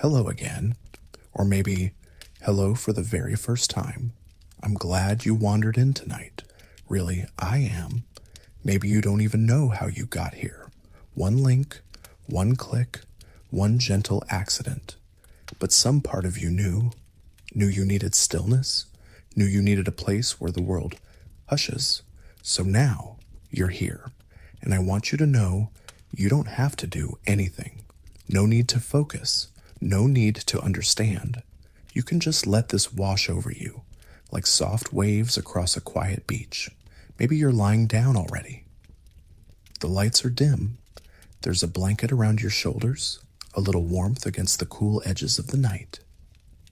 hello again, or maybe hello for the very first time. I'm glad you wandered in tonight. Really, I am. Maybe you don't even know how you got here. One link, one click, one gentle accident. But some part of you knew you needed stillness, knew you needed a place where the world hushes. So now you're here, and I want you to know you don't have to do anything. No need to focus, no need to understand. You can just let this wash over you, like soft waves across a quiet beach. Maybe you're lying down already. The lights are dim. There's a blanket around your shoulders, a little warmth against the cool edges of the night.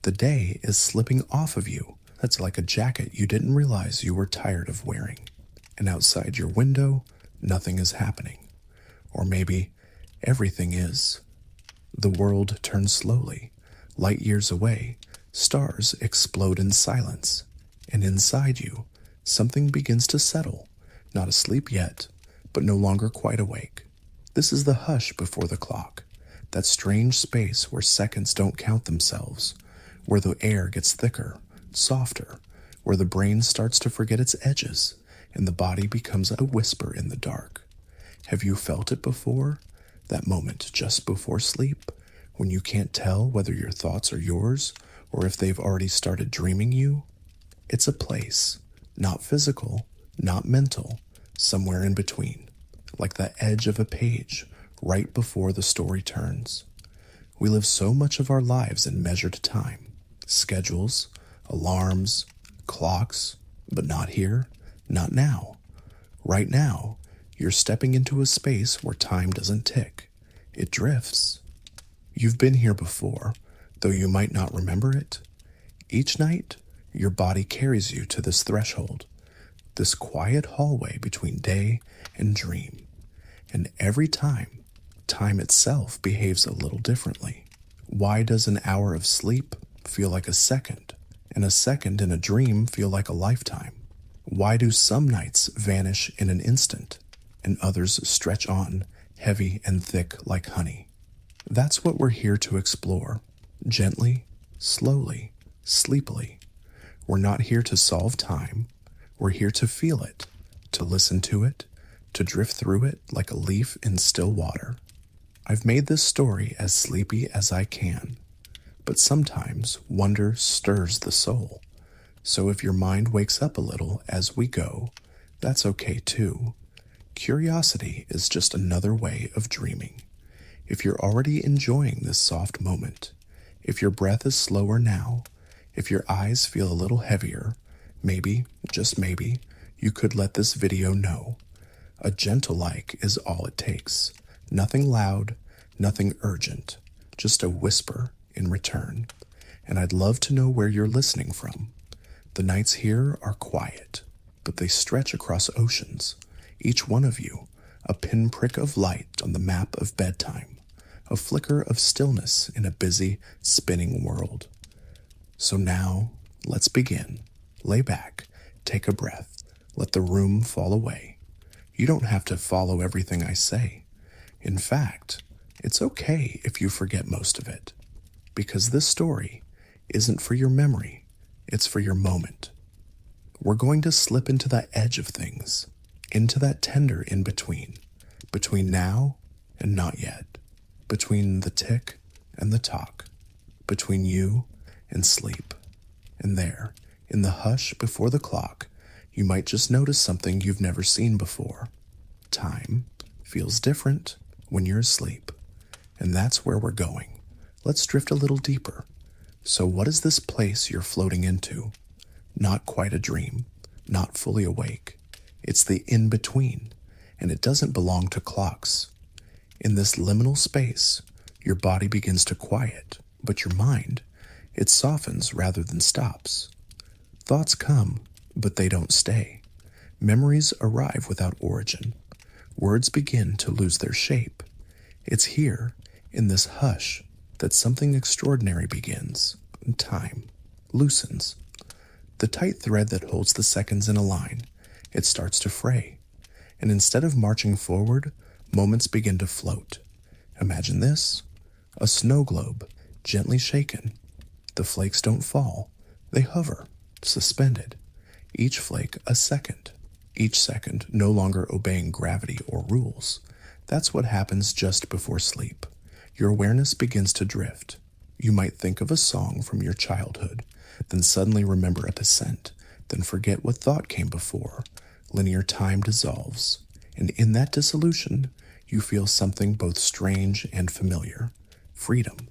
The day is slipping off of you. That's like a jacket you didn't realize you were tired of wearing. And outside your window, nothing is happening. Or maybe everything is. The world turns slowly. Light years away, stars explode in silence. And inside you, something begins to settle. Not asleep yet, but no longer quite awake. This is the hush before the clock. That strange space where seconds don't count themselves, where the air gets thicker, softer, where the brain starts to forget its edges, and the body becomes a whisper in the dark. Have you felt it before? That moment just before sleep, when you can't tell whether your thoughts are yours or if they've already started dreaming you? It's a place, not physical, not mental, somewhere in between, like the edge of a page right before the story turns. We live so much of our lives in measured time, schedules, alarms, clocks, but not here, not now. Right now, you're stepping into a space where time doesn't tick, it drifts. You've been here before, though you might not remember it. Each night, your body carries you to this threshold, this quiet hallway between day and dream. And every time, time itself behaves a little differently. Why does an hour of sleep feel like a second, and a second in a dream feel like a lifetime? Why do some nights vanish in an instant, and others stretch on, heavy and thick like honey? That's what we're here to explore, gently, slowly, sleepily. We're not here to solve time. We're here to feel it, to listen to it, to drift through it like a leaf in still water. I've made this story as sleepy as I can, but sometimes wonder stirs the soul. So if your mind wakes up a little as we go, that's okay too. Curiosity is just another way of dreaming. If you're already enjoying this soft moment, if your breath is slower now, if your eyes feel a little heavier, maybe, just maybe, you could let this video know. A gentle like is all it takes. Nothing loud, nothing urgent, just a whisper in return. And I'd love to know where you're listening from. The nights here are quiet, but they stretch across oceans. Each one of you, a pinprick of light on the map of bedtime, a flicker of stillness in a busy, spinning world. So now, let's begin. Lay back, take a breath, let the room fall away. You don't have to follow everything I say. In fact, it's okay if you forget most of it, because this story isn't for your memory, it's for your moment. We're going to slip into that edge of things, into that tender in-between, between now and not yet, between the tick and the talk, between you and sleep. And there, in the hush before the clock, you might just notice something you've never seen before. Time feels different when you're asleep. And that's where we're going. Let's drift a little deeper. So what is this place you're floating into? Not quite a dream, not fully awake. It's the in-between, and it doesn't belong to clocks. In this liminal space, your body begins to quiet, but your mind, it softens rather than stops. Thoughts come, but they don't stay. Memories arrive without origin. Words begin to lose their shape. It's here, in this hush, that something extraordinary begins. Time loosens. The tight thread that holds the seconds in a line, it starts to fray. And instead of marching forward, moments begin to float. Imagine this: a snow globe, gently shaken. The flakes don't fall, they hover, suspended, each flake a second, each second no longer obeying gravity or rules. That's what happens just before sleep. Your awareness begins to drift. You might think of a song from your childhood, then suddenly remember a percent, then forget what thought came before. Linear time dissolves, and in that dissolution, you feel something both strange and familiar: freedom.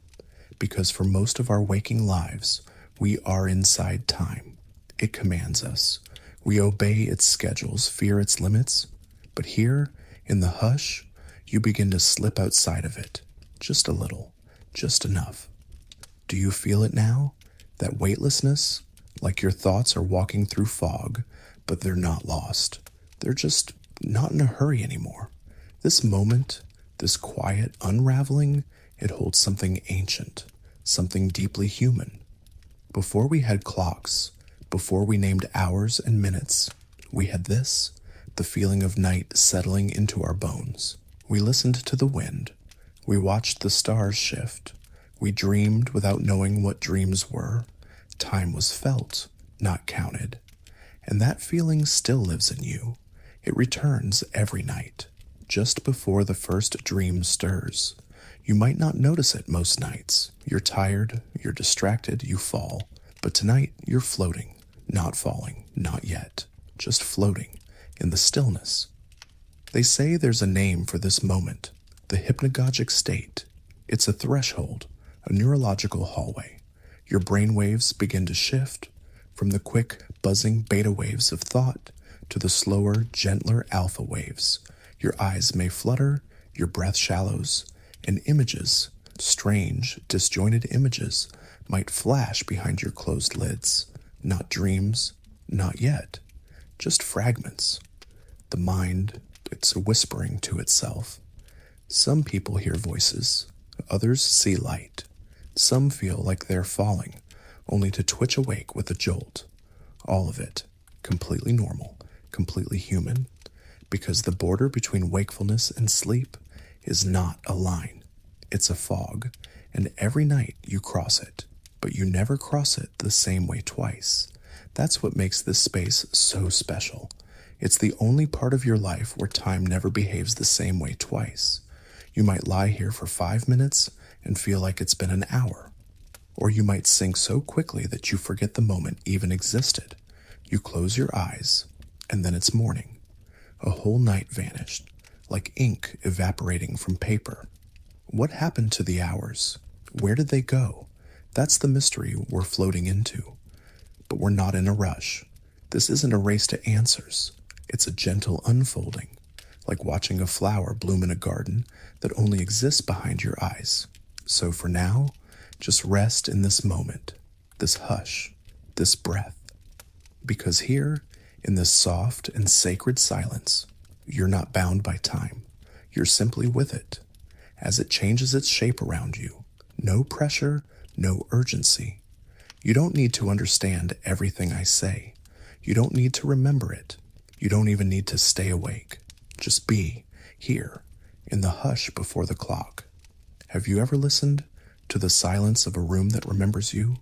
Because for most of our waking lives, we are inside time. It commands us. We obey its schedules, fear its limits. But here, in the hush, you begin to slip outside of it. Just a little, just enough. Do you feel it now? That weightlessness? Like your thoughts are walking through fog, but they're not lost. They're just not in a hurry anymore. This moment, this quiet unraveling, it holds something ancient, something deeply human. Before we had clocks, before we named hours and minutes, we had this, the feeling of night settling into our bones. We listened to the wind. We watched the stars shift. We dreamed without knowing what dreams were. Time was felt, not counted. And that feeling still lives in you. It returns every night, just before the first dream stirs. You might not notice it most nights. You're tired, you're distracted, you fall. But tonight, you're floating, not falling, not yet, just floating in the stillness. They say there's a name for this moment, the hypnagogic state. It's a threshold, a neurological hallway. Your brain waves begin to shift from the quick, buzzing beta waves of thought to the slower, gentler alpha waves. Your eyes may flutter, your breath shallows, and images, strange, disjointed images, might flash behind your closed lids. Not dreams, not yet, just fragments. The mind, it's whispering to itself. Some people hear voices, others see light. Some feel like they're falling, only to twitch awake with a jolt. All of it, completely normal, completely human, because the border between wakefulness and sleep is not a line. It's a fog, and every night you cross it, but you never cross it the same way twice. That's what makes this space so special. It's the only part of your life where time never behaves the same way twice. You might lie here for 5 minutes and feel like it's been an hour. Or you might sink so quickly that you forget the moment even existed. You close your eyes, and then it's morning. A whole night vanished, like ink evaporating from paper. What happened to the hours? Where did they go? That's the mystery we're floating into. But we're not in a rush. This isn't a race to answers. It's a gentle unfolding, like watching a flower bloom in a garden that only exists behind your eyes. So for now, just rest in this moment, this hush, this breath. Because here, in this soft and sacred silence, you're not bound by time. You're simply with it, as it changes its shape around you. No pressure, no urgency. You don't need to understand everything I say. You don't need to remember it. You don't even need to stay awake. Just be here, in the hush before the clock. Have you ever listened to the silence of a room that remembers you?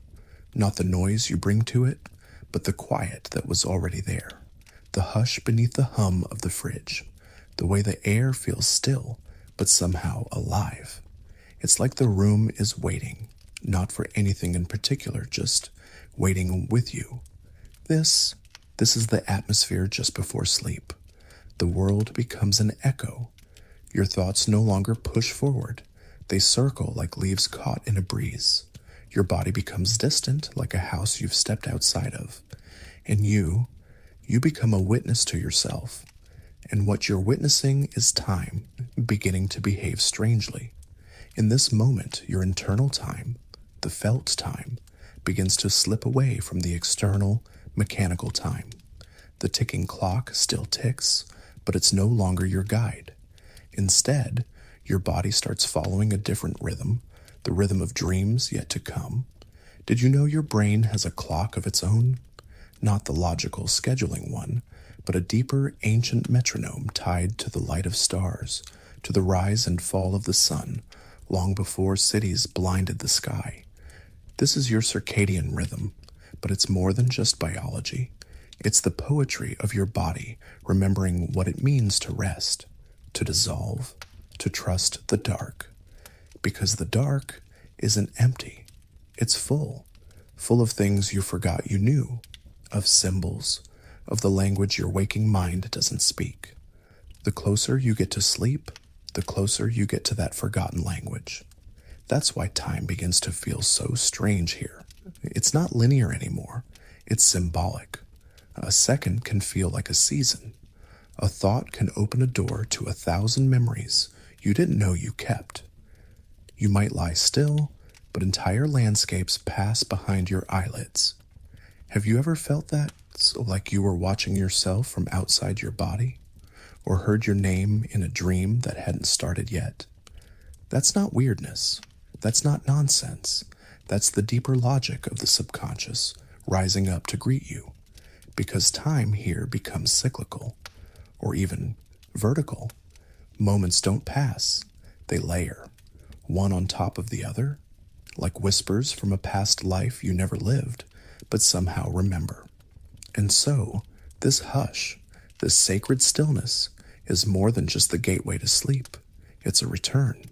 Not the noise you bring to it, but the quiet that was already there. The hush beneath the hum of the fridge. The way the air feels still, but somehow alive. It's like the room is waiting, not for anything in particular, just waiting with you. This is the atmosphere just before sleep. The world becomes an echo. Your thoughts no longer push forward. They circle like leaves caught in a breeze. Your body becomes distant like a house you've stepped outside of. And you become a witness to yourself. And what you're witnessing is time beginning to behave strangely. In this moment, your internal time, the felt time, begins to slip away from the external, mechanical time. The ticking clock still ticks, but it's no longer your guide. Instead, your body starts following a different rhythm, the rhythm of dreams yet to come. Did you know your brain has a clock of its own? Not the logical scheduling one, but a deeper, ancient metronome tied to the light of stars, to the rise and fall of the sun, long before cities blinded the sky. This is your circadian rhythm, but it's more than just biology. It's the poetry of your body remembering what it means to rest, to dissolve, to trust the dark. Because the dark isn't empty. It's full of things you forgot you knew, of symbols, of the language your waking mind doesn't speak. The closer you get to sleep, the closer you get to that forgotten language. That's why time begins to feel so strange here. It's not linear anymore. It's symbolic. A second can feel like a season. A thought can open a door to 1,000 memories you didn't know you kept. You might lie still, but entire landscapes pass behind your eyelids. Have you ever felt that, like you were watching yourself from outside your body? Or heard your name in a dream that hadn't started yet? That's not weirdness. That's not nonsense. That's the deeper logic of the subconscious rising up to greet you. Because time here becomes cyclical, or even vertical. Moments don't pass. They layer, one on top of the other, like whispers from a past life you never lived, but somehow remember. And so, this hush, this sacred stillness, is more than just the gateway to sleep. It's a return.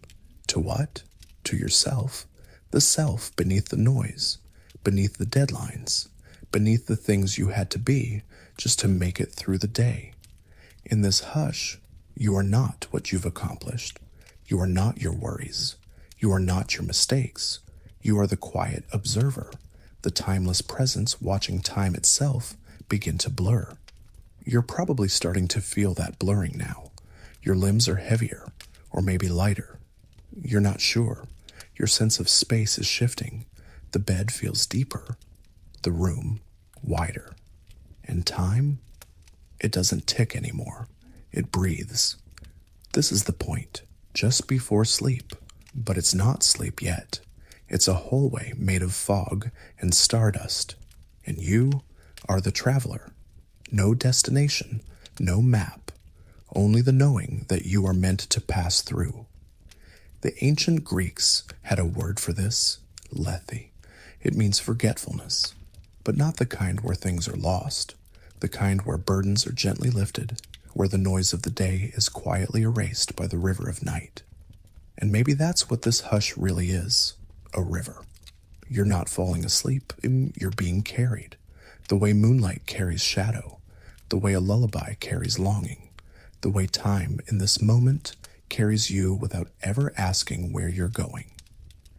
To what? To yourself. The self beneath the noise, beneath the deadlines, beneath the things you had to be just to make it through the day. In this hush, you are not what you've accomplished. You are not your worries. You are not your mistakes. You are the quiet observer, the timeless presence watching time itself begin to blur. You're probably starting to feel that blurring now. Your limbs are heavier, or maybe lighter. You're not sure. Your sense of space is shifting. The bed feels deeper, the room wider. And time? It doesn't tick anymore. It breathes. This is the point, just before sleep. But it's not sleep yet. It's a hallway made of fog and stardust. And you are the traveler. No destination, no map, only the knowing that you are meant to pass through. The ancient Greeks had a word for this, lethe. It means forgetfulness, but not the kind where things are lost, the kind where burdens are gently lifted, where the noise of the day is quietly erased by the river of night. And maybe that's what this hush really is, a river. You're not falling asleep, you're being carried, the way moonlight carries shadow, the way a lullaby carries longing, the way time in this moment carries you without ever asking where you're going.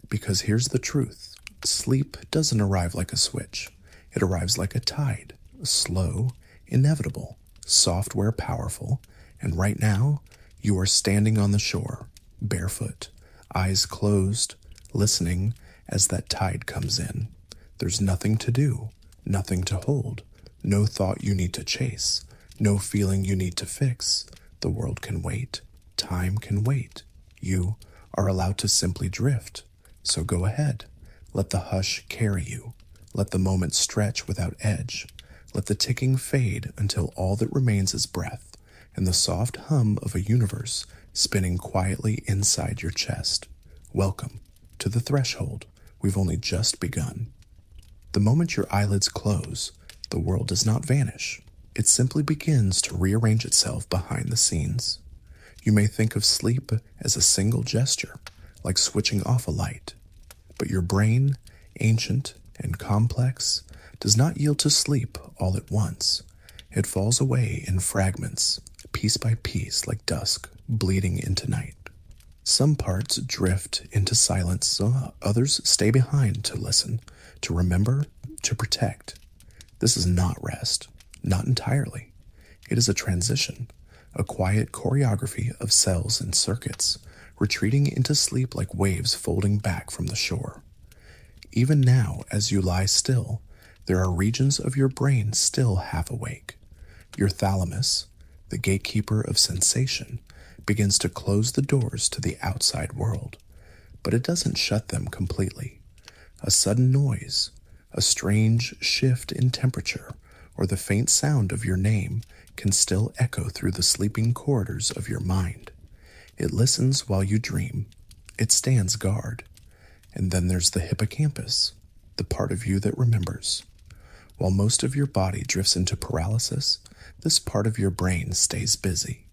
Because here's the truth. Sleep doesn't arrive like a switch. It arrives like a tide, slow, inevitable, soft where powerful, and right now, you are standing on the shore, barefoot, eyes closed, listening as that tide comes in. There's nothing to do, nothing to hold, no thought you need to chase, no feeling you need to fix. The world can wait. Time can wait. You are allowed to simply drift. So go ahead. Let the hush carry you. Let the moment stretch without edge. Let the ticking fade until all that remains is breath and the soft hum of a universe spinning quietly inside your chest. Welcome to the threshold. We've only just begun. The moment your eyelids close, the world does not vanish. It simply begins to rearrange itself behind the scenes. You may think of sleep as a single gesture, like switching off a light. But your brain, ancient and complex, does not yield to sleep all at once. It falls away in fragments, piece by piece, like dusk, bleeding into night. Some parts drift into silence, so others stay behind to listen, to remember, to protect. This is not rest, not entirely. It is a transition, a quiet choreography of cells and circuits, retreating into sleep like waves folding back from the shore. Even now, as you lie still, there are regions of your brain still half awake. Your thalamus, the gatekeeper of sensation, begins to close the doors to the outside world, but it doesn't shut them completely. A sudden noise, a strange shift in temperature, or the faint sound of your name can still echo through the sleeping corridors of your mind. It listens while you dream. It stands guard. And then there's the hippocampus, the part of you that remembers. While most of your body drifts into paralysis, this part of your brain stays busy.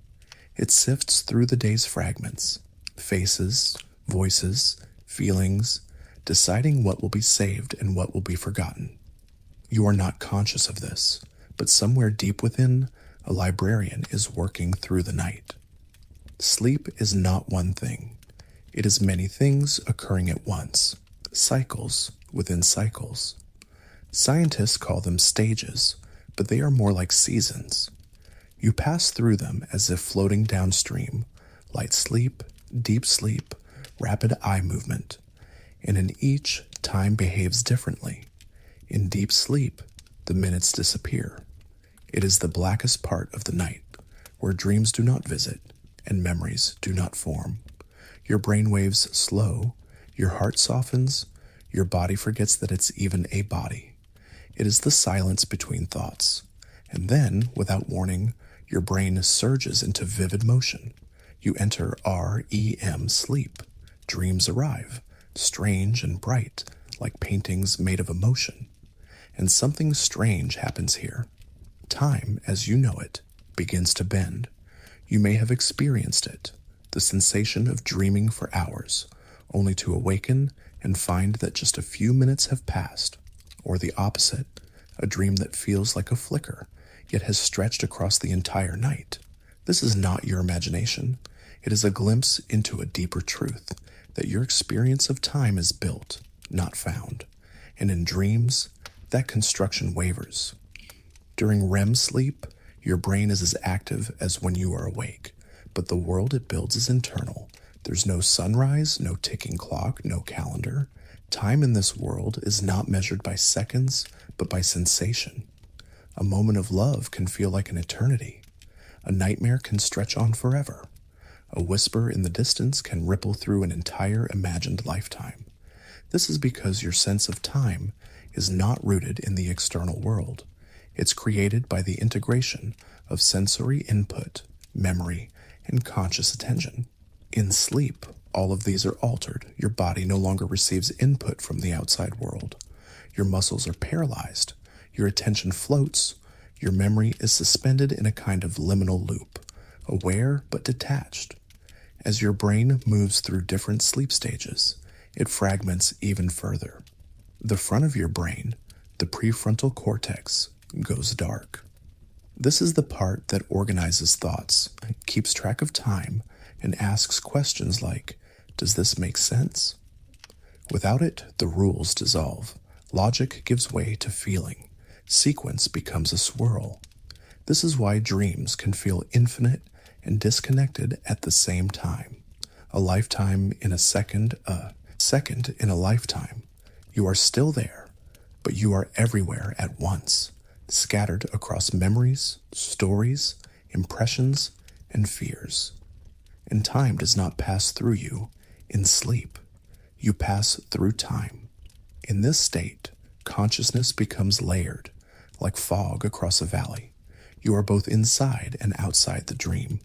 It sifts through the day's fragments, faces, voices, feelings, deciding what will be saved and what will be forgotten. You are not conscious of this, but somewhere deep within, a librarian is working through the night. Sleep is not one thing. It is many things occurring at once, cycles within cycles. Scientists call them stages, but they are more like seasons. You pass through them as if floating downstream, light sleep, deep sleep, rapid eye movement, and in each, time behaves differently. In deep sleep, the minutes disappear. It is the blackest part of the night, where dreams do not visit and memories do not form. Your brain waves slow, your heart softens, your body forgets that it's even a body. It is the silence between thoughts. And then, without warning, your brain surges into vivid motion. You enter REM sleep. Dreams arrive, strange and bright, like paintings made of emotion. And something strange happens here. Time, as you know it, begins to bend. You may have experienced it, the sensation of dreaming for hours, only to awaken and find that just a few minutes have passed. Or the opposite, a dream that feels like a flicker, yet has stretched across the entire night. This is not your imagination. It is a glimpse into a deeper truth, that your experience of time is built, not found. And in dreams, that construction wavers. During REM sleep, your brain is as active as when you are awake, but the world it builds is internal. There's no sunrise, no ticking clock, no calendar. Time in this world is not measured by seconds, but by sensation. A moment of love can feel like an eternity. A nightmare can stretch on forever. A whisper in the distance can ripple through an entire imagined lifetime. This is because your sense of time is not rooted in the external world. It's created by the integration of sensory input, memory, and conscious attention. In sleep, all of these are altered. Your body no longer receives input from the outside world. Your muscles are paralyzed. Your attention floats. Your memory is suspended in a kind of liminal loop, aware but detached. As your brain moves through different sleep stages, it fragments even further. The front of your brain, the prefrontal cortex, goes dark. This is the part that organizes thoughts, keeps track of time, and asks questions like, does this make sense? Without it, the rules dissolve. Logic gives way to feeling. Sequence becomes a swirl. This is why dreams can feel infinite and disconnected at the same time. A lifetime in a second, second in a lifetime. You are still there, but you are everywhere at once, scattered across memories, stories, impressions, and fears. And time does not pass through you in sleep. You pass through time. In this state, consciousness becomes layered, like fog across a valley. You are both inside and outside the dream,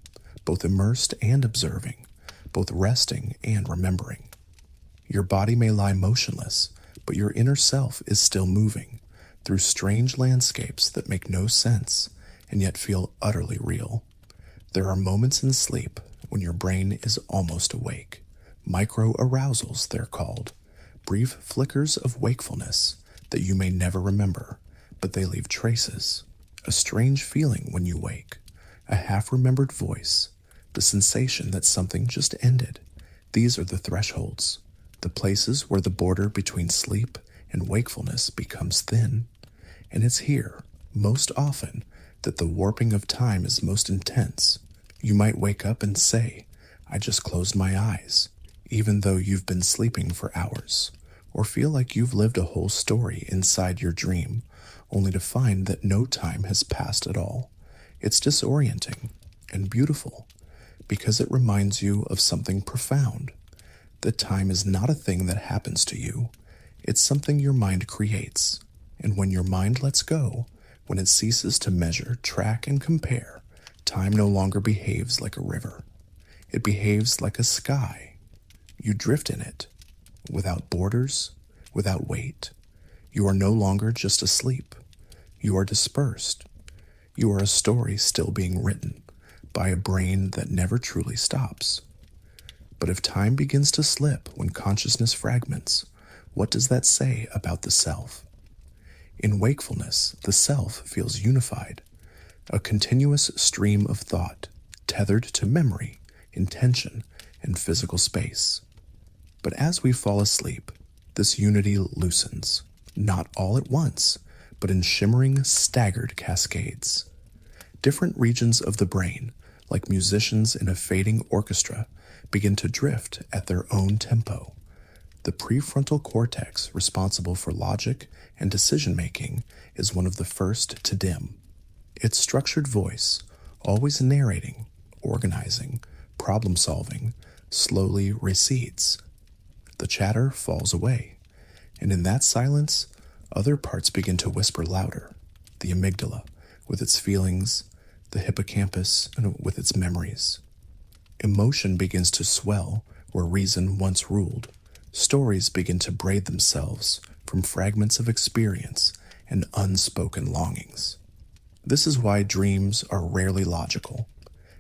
both immersed and observing, both resting and remembering. Your body may lie motionless, but your inner self is still moving through strange landscapes that make no sense and yet feel utterly real. There are moments in sleep when your brain is almost awake. Micro-arousals, they're called. Brief flickers of wakefulness that you may never remember, but they leave traces. A strange feeling when you wake. A half-remembered voice. The sensation that something just ended. These are the thresholds. The places where the border between sleep and wakefulness becomes thin. And it's here, most often, that the warping of time is most intense. You might wake up and say, I just closed my eyes, even though you've been sleeping for hours, or feel like you've lived a whole story inside your dream, only to find that no time has passed at all. It's disorienting and beautiful, because it reminds you of something profound. That time is not a thing that happens to you. It's something your mind creates. And when your mind lets go, when it ceases to measure, track, and compare, time no longer behaves like a river. It behaves like a sky. You drift in it, without borders, without weight. You are no longer just asleep. You are dispersed. You are a story still being written by a brain that never truly stops. But if time begins to slip when consciousness fragments, what does that say about the self? In wakefulness, the self feels unified, a continuous stream of thought, tethered to memory, intention, and physical space. But as we fall asleep, this unity loosens, not all at once, but in shimmering, staggered cascades. Different regions of the brain, like musicians in a fading orchestra, begin to drift at their own tempo. The prefrontal cortex, responsible for logic and decision-making, is one of the first to dim. Its structured voice, always narrating, organizing, problem-solving, slowly recedes. The chatter falls away, and in that silence, other parts begin to whisper louder. The amygdala, with its feelings, the hippocampus, and with its memories. Emotion begins to swell where reason once ruled. Stories begin to braid themselves from fragments of experience and unspoken longings. This is why dreams are rarely logical,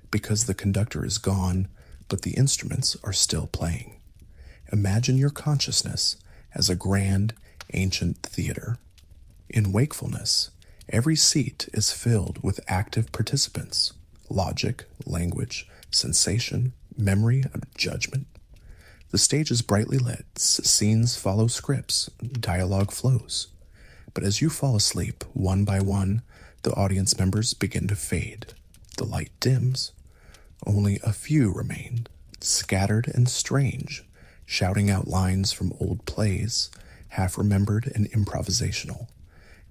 because the conductor is gone, but the instruments are still playing. Imagine your consciousness as a grand, ancient theater. In wakefulness, every seat is filled with active participants: logic, language, sensation, memory, judgment. The stage is brightly lit, scenes follow scripts, dialogue flows. But as you fall asleep, one by one, the audience members begin to fade. The light dims. Only a few remain, scattered and strange, shouting out lines from old plays, half-remembered and improvisational.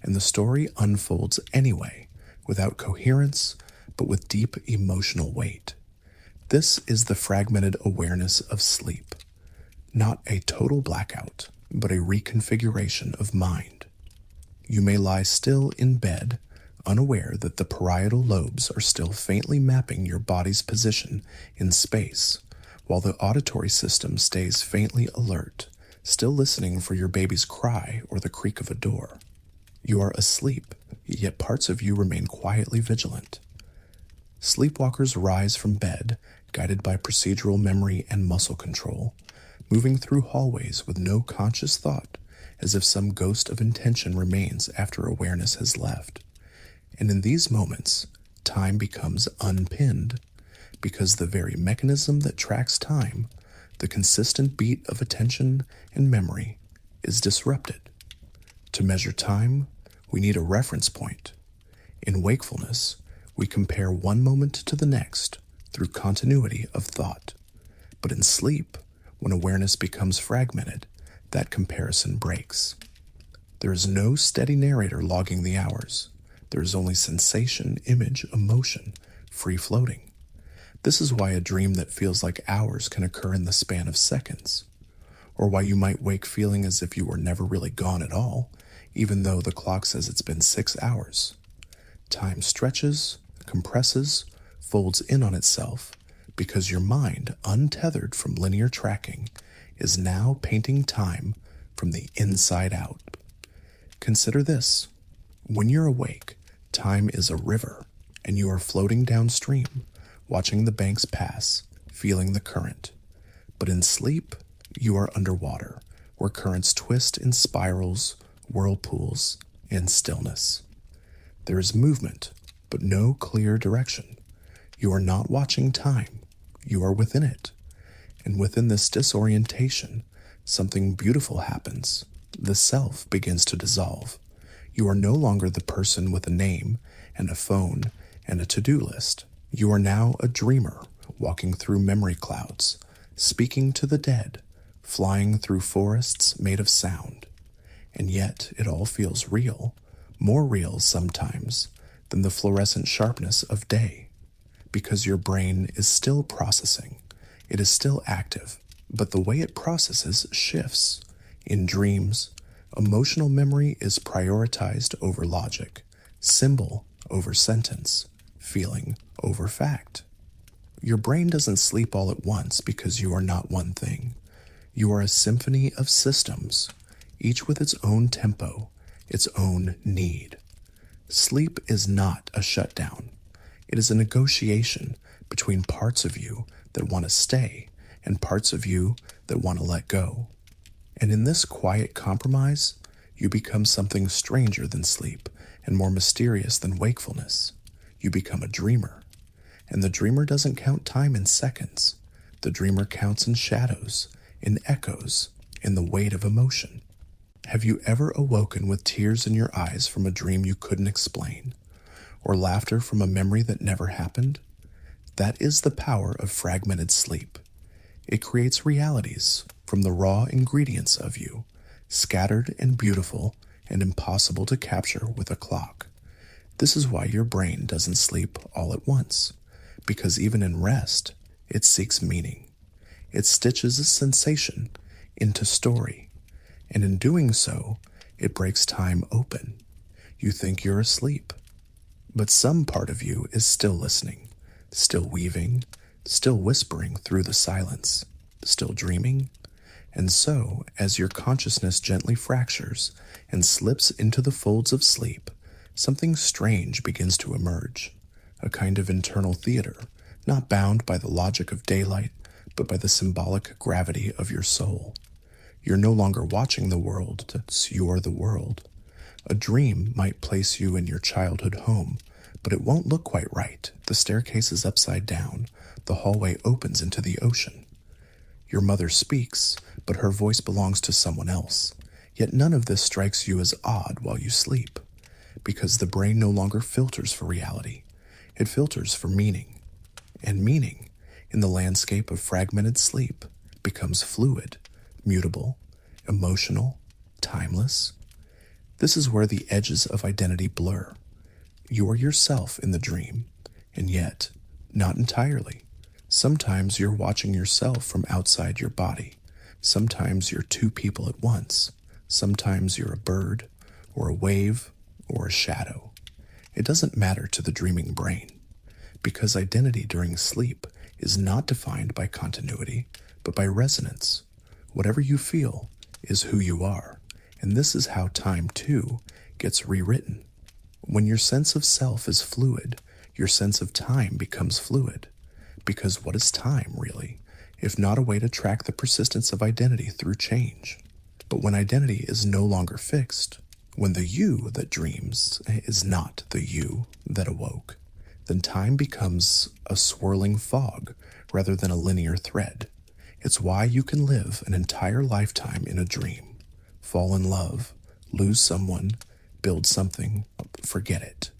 And the story unfolds anyway, without coherence, but with deep emotional weight. This is the fragmented awareness of sleep. Not a total blackout, but a reconfiguration of mind. You may lie still in bed, unaware that the parietal lobes are still faintly mapping your body's position in space, while the auditory system stays faintly alert, still listening for your baby's cry or the creak of a door. You are asleep, yet parts of you remain quietly vigilant. Sleepwalkers rise from bed, guided by procedural memory and muscle control, moving through hallways with no conscious thought, as if some ghost of intention remains after awareness has left. And in these moments, time becomes unpinned, because the very mechanism that tracks time, the consistent beat of attention and memory, is disrupted. To measure time, we need a reference point. In wakefulness, we compare one moment to the next through continuity of thought. But in sleep, when awareness becomes fragmented, that comparison breaks. There is no steady narrator logging the hours. There is only sensation, image, emotion, free floating. This is why a dream that feels like hours can occur in the span of seconds, or why you might wake feeling as if you were never really gone at all, even though the clock says it's been 6 hours. Time stretches, compresses, folds in on itself, because your mind, untethered from linear tracking, is now painting time from the inside out. Consider this. When you're awake, time is a river, and you are floating downstream, watching the banks pass, feeling the current. But in sleep, you are underwater, where currents twist in spirals, whirlpools, and stillness. There is movement, but no clear direction. You are not watching time. You are within it. And within this disorientation, something beautiful happens. The self begins to dissolve. You are no longer the person with a name and a phone and a to-do list. You are now a dreamer, walking through memory clouds, speaking to the dead, flying through forests made of sound. And yet it all feels real, more real sometimes than the fluorescent sharpness of day, because your brain is still processing. It is still active, but the way it processes shifts. In dreams, emotional memory is prioritized over logic, symbol over sentence, feeling over fact. Your brain doesn't sleep all at once because you are not one thing. You are a symphony of systems, each with its own tempo, its own need. Sleep is not a shutdown. It is a negotiation between parts of you that want to stay and parts of you that want to let go. And in this quiet compromise, you become something stranger than sleep and more mysterious than wakefulness. You become a dreamer. And the dreamer doesn't count time in seconds. The dreamer counts in shadows, in echoes, in the weight of emotion. Have you ever awoken with tears in your eyes from a dream you couldn't explain, or laughter from a memory that never happened? That is the power of fragmented sleep. It creates realities from the raw ingredients of you, scattered and beautiful and impossible to capture with a clock. This is why your brain doesn't sleep all at once, because even in rest, it seeks meaning. It stitches a sensation into story, and in doing so, it breaks time open. You think you're asleep, but some part of you is still listening, still weaving, still whispering through the silence, still dreaming. And so, as your consciousness gently fractures and slips into the folds of sleep, something strange begins to emerge, a kind of internal theater, not bound by the logic of daylight, but by the symbolic gravity of your soul. You're no longer watching the world, you're the world. A dream might place you in your childhood home, but it won't look quite right. The staircase is upside down. The hallway opens into the ocean. Your mother speaks, but her voice belongs to someone else. Yet none of this strikes you as odd while you sleep, because the brain no longer filters for reality. It filters for meaning. And meaning, in the landscape of fragmented sleep, becomes fluid, mutable, emotional, timeless. This is where the edges of identity blur. You are yourself in the dream, and yet, not entirely. Sometimes you're watching yourself from outside your body. Sometimes you're two people at once. Sometimes you're a bird, or a wave, or a shadow. It doesn't matter to the dreaming brain, because identity during sleep is not defined by continuity, but by resonance. Whatever you feel is who you are, and this is how time, too, gets rewritten. When your sense of self is fluid, your sense of time becomes fluid. Because what is time, really, if not a way to track the persistence of identity through change? But when identity is no longer fixed, when the you that dreams is not the you that awoke, then time becomes a swirling fog rather than a linear thread. It's why you can live an entire lifetime in a dream, fall in love, lose someone, build something, forget it,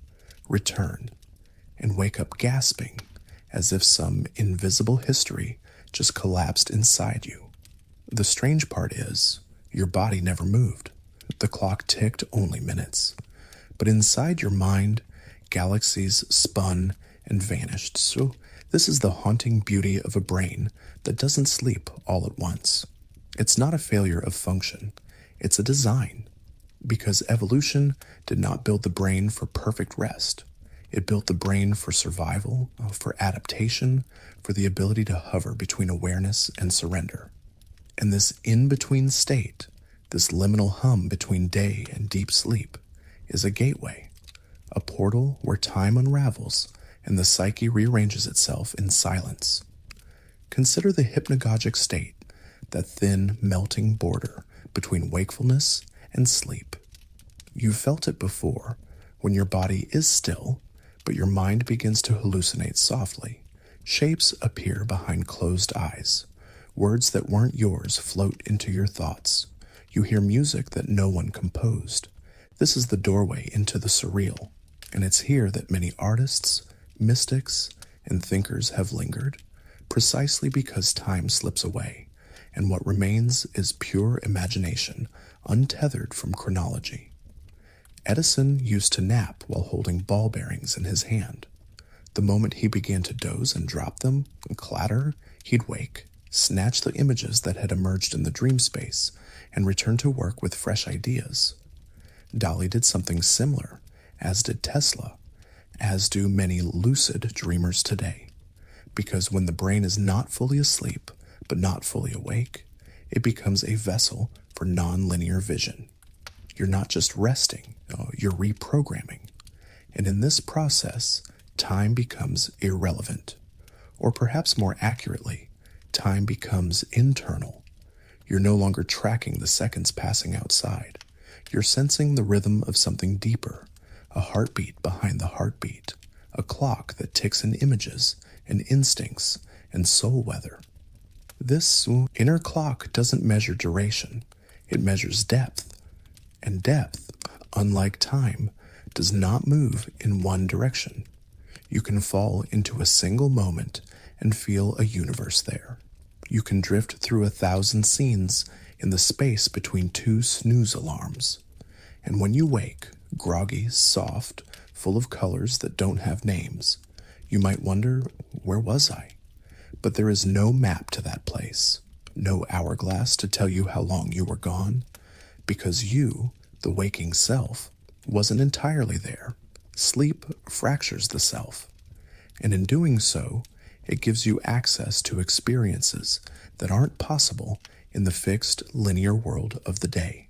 return, and wake up gasping as if some invisible history just collapsed inside you. The strange part is, your body never moved. The clock ticked only minutes. But inside your mind, galaxies spun and vanished. So this is the haunting beauty of a brain that doesn't sleep all at once. It's not a failure of function. It's a design. Because evolution did not build the brain for perfect rest. It built the brain for survival, for adaptation, for the ability to hover between awareness and surrender. And this in-between state, this liminal hum between day and deep sleep, is a gateway, a portal where time unravels and the psyche rearranges itself in silence. Consider the hypnagogic state, that thin, melting border between wakefulness and sleep. You've felt it before, when your body is still, but your mind begins to hallucinate softly. Shapes appear behind closed eyes. Words that weren't yours float into your thoughts. You hear music that no one composed. This is the doorway into the surreal, and it's here that many artists, mystics, and thinkers have lingered, precisely because time slips away, and what remains is pure imagination, untethered from chronology. Edison used to nap while holding ball bearings in his hand. The moment he began to doze and drop them and clatter, he'd wake, snatch the images that had emerged in the dream space, and return to work with fresh ideas. Dali did something similar, as did Tesla, as do many lucid dreamers today. Because when the brain is not fully asleep, but not fully awake, it becomes a vessel for non-linear vision. You're not just resting, you're reprogramming. And in this process, time becomes irrelevant. Or perhaps more accurately, time becomes internal. You're no longer tracking the seconds passing outside. You're sensing the rhythm of something deeper, a heartbeat behind the heartbeat, a clock that ticks in images and instincts and soul weather. This inner clock doesn't measure duration, it measures depth. And depth, unlike time, does not move in one direction. You can fall into a single moment and feel a universe there. You can drift through 1,000 scenes in the space between two snooze alarms. And when you wake, groggy, soft, full of colors that don't have names, you might wonder, where was I? But there is no map to that place, no hourglass to tell you how long you were gone, because you, the waking self, wasn't entirely there. Sleep fractures the self, and in doing so, it gives you access to experiences that aren't possible in the fixed, linear world of the day.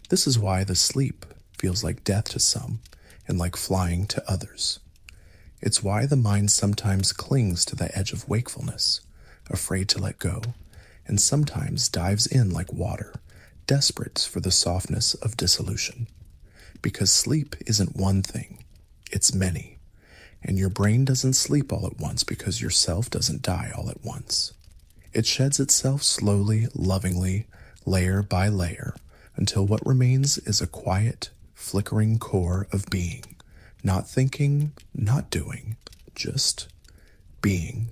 This is why the sleep feels like death to some and like flying to others. It's why the mind sometimes clings to the edge of wakefulness, afraid to let go, and sometimes dives in like water, desperate for the softness of dissolution. Because sleep isn't one thing, it's many. And your brain doesn't sleep all at once because your self doesn't die all at once. It sheds itself slowly, lovingly, layer by layer, until what remains is a quiet, flickering core of being, not thinking, not doing, just being,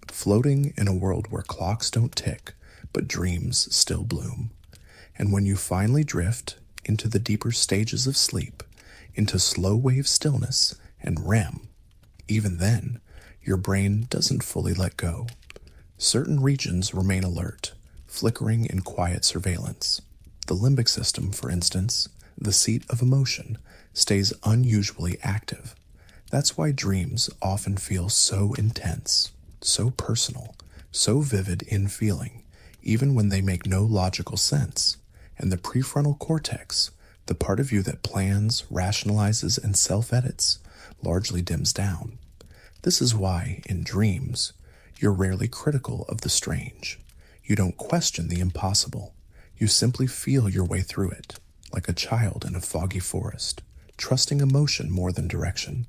floating in a world where clocks don't tick, but dreams still bloom. And when you finally drift into the deeper stages of sleep, into slow-wave stillness and REM, even then, your brain doesn't fully let go. Certain regions remain alert, flickering in quiet surveillance. The limbic system, for instance, the seat of emotion, stays unusually active. That's why dreams often feel so intense, so personal, so vivid in feeling, even when they make no logical sense. And the prefrontal cortex, the part of you that plans, rationalizes, and self-edits, largely dims down. This is why, in dreams, you're rarely critical of the strange. You don't question the impossible. You simply feel your way through it, like a child in a foggy forest, trusting emotion more than direction.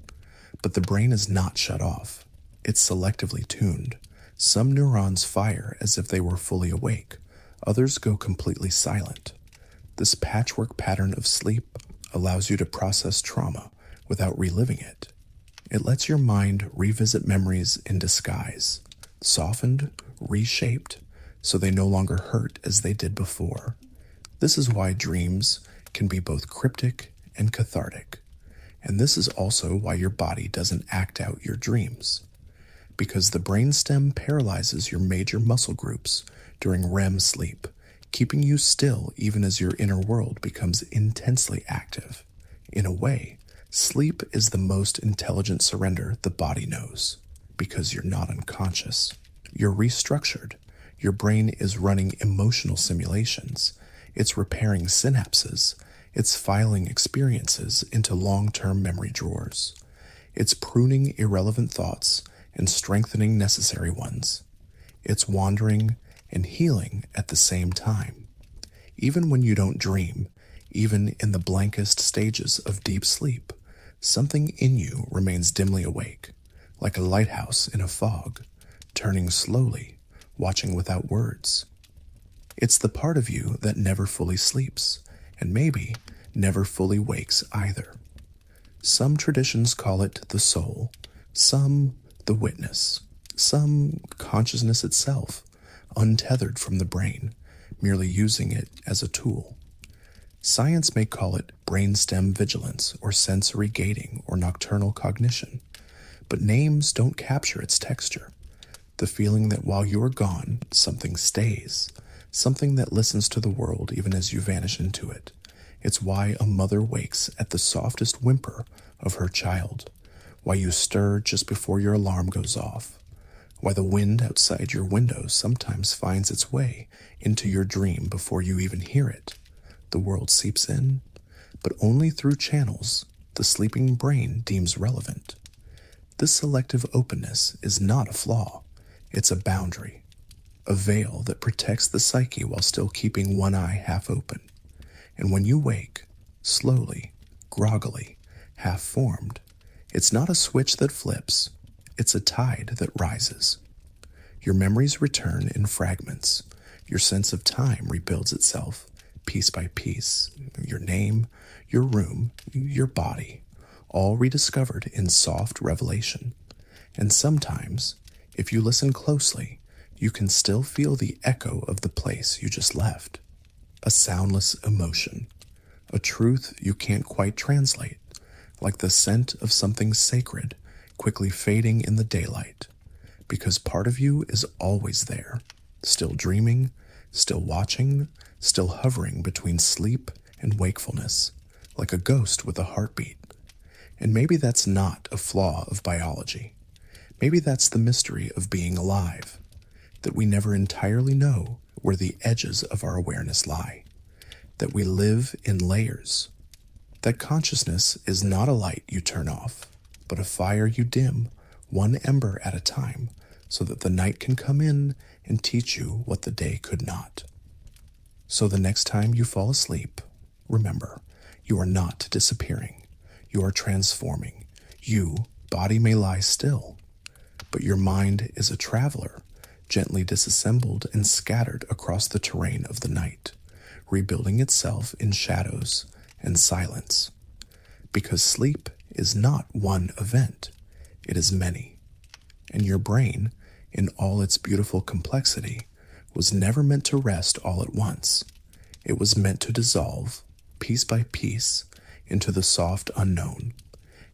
But the brain is not shut off. It's selectively tuned. Some neurons fire as if they were fully awake. Others go completely silent. This patchwork pattern of sleep allows you to process trauma without reliving it. It lets your mind revisit memories in disguise, softened, reshaped, so they no longer hurt as they did before. This is why dreams can be both cryptic and cathartic. And this is also why your body doesn't act out your dreams. Because the brainstem paralyzes your major muscle groups during REM sleep, keeping you still even as your inner world becomes intensely active. In a way, sleep is the most intelligent surrender the body knows, because you're not unconscious. You're restructured. Your brain is running emotional simulations. It's repairing synapses. It's filing experiences into long-term memory drawers. It's pruning irrelevant thoughts and strengthening necessary ones. It's wandering and healing at the same time. Even when you don't dream, even in the blankest stages of deep sleep, something in you remains dimly awake, like a lighthouse in a fog, turning slowly, watching without words. It's the part of you that never fully sleeps, and maybe never fully wakes either. Some traditions call it the soul, some the witness, some consciousness itself, untethered from the brain, merely using it as a tool. Science may call it brainstem vigilance or sensory gating or nocturnal cognition, but names don't capture its texture. The feeling that while you are gone, something stays, something that listens to the world even as you vanish into it. It's why a mother wakes at the softest whimper of her child, why you stir just before your alarm goes off. why the wind outside your window sometimes finds its way into your dream before you even hear it. The world seeps in, but only through channels the sleeping brain deems relevant. This selective openness is not a flaw, it's a boundary, a veil that protects the psyche while still keeping one eye half open. And when you wake, slowly, groggily, half-formed, it's not a switch that flips, it's a tide that rises. Your memories return in fragments. Your sense of time rebuilds itself, piece by piece. Your name, your room, your body, all rediscovered in soft revelation. And sometimes, if you listen closely, you can still feel the echo of the place you just left. A soundless emotion, a truth you can't quite translate, like the scent of something sacred quickly fading in the daylight, because part of you is always there, still dreaming, still watching, still hovering between sleep and wakefulness, like a ghost with a heartbeat. And maybe that's not a flaw of biology. Maybe that's the mystery of being alive, that we never entirely know where the edges of our awareness lie, that we live in layers, that consciousness is not a light you turn off, but a fire you dim, one ember at a time, so that the night can come in and teach you what the day could not. So the next time you fall asleep, remember, you are not disappearing. You are transforming. You, body may lie still, but your mind is a traveler, gently disassembled and scattered across the terrain of the night, rebuilding itself in shadows and silence. Because sleep is not one event, it is many. And your brain, in all its beautiful complexity, was never meant to rest all at once. It was meant to dissolve, piece by piece, into the soft unknown.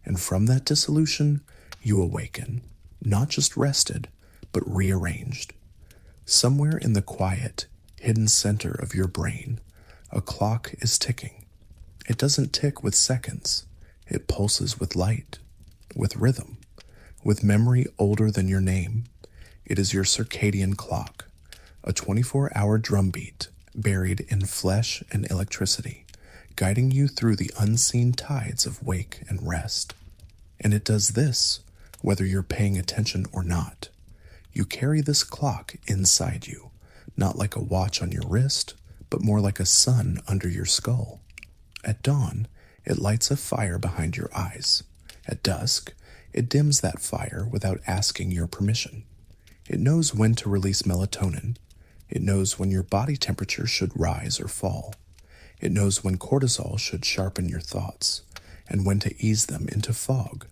And from that dissolution, you awaken, not just rested, but rearranged. Somewhere in the quiet, hidden center of your brain, a clock is ticking. It doesn't tick with seconds. It pulses with light, with rhythm, with memory older than your name. It is your circadian clock, a 24-hour drumbeat buried in flesh and electricity, guiding you through the unseen tides of wake and rest. And it does this, whether you're paying attention or not. You carry this clock inside you, not like a watch on your wrist, but more like a sun under your skull. At dawn, it lights a fire behind your eyes. At dusk, it dims that fire without asking your permission. It knows when to release melatonin. It knows when your body temperature should rise or fall. It knows when cortisol should sharpen your thoughts, and when to ease them into fog.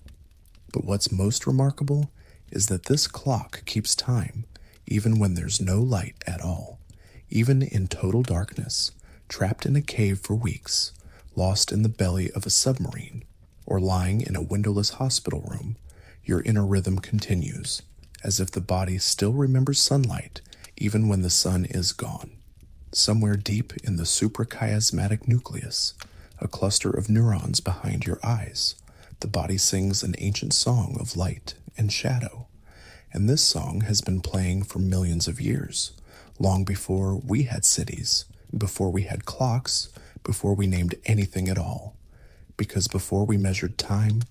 But what's most remarkable is that this clock keeps time, even when there's no light at all, even in total darkness, trapped in a cave for weeks, lost in the belly of a submarine, or lying in a windowless hospital room. Your inner rhythm continues, as if the body still remembers sunlight even when the sun is gone. Somewhere deep in the suprachiasmatic nucleus, a cluster of neurons behind your eyes, the body sings an ancient song of light and shadow. And this song has been playing for millions of years, long before we had cities, before we had clocks, before we named anything at all. Because before we measured time,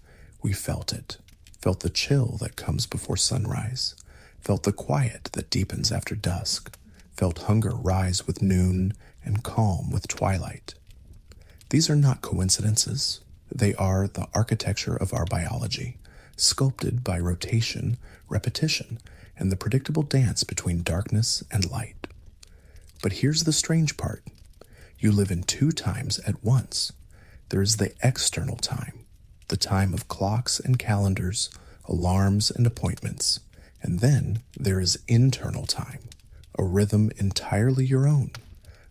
we felt it, felt the chill that comes before sunrise, felt the quiet that deepens after dusk, felt hunger rise with noon and calm with twilight. These are not coincidences. They are the architecture of our biology, sculpted by rotation, repetition, and the predictable dance between darkness and light. But here's the strange part. You live in two times at once. There is the external time, the time of clocks and calendars, alarms and appointments. And then there is internal time, a rhythm entirely your own,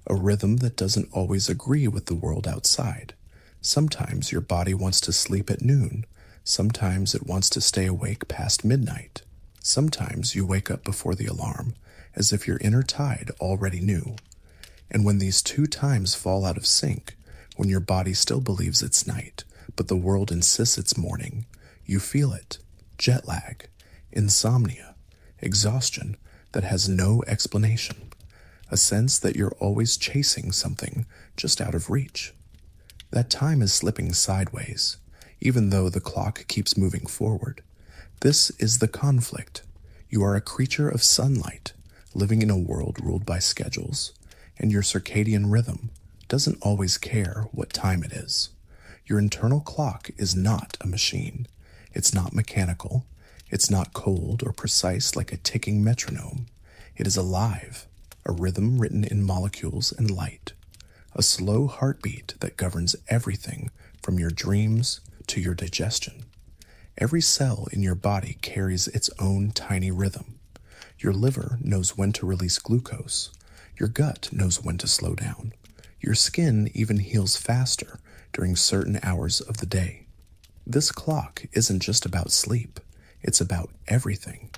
a rhythm that doesn't always agree with the world outside. Sometimes your body wants to sleep at noon. Sometimes it wants to stay awake past midnight. Sometimes you wake up before the alarm, as if your inner tide already knew. And when these two times fall out of sync, when your body still believes it's night, but the world insists it's morning, you feel it. Jet lag, insomnia, exhaustion that has no explanation, a sense that you're always chasing something just out of reach. That time is slipping sideways, even though the clock keeps moving forward. This is the conflict. You are a creature of sunlight, living in a world ruled by schedules, and your circadian rhythm doesn't always care what time it is. Your internal clock is not a machine. It's not mechanical. It's not cold or precise like a ticking metronome. It is alive, a rhythm written in molecules and light, a slow heartbeat that governs everything from your dreams to your digestion. Every cell in your body carries its own tiny rhythm. Your liver knows when to release glucose. Your gut knows when to slow down. Your skin even heals faster during certain hours of the day. This clock isn't just about sleep. It's about everything.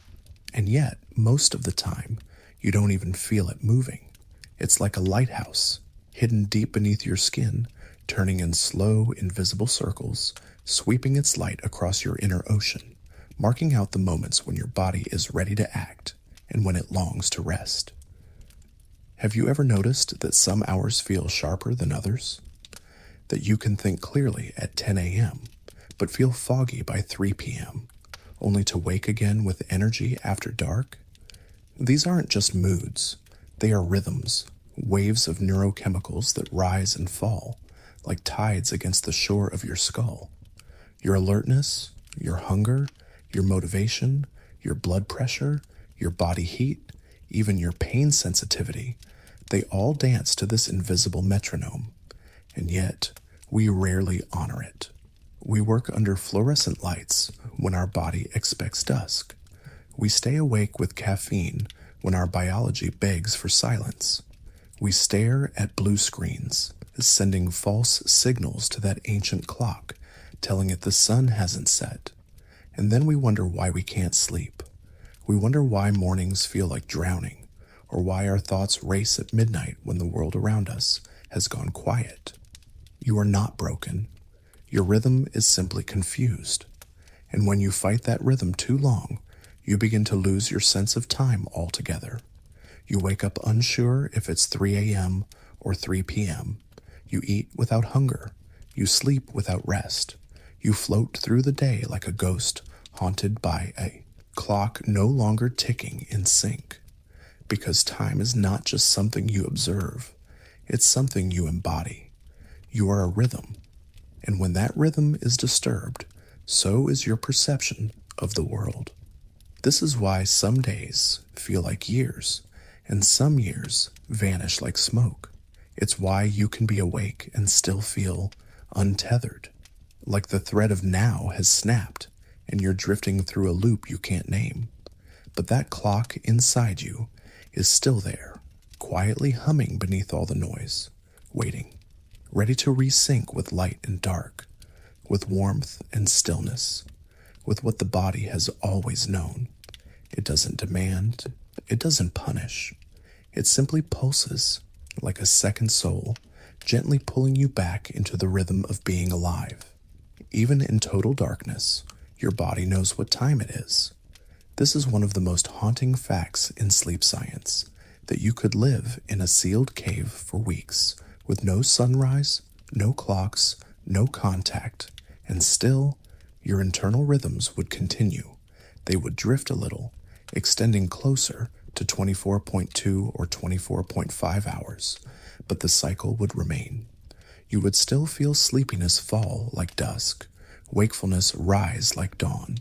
And yet, most of the time, you don't even feel it moving. It's like a lighthouse, hidden deep beneath your skin, turning in slow, invisible circles, sweeping its light across your inner ocean, marking out the moments when your body is ready to act and when it longs to rest. Have you ever noticed that some hours feel sharper than others? That you can think clearly at 10 a.m., but feel foggy by 3 p.m., only to wake again with energy after dark? These aren't just moods. They are rhythms, waves of neurochemicals that rise and fall, like tides against the shore of your skull. Your alertness, your hunger, your motivation, your blood pressure, your body heat, even your pain sensitivity, they all dance to this invisible metronome. And yet, we rarely honor it. We work under fluorescent lights when our body expects dusk. We stay awake with caffeine when our biology begs for silence. We stare at blue screens, sending false signals to that ancient clock, telling it the sun hasn't set. And then we wonder why we can't sleep. We wonder why mornings feel like drowning, or why our thoughts race at midnight when the world around us has gone quiet. You are not broken. Your rhythm is simply confused. And when you fight that rhythm too long, you begin to lose your sense of time altogether. You wake up unsure if it's 3 a.m. or 3 p.m. You eat without hunger. You sleep without rest. You float through the day like a ghost haunted by a clock no longer ticking in sync. Because time is not just something you observe. It's something you embody. You are a rhythm. And when that rhythm is disturbed, so is your perception of the world. This is why some days feel like years, and some years vanish like smoke. It's why you can be awake and still feel untethered, like the thread of now has snapped, and you're drifting through a loop you can't name. But that clock inside you is still there, quietly humming beneath all the noise, waiting, ready to resync with light and dark, with warmth and stillness, with what the body has always known. It doesn't demand, it doesn't punish. It simply pulses like a second soul, gently pulling you back into the rhythm of being alive. Even in total darkness, your body knows what time it is. This is one of the most haunting facts in sleep science, that you could live in a sealed cave for weeks, with no sunrise, no clocks, no contact, and still, your internal rhythms would continue. They would drift a little, extending closer to 24.2 or 24.5 hours, but the cycle would remain. You would still feel sleepiness fall like dusk, wakefulness rise like dawn,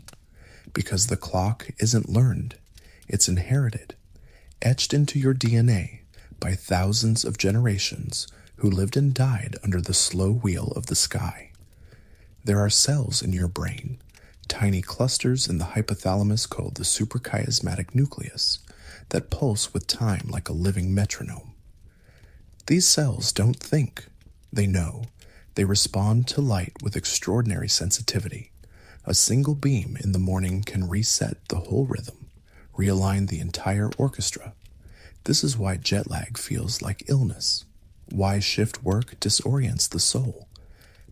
because the clock isn't learned, it's inherited, etched into your DNA by thousands of generations who lived and died under the slow wheel of the sky. There are cells in your brain, tiny clusters in the hypothalamus called the suprachiasmatic nucleus, that pulse with time like a living metronome. These cells don't think, they know. They respond to light with extraordinary sensitivity. A single beam in the morning can reset the whole rhythm, realign the entire orchestra. This is why jet lag feels like illness, why shift work disorients the soul.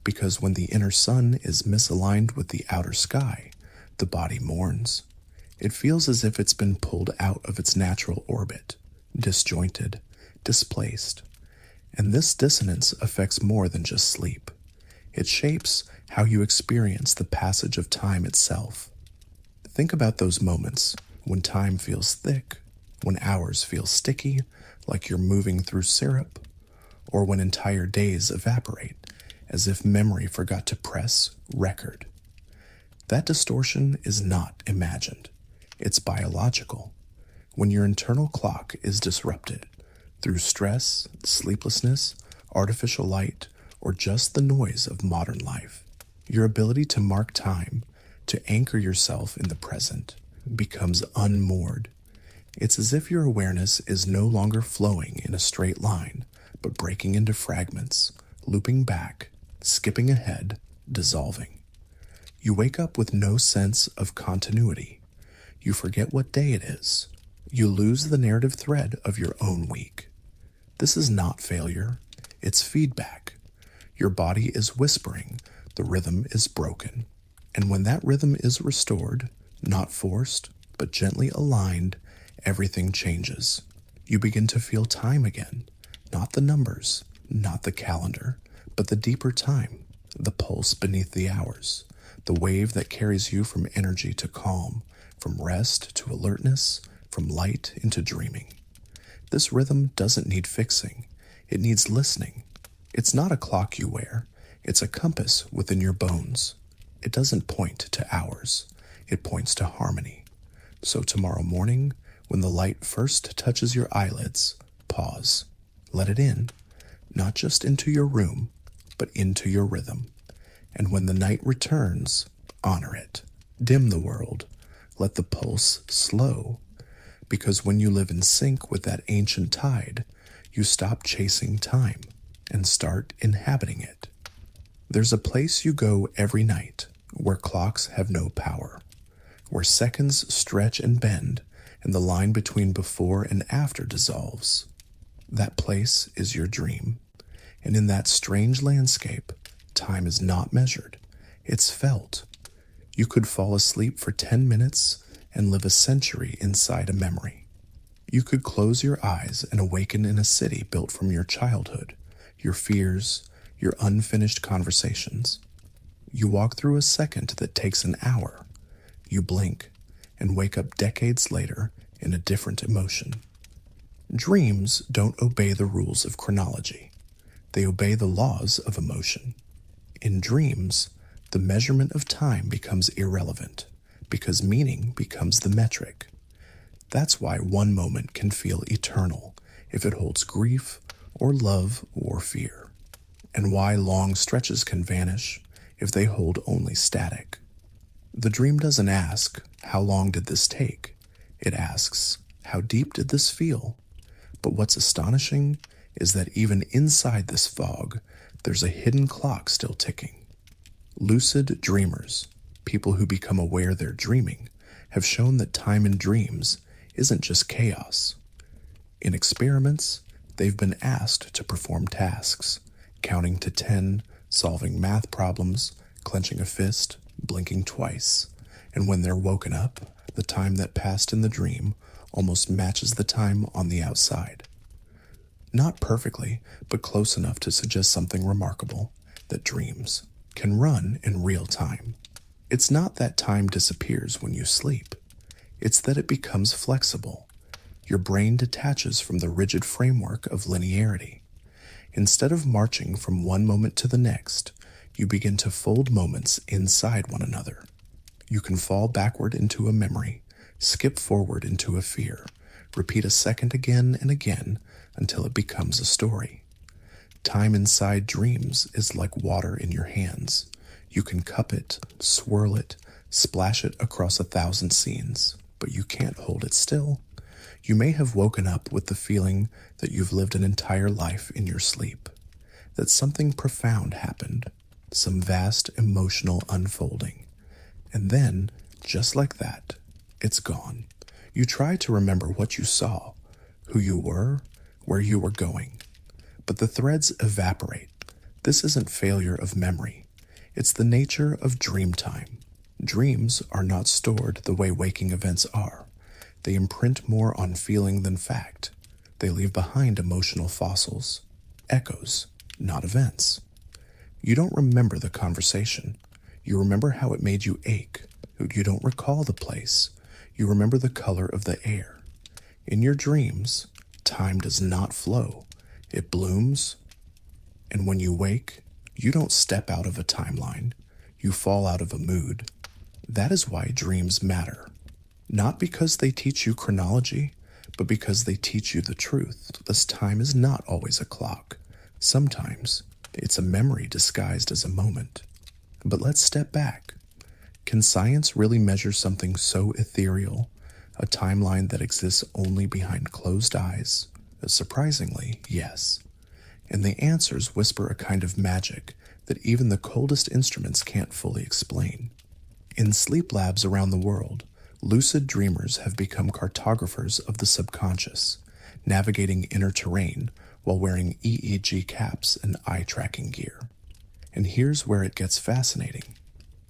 Because when the inner sun is misaligned with the outer sky, the body mourns. It feels as if it's been pulled out of its natural orbit, disjointed, displaced. And this dissonance affects more than just sleep. It shapes how you experience the passage of time itself. Think about those moments when time feels thick, when hours feel sticky, like you're moving through syrup, or when entire days evaporate, as if memory forgot to press record. That distortion is not imagined. It's biological. When your internal clock is disrupted through stress, sleeplessness, artificial light, or just the noise of modern life, your ability to mark time, to anchor yourself in the present, becomes unmoored. It's as if your awareness is no longer flowing in a straight line, but breaking into fragments, looping back, skipping ahead, dissolving. You wake up with no sense of continuity. You forget what day it is. You lose the narrative thread of your own week. This is not failure. It's feedback. Your body is whispering. The rhythm is broken. And when that rhythm is restored, not forced, but gently aligned, everything changes. You begin to feel time again. Not the numbers, not the calendar, but the deeper time, the pulse beneath the hours, the wave that carries you from energy to calm, from rest to alertness, from light into dreaming. This rhythm doesn't need fixing. It needs listening. It's not a clock you wear. It's a compass within your bones. It doesn't point to hours. It points to harmony. So tomorrow morning, when the light first touches your eyelids, pause. Let it in, not just into your room, but into your rhythm. And when the night returns, honor it. Dim the world. Let the pulse slow. Because when you live in sync with that ancient tide, you stop chasing time and start inhabiting it. There's a place you go every night where clocks have no power, where seconds stretch and bend and the line between before and after dissolves. That place is your dream. And in that strange landscape, time is not measured. It's felt. You could fall asleep for 10 minutes and live a century inside a memory. You could close your eyes and awaken in a city built from your childhood, your fears, your unfinished conversations. You walk through a second that takes an hour. You blink and wake up decades later in a different emotion. Dreams don't obey the rules of chronology. They obey the laws of emotion. In dreams, the measurement of time becomes irrelevant because meaning becomes the metric. That's why one moment can feel eternal if it holds grief or love or fear, and why long stretches can vanish if they hold only static. The dream doesn't ask, how long did this take? It asks, how deep did this feel? But what's astonishing is that even inside this fog, there's a hidden clock still ticking. Lucid dreamers, people who become aware they're dreaming, have shown that time in dreams isn't just chaos. In experiments, they've been asked to perform tasks, counting to 10, solving math problems, clenching a fist, blinking twice, and when they're woken up, the time that passed in the dream almost matches the time on the outside. Not perfectly, but close enough to suggest something remarkable, that dreams can run in real time. It's not that time disappears when you sleep. It's that it becomes flexible. Your brain detaches from the rigid framework of linearity. Instead of marching from one moment to the next, you begin to fold moments inside one another. You can fall backward into a memory, skip forward into a fear, repeat a second again and again until it becomes a story. Time inside dreams is like water in your hands. You can cup it, swirl it, splash it across 1,000 scenes, but you can't hold it still. You may have woken up with the feeling that you've lived an entire life in your sleep, that something profound happened, some vast emotional unfolding. And then, just like that, it's gone. You try to remember what you saw, who you were, where you were going. But the threads evaporate. This isn't failure of memory. It's the nature of dream time. Dreams are not stored the way waking events are. They imprint more on feeling than fact. They leave behind emotional fossils, echoes, not events. You don't remember the conversation. You remember how it made you ache. You don't recall the place. You remember the color of the air. In your dreams, time does not flow. It blooms. And when you wake, you don't step out of a timeline. You fall out of a mood. That is why dreams matter. Not because they teach you chronology, but because they teach you the truth. This time is not always a clock. Sometimes it's a memory disguised as a moment. But let's step back. Can science really measure something so ethereal, a timeline that exists only behind closed eyes? Surprisingly, yes. And the answers whisper a kind of magic that even the coldest instruments can't fully explain. In sleep labs around the world, lucid dreamers have become cartographers of the subconscious, navigating inner terrain while wearing EEG caps and eye-tracking gear. And here's where it gets fascinating.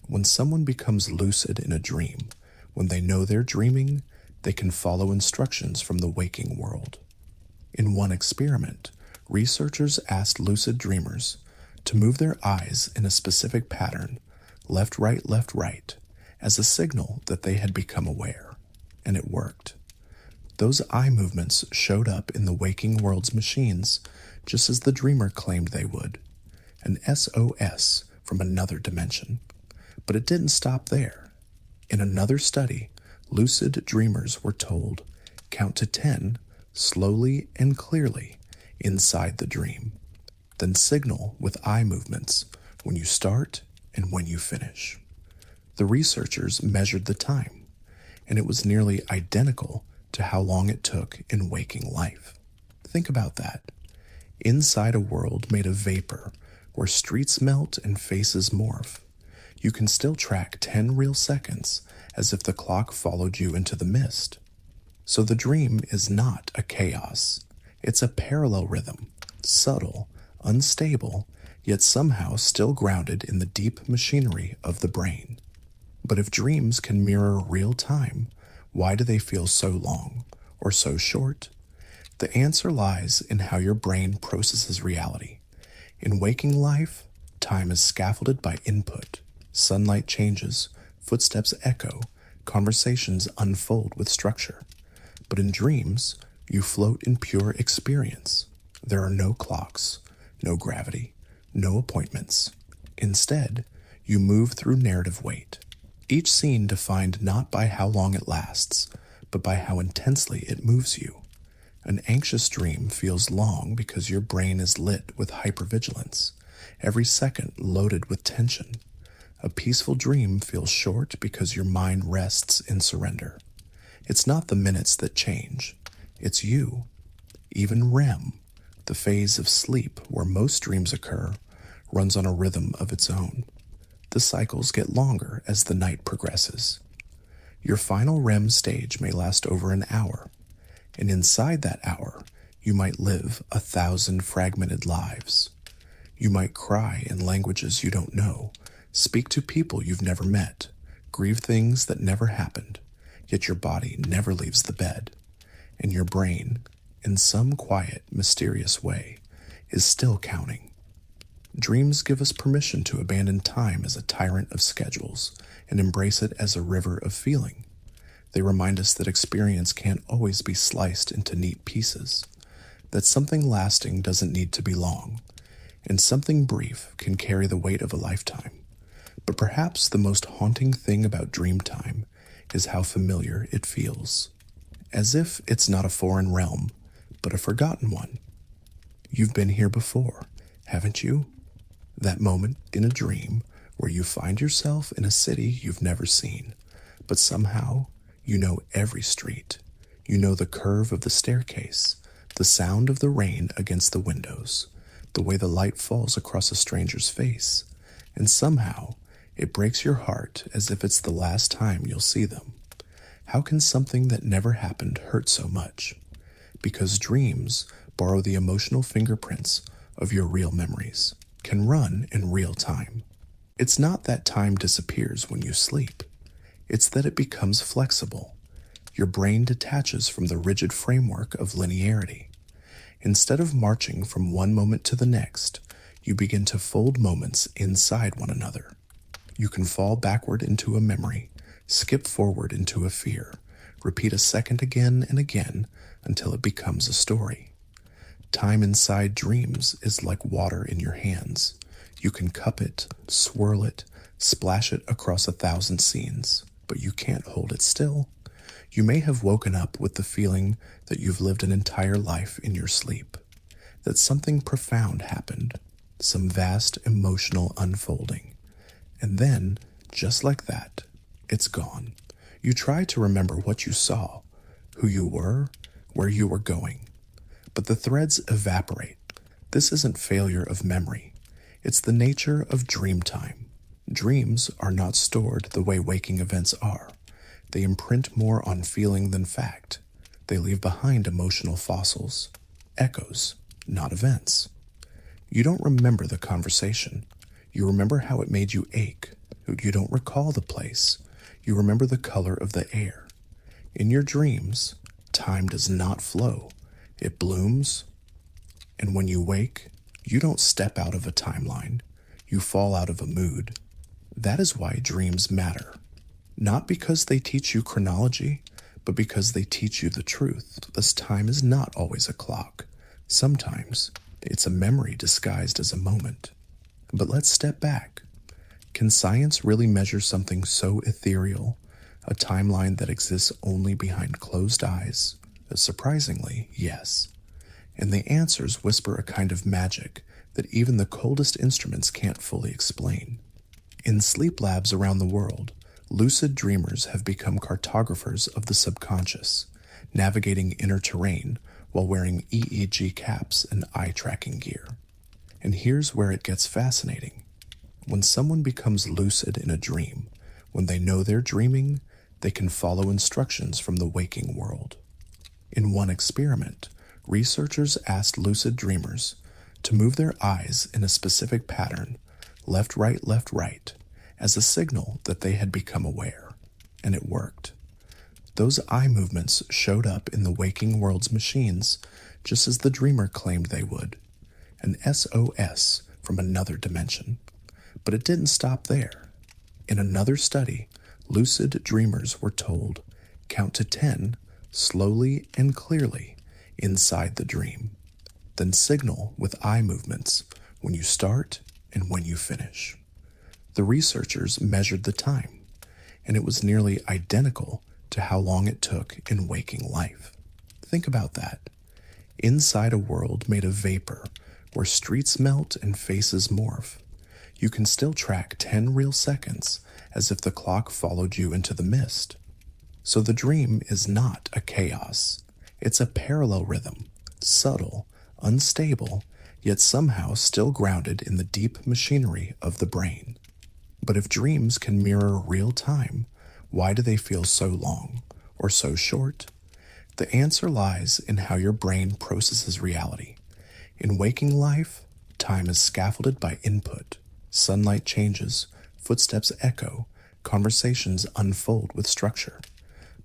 When someone becomes lucid in a dream, when they know they're dreaming, they can follow instructions from the waking world. In one experiment, researchers asked lucid dreamers to move their eyes in a specific pattern, left, right, as a signal that they had become aware. And it worked. Those eye movements showed up in the waking world's machines, just as the dreamer claimed they would. An SOS from another dimension. But it didn't stop there. In another study, lucid dreamers were told, count to 10 slowly and clearly inside the dream. Then signal with eye movements when you start and when you finish. The researchers measured the time, and it was nearly identical to how long it took in waking life. Think about that. Inside a world made of vapor, where streets melt and faces morph, you can still track 10 real seconds as if the clock followed you into the mist. So the dream is not a chaos. It's a parallel rhythm, subtle, unstable, yet somehow still grounded in the deep machinery of the brain. But if dreams can mirror real time, why do they feel so long or so short? The answer lies in how your brain processes reality. In waking life, time is scaffolded by input. Sunlight changes, footsteps echo, conversations unfold with structure. But in dreams, you float in pure experience. There are no clocks, no gravity, no appointments. Instead, you move through narrative weight. Each scene defined not by how long it lasts, but by how intensely it moves you. An anxious dream feels long because your brain is lit with hypervigilance, every second loaded with tension. A peaceful dream feels short because your mind rests in surrender. It's not the minutes that change, it's you. Even REM, the phase of sleep where most dreams occur, runs on a rhythm of its own. The cycles get longer as the night progresses. Your final REM stage may last over an hour, and inside that hour, you might live 1,000 fragmented lives. You might cry in languages you don't know, speak to people you've never met, grieve things that never happened, yet your body never leaves the bed, and your brain, in some quiet, mysterious way, is still counting. Dreams give us permission to abandon time as a tyrant of schedules and embrace it as a river of feeling. They remind us that experience can't always be sliced into neat pieces, that something lasting doesn't need to be long, and something brief can carry the weight of a lifetime. But perhaps the most haunting thing about dream time is how familiar it feels, as if it's not a foreign realm, but a forgotten one. You've been here before, haven't you? That moment in a dream where you find yourself in a city you've never seen, but somehow you know every street. You know the curve of the staircase, the sound of the rain against the windows, the way the light falls across a stranger's face, and somehow it breaks your heart as if it's the last time you'll see them. How can something that never happened hurt so much? Because dreams borrow the emotional fingerprints of your real memories, can run in real time. It's not that time disappears when you sleep. It's that it becomes flexible. Your brain detaches from the rigid framework of linearity. Instead of marching from one moment to the next, you begin to fold moments inside one another. You can fall backward into a memory, skip forward into a fear, repeat a second again and again until it becomes a story. Time inside dreams is like water in your hands. You can cup it, swirl it, splash it across 1,000 scenes, but you can't hold it still. You may have woken up with the feeling that you've lived an entire life in your sleep, that something profound happened, some vast emotional unfolding. And then, just like that, it's gone. You try to remember what you saw, who you were, where you were going. But the threads evaporate. This isn't failure of memory. It's the nature of dream time. Dreams are not stored the way waking events are. They imprint more on feeling than fact. They leave behind emotional fossils, echoes, not events. You don't remember the conversation. You remember how it made you ache. You don't recall the place. You remember the color of the air. In your dreams, time does not flow. It blooms. And when you wake, you don't step out of a timeline. You fall out of a mood. That is why dreams matter. Not because they teach you chronology, but because they teach you the truth. This time is not always a clock. Sometimes it's a memory disguised as a moment. But let's step back. Can science really measure something so ethereal, a timeline that exists only behind closed eyes? Surprisingly, yes. And the answers whisper a kind of magic that even the coldest instruments can't fully explain. In sleep labs around the world, lucid dreamers have become cartographers of the subconscious, navigating inner terrain while wearing EEG caps and eye-tracking gear. And here's where it gets fascinating. When someone becomes lucid in a dream, when they know they're dreaming, they can follow instructions from the waking world. In one experiment, researchers asked lucid dreamers to move their eyes in a specific pattern, left, right, as a signal that they had become aware, and it worked. Those eye movements showed up in the waking world's machines just as the dreamer claimed they would, an SOS from another dimension. But it didn't stop there. In another study, lucid dreamers were told, count to 10 slowly and clearly inside the dream, then signal with eye movements when you start and when you finish. The researchers measured the time, and it was nearly identical to how long it took in waking life. Think about that. Inside a world made of vapor, where streets melt and faces morph, you can still track 10 real seconds as if the clock followed you into the mist. So the dream is not a chaos. It's a parallel rhythm, subtle, unstable, yet somehow still grounded in the deep machinery of the brain. But if dreams can mirror real time, why do they feel so long or so short? The answer lies in how your brain processes reality. In waking life, time is scaffolded by input. Sunlight changes, footsteps echo, conversations unfold with structure.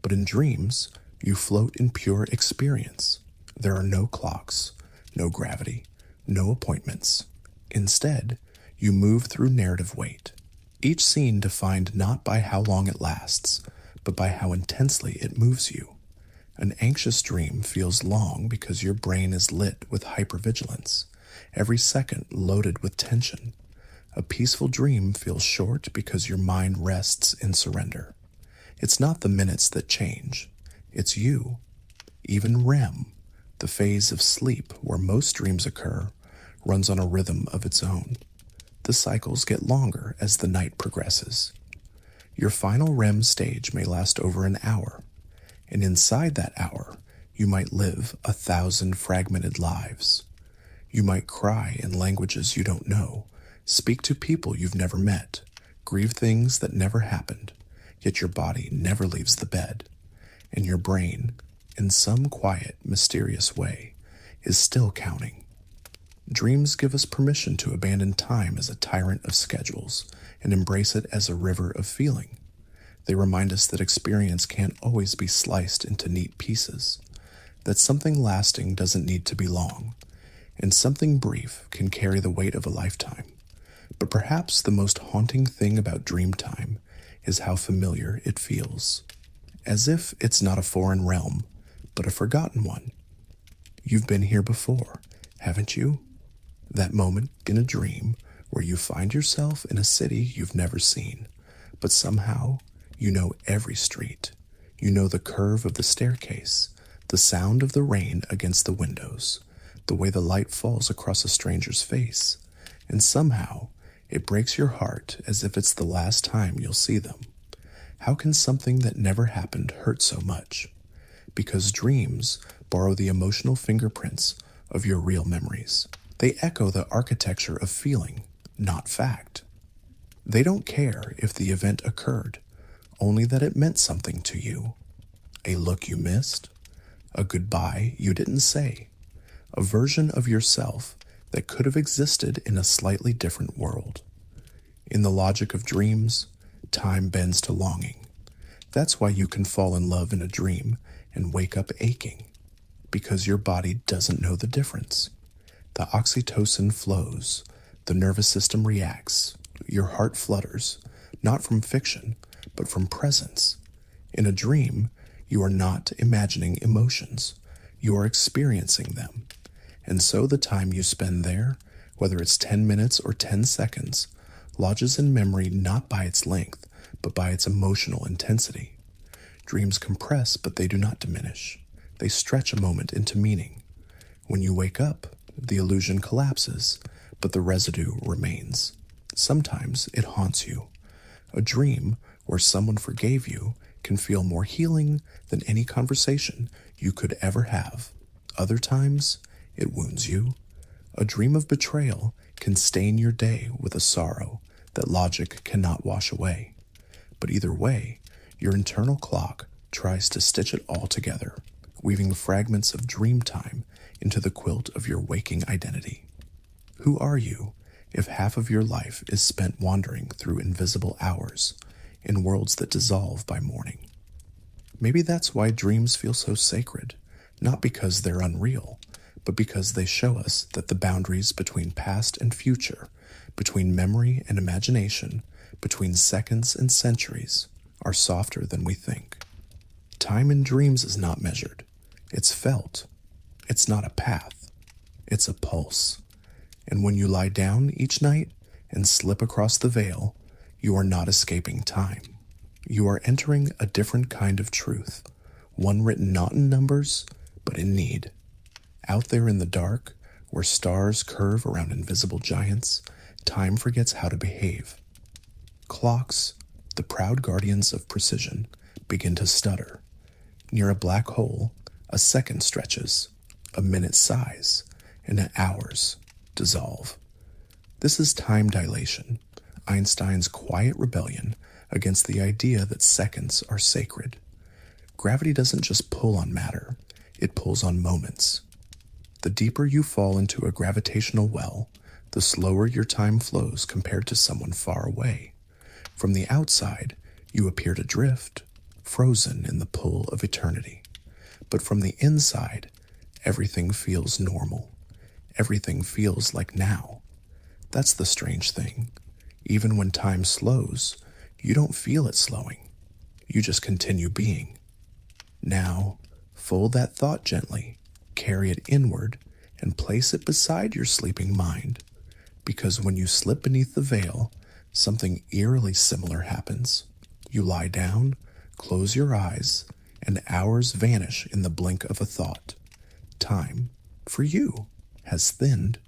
But in dreams, you float in pure experience. There are no clocks, no gravity, no appointments. Instead, you move through narrative weight. Each scene defined not by how long it lasts, but by how intensely it moves you. An anxious dream feels long because your brain is lit with hypervigilance, every second loaded with tension. A peaceful dream feels short because your mind rests in surrender. It's not the minutes that change, it's you. Even REM, the phase of sleep where most dreams occur, runs on a rhythm of its own. The cycles get longer as the night progresses. Your final REM stage may last over an hour, and inside that hour, you might live 1,000 fragmented lives. You might cry in languages you don't know, speak to people you've never met, grieve things that never happened, yet your body never leaves the bed, and your brain, in some quiet, mysterious way, is still counting. Dreams give us permission to abandon time as a tyrant of schedules and embrace it as a river of feeling. They remind us that experience can't always be sliced into neat pieces, that something lasting doesn't need to be long, and something brief can carry the weight of a lifetime. But perhaps the most haunting thing about dream time is how familiar it feels, as if it's not a foreign realm, but a forgotten one. You've been here before, haven't you? That moment in a dream where you find yourself in a city you've never seen, but somehow you know every street. You know the curve of the staircase, the sound of the rain against the windows, the way the light falls across a stranger's face, and somehow it breaks your heart as if it's the last time you'll see them. How can something that never happened hurt so much? Because dreams borrow the emotional fingerprints of your real memories. They echo the architecture of feeling, not fact. They don't care if the event occurred, only that it meant something to you. A look you missed, a goodbye you didn't say, a version of yourself that could have existed in a slightly different world. In the logic of dreams, time bends to longing. That's why you can fall in love in a dream and wake up aching, because your body doesn't know the difference. The oxytocin flows, the nervous system reacts, your heart flutters, not from fiction, but from presence. In a dream, you are not imagining emotions, you are experiencing them. And so the time you spend there, whether it's 10 minutes or 10 seconds, lodges in memory not by its length, but by its emotional intensity. Dreams compress, but they do not diminish. They stretch a moment into meaning. When you wake up, the illusion collapses, but the residue remains. Sometimes it haunts you. A dream where someone forgave you can feel more healing than any conversation you could ever have. Other times, it wounds you. A dream of betrayal can stain your day with a sorrow that logic cannot wash away. But either way, your internal clock tries to stitch it all together, weaving fragments of dream time into the quilt of your waking identity. Who are you if half of your life is spent wandering through invisible hours in worlds that dissolve by morning? Maybe that's why dreams feel so sacred, not because they're unreal, but because they show us that the boundaries between past and future, between memory and imagination, between seconds and centuries, are softer than we think. Time in dreams is not measured. It's felt. It's not a path. It's a pulse. And when you lie down each night and slip across the veil, you are not escaping time. You are entering a different kind of truth, one written not in numbers, but in need. Out there in the dark, where stars curve around invisible giants, time forgets how to behave. Clocks, the proud guardians of precision, begin to stutter. Near a black hole, a second stretches, a minute sighs, and hours dissolve. This is time dilation, Einstein's quiet rebellion against the idea that seconds are sacred. Gravity doesn't just pull on matter, it pulls on moments. The deeper you fall into a gravitational well, the slower your time flows compared to someone far away. From the outside, you appear to drift, frozen in the pull of eternity. But from the inside, everything feels normal. Everything feels like now. That's the strange thing. Even when time slows, you don't feel it slowing. You just continue being. Now, fold that thought gently, carry it inward, and place it beside your sleeping mind. Because when you slip beneath the veil, something eerily similar happens. You lie down, close your eyes, and hours vanish in the blink of a thought. Time, for you, has thinned.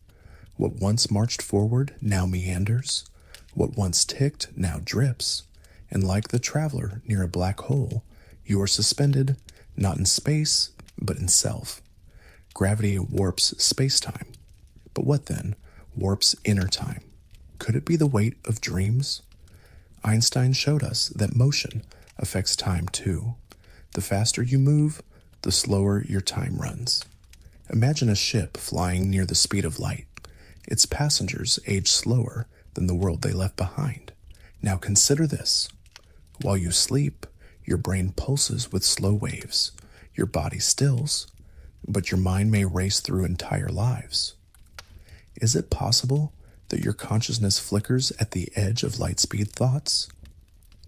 What once marched forward now meanders. What once ticked now drips. And like the traveler near a black hole, you are suspended, not in space, but in self. Gravity warps space-time. But what then warps inner time? Could it be the weight of dreams? Einstein showed us that motion affects time too. The faster you move, the slower your time runs. Imagine a ship flying near the speed of light. Its passengers age slower than the world they left behind. Now consider this. While you sleep, your brain pulses with slow waves, your body stills, but your mind may race through entire lives. Is it possible that your consciousness flickers at the edge of light-speed thoughts?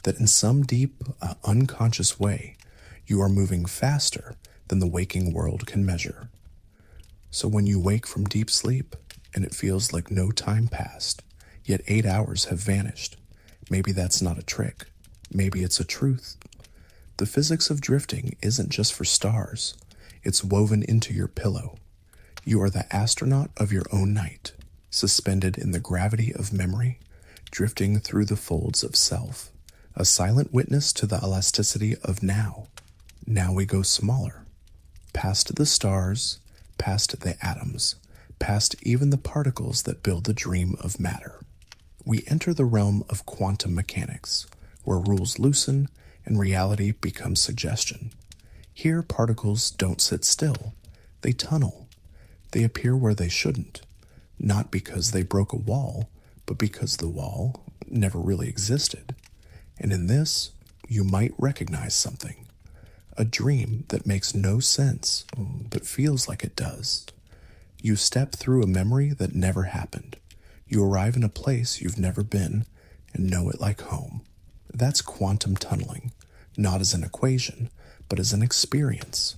That in some deep, unconscious way, you are moving faster than the waking world can measure? So when you wake from deep sleep and it feels like no time passed, yet 8 hours have vanished, maybe that's not a trick. Maybe it's a truth. The physics of drifting isn't just for stars. It's woven into your pillow. You are the astronaut of your own night, suspended in the gravity of memory, drifting through the folds of self, a silent witness to the elasticity of now. Now we go smaller, past the stars, past the atoms, past even the particles that build the dream of matter. We enter the realm of quantum mechanics, where rules loosen and reality becomes suggestion. Here, particles don't sit still. They tunnel. They appear where they shouldn't, not because they broke a wall, but because the wall never really existed. And in this, you might recognize something. A dream that makes no sense, but feels like it does. You step through a memory that never happened. You arrive in a place you've never been and know it like home. That's quantum tunneling, not as an equation, but as an experience.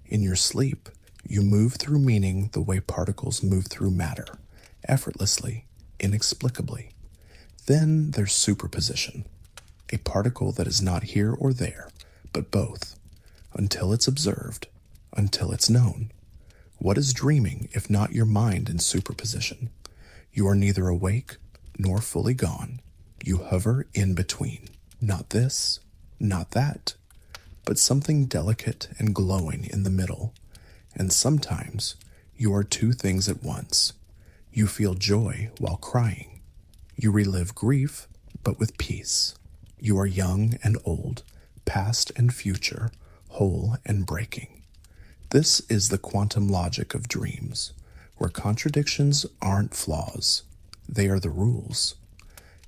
In your sleep, you move through meaning the way particles move through matter, effortlessly, inexplicably. Then there's superposition, a particle that is not here or there, but both, until it's observed, until it's known. What is dreaming if not your mind in superposition? You are neither awake nor fully gone. You hover in between. Not this, not that, but something delicate and glowing in the middle. And sometimes you are two things at once. You feel joy while crying. You relive grief, but with peace. You are young and old, past and future, whole and breaking. This is the quantum logic of dreams, where contradictions aren't flaws. They are the rules.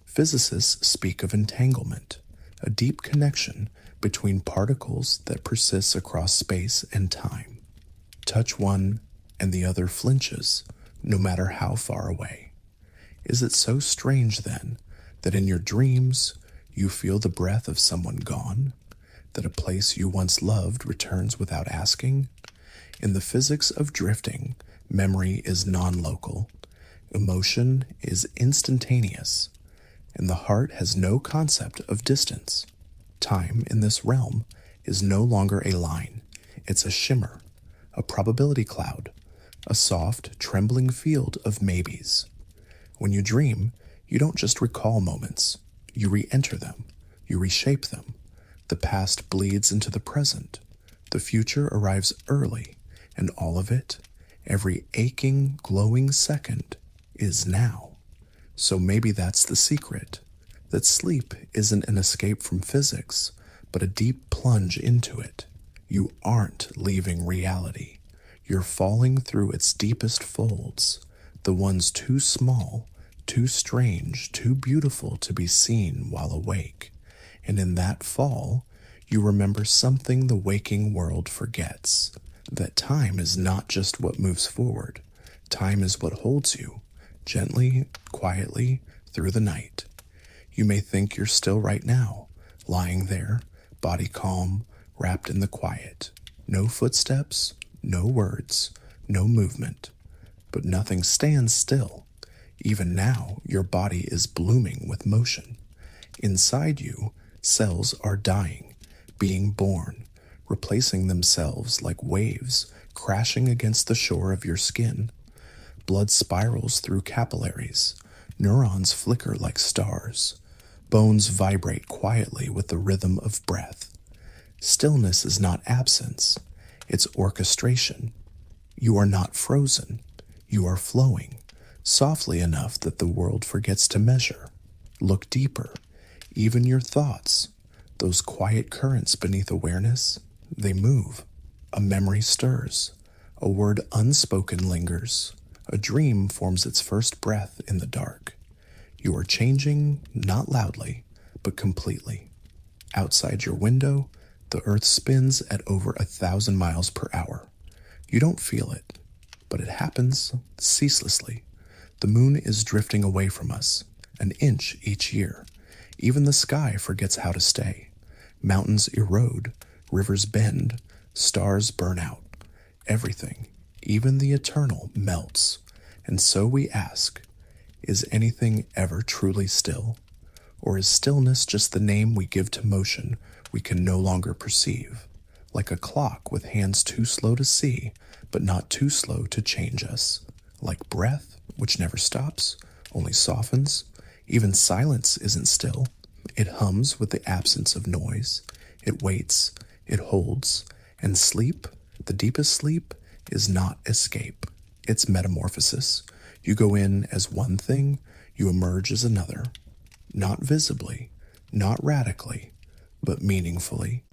Physicists speak of entanglement, a deep connection between particles that persists across space and time. Touch one, and the other flinches, no matter how far away. Is it so strange, then, that in your dreams you feel the breath of someone gone? That a place you once loved returns without asking? In the physics of drifting, memory is non-local. Emotion is instantaneous, and the heart has no concept of distance. Time in this realm is no longer a line. It's a shimmer, a probability cloud, a soft, trembling field of maybes. When you dream, you don't just recall moments. You re-enter them. You reshape them. The past bleeds into the present. The future arrives early, and all of it, every aching, glowing second, is now. So maybe that's the secret, that sleep isn't an escape from physics, but a deep plunge into it. You aren't leaving reality. You're falling through its deepest folds, the ones too small, too strange, too beautiful to be seen while awake. And in that fall, you remember something the waking world forgets, that time is not just what moves forward. Time is what holds you, gently, quietly, through the night. You may think you're still right now, lying there, body calm, wrapped in the quiet. No footsteps, no words, no movement. But nothing stands still. Even now, your body is blooming with motion. Inside you, cells are dying, being born, replacing themselves like waves crashing against the shore of your skin. Blood spirals through capillaries. Neurons flicker like stars. Bones vibrate quietly with the rhythm of breath. Stillness is not absence, it's orchestration. You are not frozen. You are flowing, softly enough that the world forgets to measure. Look deeper. Even your thoughts, those quiet currents beneath awareness, they move. A memory stirs. A word unspoken lingers. A dream forms its first breath in the dark. You are changing, not loudly, but completely. Outside your window, the earth spins at over 1,000 miles per hour. You don't feel it, but it happens ceaselessly. The moon is drifting away from us, an inch each year. Even the sky forgets how to stay. Mountains erode, rivers bend, stars burn out. Everything, even the eternal, melts. And so we ask, is anything ever truly still? Or is stillness just the name we give to motion we can no longer perceive? Like a clock with hands too slow to see, but not too slow to change us. Like breath, which never stops, only softens. Even silence isn't still. It hums with the absence of noise. It waits, it holds. And sleep, the deepest sleep, is not escape. It's metamorphosis. You go in as one thing, you emerge as another. Not visibly, not radically, but meaningfully.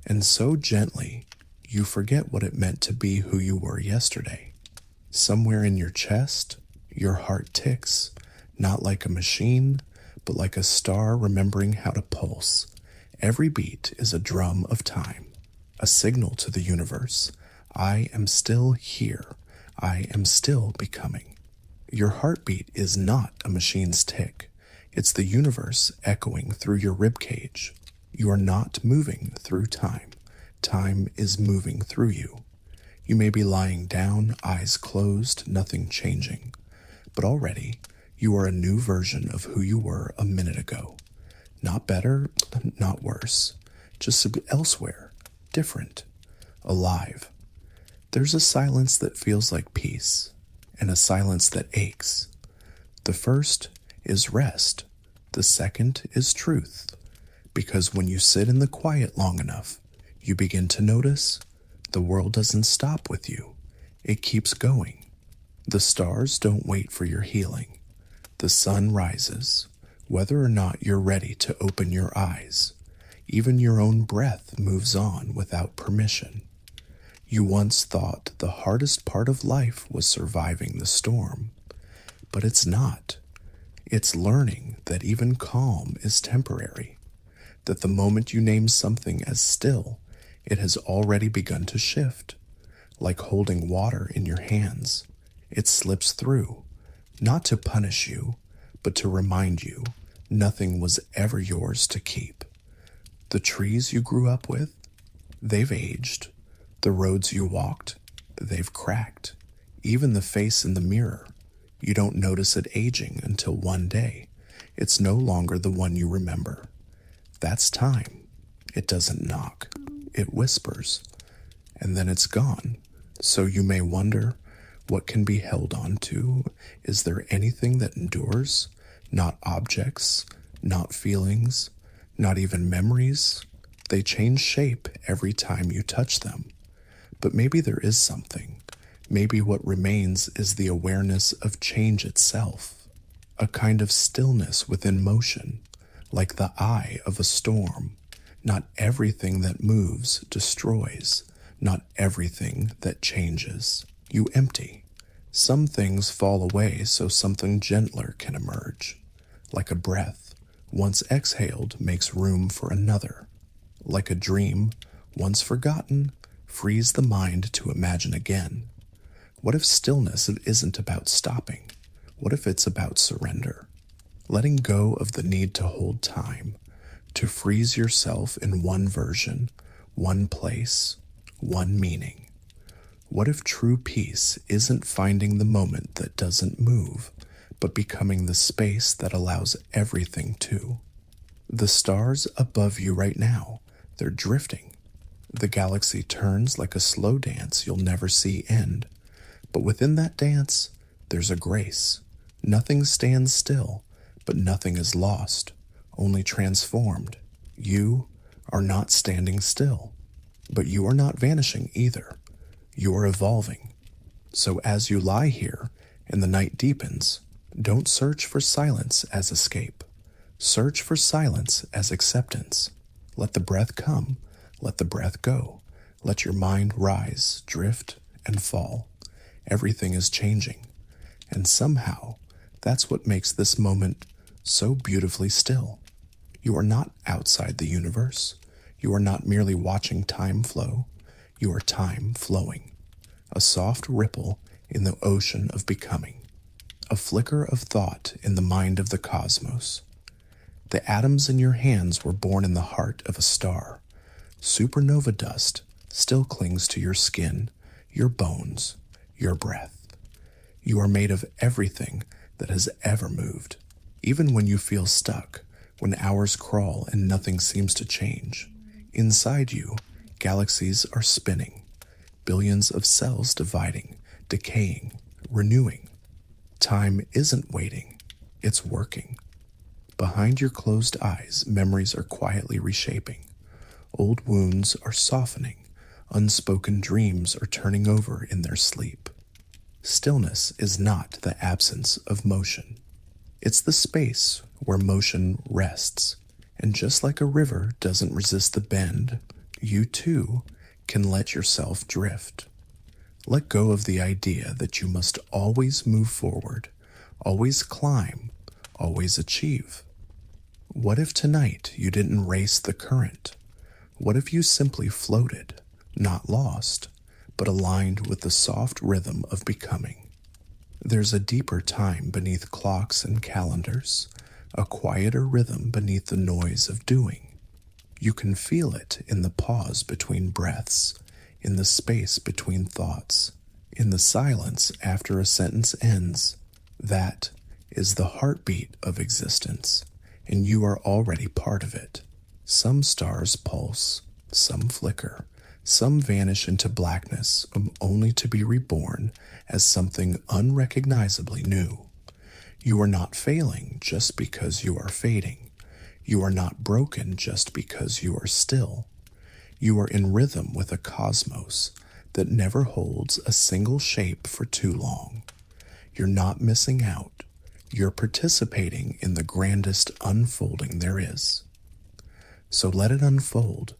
And so gently, you forget what it meant to be who you were yesterday. Somewhere in your chest, your heart ticks, not like a machine, but like a star remembering how to pulse. Every beat is a drum of time, a signal to the universe. I am still here. I am still becoming. Your heartbeat is not a machine's tick. It's the universe echoing through your ribcage. You are not moving through time. Time is moving through you. You may be lying down, eyes closed, nothing changing. But already, you are a new version of who you were a minute ago. Not better, not worse. Just elsewhere, different, alive. There's a silence that feels like peace, and a silence that aches. The first is rest. The second is truth. Because when you sit in the quiet long enough, you begin to notice the world doesn't stop with you. It keeps going. The stars don't wait for your healing. The sun rises, whether or not you're ready to open your eyes. Even your own breath moves on without permission. You once thought the hardest part of life was surviving the storm, but it's not. It's learning that even calm is temporary, that the moment you name something as still, it has already begun to shift. Like holding water in your hands, it slips through, not to punish you, but to remind you nothing was ever yours to keep. The trees you grew up with, they've aged. The roads you walked, they've cracked. Even the face in the mirror, you don't notice it aging until one day it's no longer the one you remember. That's time. It doesn't knock. It whispers. And then it's gone. So you may wonder, what can be held on to? Is there anything that endures? Not objects, not feelings, not even memories. They change shape every time you touch them. But maybe there is something. Maybe what remains is the awareness of change itself. A kind of stillness within motion, like the eye of a storm. Not everything that moves destroys. Not everything that changes. You empty. Some things fall away so something gentler can emerge. Like a breath, once exhaled makes room for another. Like a dream, once forgotten, frees the mind to imagine again. What if stillness isn't about stopping? What if it's about surrender? Letting go of the need to hold time, to freeze yourself in one version, one place, one meaning. What if true peace isn't finding the moment that doesn't move, but becoming the space that allows everything to? The stars above you right now, they're drifting. The galaxy turns like a slow dance you'll never see end. But within that dance, there's a grace. Nothing stands still, but nothing is lost, only transformed. You are not standing still, but you are not vanishing either. You are evolving. So as you lie here and the night deepens, don't search for silence as escape. Search for silence as acceptance. Let the breath come. Let the breath go. Let your mind rise, drift, and fall. Everything is changing. And somehow, that's what makes this moment so beautifully still. You are not outside the universe. You are not merely watching time flow. You are time flowing. A soft ripple in the ocean of becoming. A flicker of thought in the mind of the cosmos. The atoms in your hands were born in the heart of a star. Supernova dust still clings to your skin, your bones, your breath. You are made of everything that has ever moved. Even when you feel stuck, when hours crawl and nothing seems to change, inside you, galaxies are spinning, billions of cells dividing, decaying, renewing. Time isn't waiting, it's working. Behind your closed eyes, memories are quietly reshaping. Old wounds are softening, unspoken dreams are turning over in their sleep. Stillness is not the absence of motion. It's the space where motion rests. And just like a river doesn't resist the bend, you too can let yourself drift. Let go of the idea that you must always move forward, always climb, always achieve. What if tonight you didn't race the current? What if you simply floated, not lost, but aligned with the soft rhythm of becoming? There's a deeper time beneath clocks and calendars, a quieter rhythm beneath the noise of doing. You can feel it in the pause between breaths, in the space between thoughts, in the silence after a sentence ends. That is the heartbeat of existence, and you are already part of it. Some stars pulse, some flicker, some vanish into blackness, only to be reborn as something unrecognizably new. You are not failing just because you are fading. You are not broken just because you are still. You are in rhythm with a cosmos that never holds a single shape for too long. You're not missing out. You're participating in the grandest unfolding there is. So let it unfold.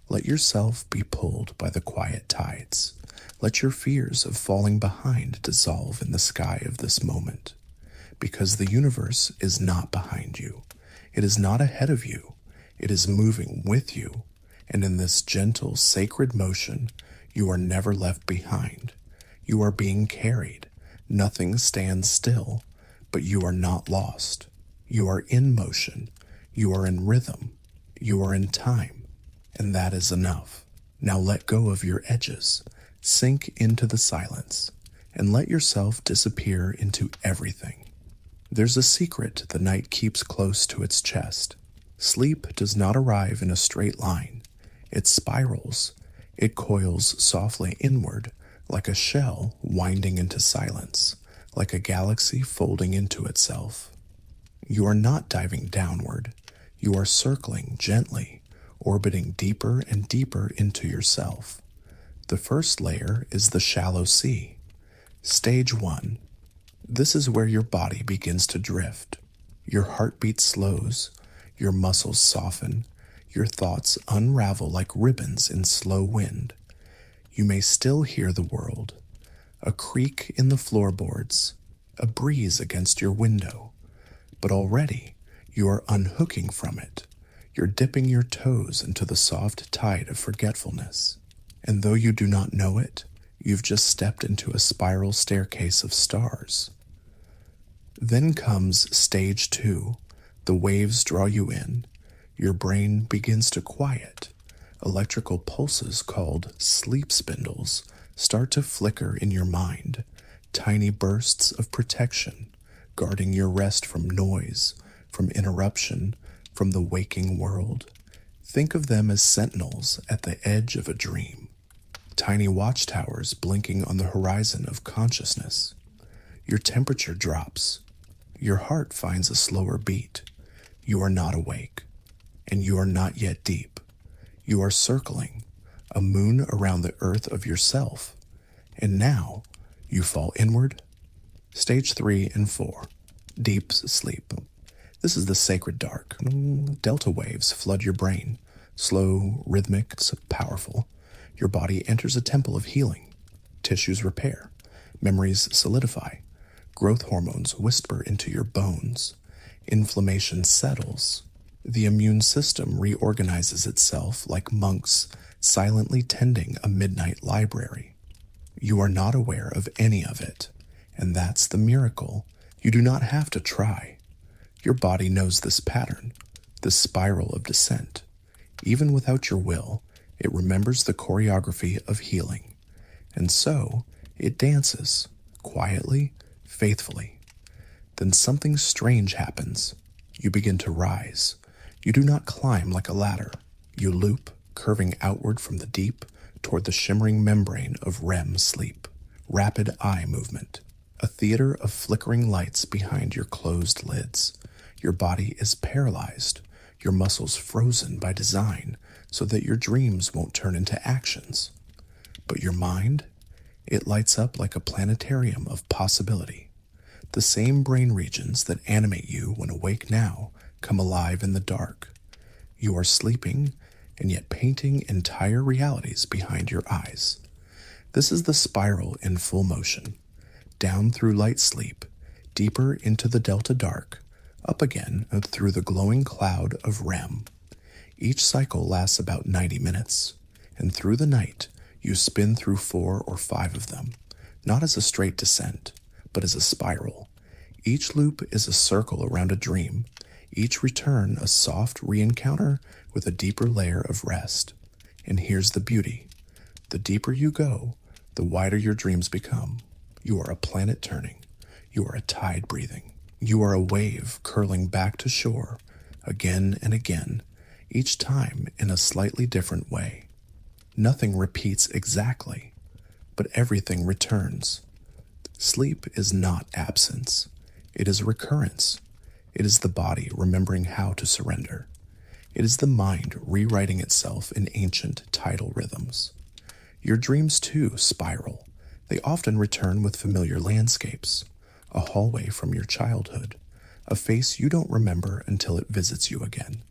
Let yourself be pulled by the quiet tides. Let your fears of falling behind dissolve in the sky of this moment. Because the universe is not behind you. It is not ahead of you. It is moving with you. And in this gentle, sacred motion, you are never left behind. You are being carried. Nothing stands still, but you are not lost. You are in motion. You are in rhythm. You are in time. And that is enough. Now let go of your edges. Sink into the silence. And let yourself disappear into everything. There's a secret the night keeps close to its chest. Sleep does not arrive in a straight line. It spirals. It coils softly inward, like a shell winding into silence, like a galaxy folding into itself. You are not diving downward. You are circling gently, orbiting deeper and deeper into yourself. The first layer is the shallow sea. Stage 1. This is where your body begins to drift. Your heartbeat slows, your muscles soften, your thoughts unravel like ribbons in slow wind. You may still hear the world, a creak in the floorboards, a breeze against your window, but already you are unhooking from it. You're dipping your toes into the soft tide of forgetfulness. And though you do not know it, you've just stepped into a spiral staircase of stars. Then comes stage 2. The waves draw you in. Your brain begins to quiet. Electrical pulses called sleep spindles start to flicker in your mind. Tiny bursts of protection, guarding your rest from noise, from interruption, from the waking world. Think of them as sentinels at the edge of a dream. Tiny watchtowers blinking on the horizon of consciousness. Your temperature drops. Your heart finds a slower beat. You are not awake, and you are not yet deep. You are circling, a moon around the earth of yourself, and now you fall inward. Stage 3 and 4, deep sleep. This is the sacred dark. Delta waves flood your brain, slow, rhythmic, powerful. Your body enters a temple of healing. Tissues repair, memories solidify, Growth hormones whisper into your bones. Inflammation settles. The immune system reorganizes itself like monks silently tending a midnight library. You are not aware of any of it, and that's the miracle. You do not have to try. Your body knows this pattern, this spiral of descent. Even without your will, it remembers the choreography of healing. And so, it dances, quietly, faithfully. Then something strange happens. You begin to rise. You do not climb like a ladder. You loop, curving outward from the deep toward the shimmering membrane of REM sleep. Rapid eye movement. A theater of flickering lights behind your closed lids. Your body is paralyzed, your muscles frozen by design so that your dreams won't turn into actions. But your mind, it lights up like a planetarium of possibility. The same brain regions that animate you when awake now come alive in the dark. You are sleeping and yet painting entire realities behind your eyes. This is the spiral in full motion. Down through light sleep, deeper into the delta dark, up again and through the glowing cloud of REM. Each cycle lasts about 90 minutes, and through the night, you spin through 4 or 5 of them, not as a straight descent, but as a spiral. Each loop is a circle around a dream, each return a soft re-encounter with a deeper layer of rest. And here's the beauty. The deeper you go, the wider your dreams become. You are a planet turning. You are a tide breathing. You are a wave curling back to shore, again and again, each time in a slightly different way. Nothing repeats exactly, but everything returns. Sleep is not absence. It is recurrence. It is the body remembering how to surrender. It is the mind rewriting itself in ancient tidal rhythms. Your dreams, too, spiral. They often return with familiar landscapes. A hallway from your childhood, a face you don't remember until it visits you again.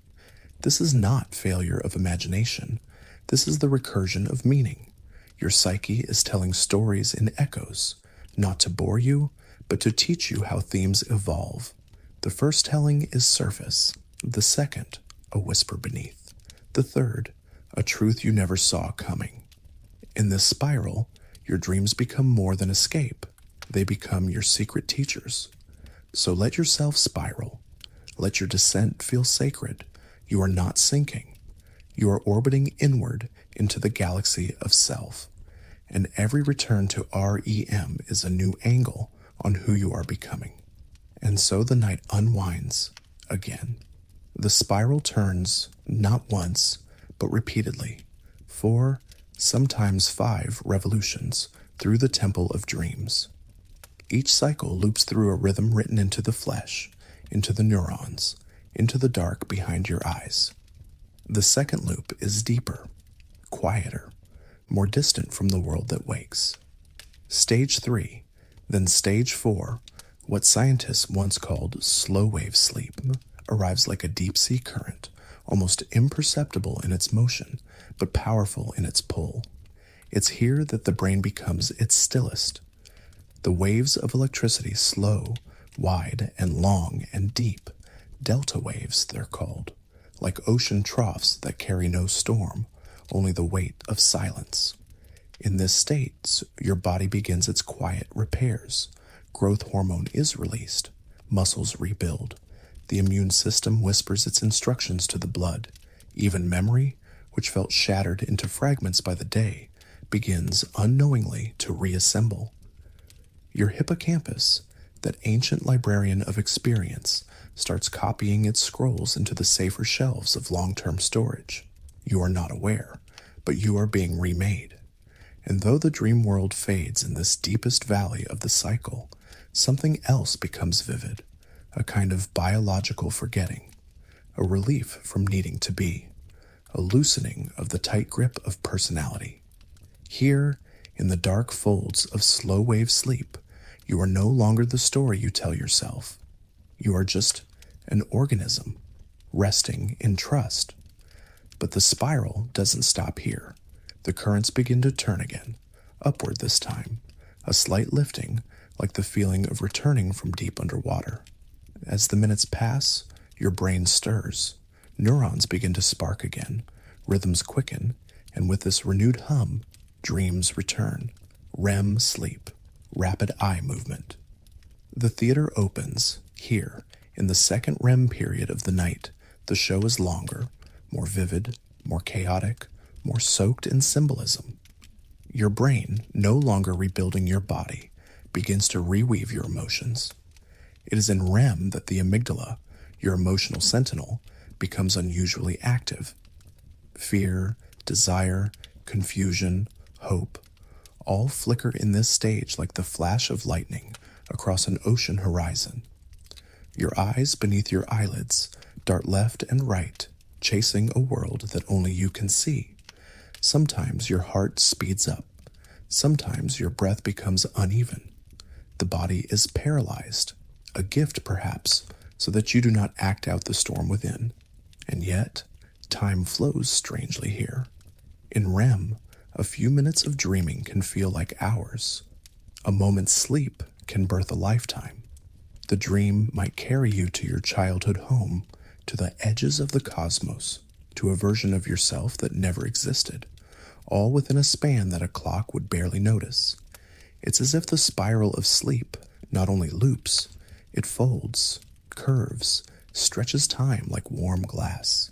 This is not failure of imagination. This is the recursion of meaning. Your psyche is telling stories in echoes, not to bore you, but to teach you how themes evolve. The first telling is surface, the second, a whisper beneath, the third, a truth you never saw coming. In this spiral, your dreams become more than escape. They become your secret teachers. So let yourself spiral. Let your descent feel sacred. You are not sinking. You are orbiting inward into the galaxy of self. And every return to REM is a new angle on who you are becoming. And so the night unwinds again. The spiral turns not once, but repeatedly. 4, sometimes 5 revolutions through the temple of dreams. Each cycle loops through a rhythm written into the flesh, into the neurons, into the dark behind your eyes. The second loop is deeper, quieter, more distant from the world that wakes. Stage 3, then Stage 4, what scientists once called slow-wave sleep, arrives like a deep-sea current, almost imperceptible in its motion, but powerful in its pull. It's here that the brain becomes its stillest. The waves of electricity slow, wide, and long and deep. Delta waves, they're called, like ocean troughs that carry no storm, only the weight of silence. In this state, your body begins its quiet repairs. Growth hormone is released. Muscles rebuild. The immune system whispers its instructions to the blood. Even memory, which felt shattered into fragments by the day, begins unknowingly to reassemble. Your hippocampus, that ancient librarian of experience, starts copying its scrolls into the safer shelves of long-term storage. You are not aware, but you are being remade. And though the dream world fades in this deepest valley of the cycle, something else becomes vivid, a kind of biological forgetting, a relief from needing to be, a loosening of the tight grip of personality. Here, in the dark folds of slow-wave sleep, you are no longer the story you tell yourself. You are just an organism, resting in trust. But the spiral doesn't stop here. The currents begin to turn again, upward this time, a slight lifting, like the feeling of returning from deep underwater. As the minutes pass, your brain stirs. Neurons begin to spark again, rhythms quicken, and with this renewed hum, dreams return. REM sleep, rapid eye movement. The theater opens. Here, in the second REM period of the night, the show is longer, more vivid, more chaotic, more soaked in symbolism. Your brain, no longer rebuilding your body, begins to reweave your emotions. It is in REM that the amygdala, your emotional sentinel, becomes unusually active. Fear, desire, confusion, hope, all flicker in this stage like the flash of lightning across an ocean horizon. Your eyes beneath your eyelids dart left and right, chasing a world that only you can see. Sometimes your heart speeds up. Sometimes your breath becomes uneven. The body is paralyzed, a gift perhaps, so that you do not act out the storm within. And yet, time flows strangely here. In REM, a few minutes of dreaming can feel like hours. A moment's sleep can birth a lifetime. The dream might carry you to your childhood home, to the edges of the cosmos, to a version of yourself that never existed, all within a span that a clock would barely notice. It's as if the spiral of sleep not only loops, it folds, curves, stretches time like warm glass.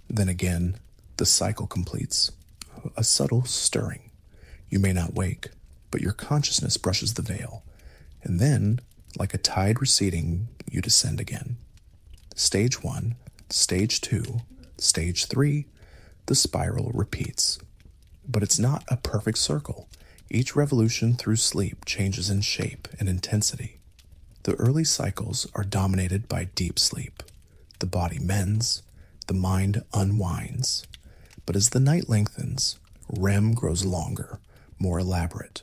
Then again, the cycle completes. A subtle stirring. You may not wake, but your consciousness brushes the veil. And then, like a tide receding, you descend again. Stage 1, Stage 2, Stage 3, the spiral repeats. But it's not a perfect circle. Each revolution through sleep changes in shape and intensity. The early cycles are dominated by deep sleep. The body mends, the mind unwinds. But as the night lengthens, REM grows longer, more elaborate.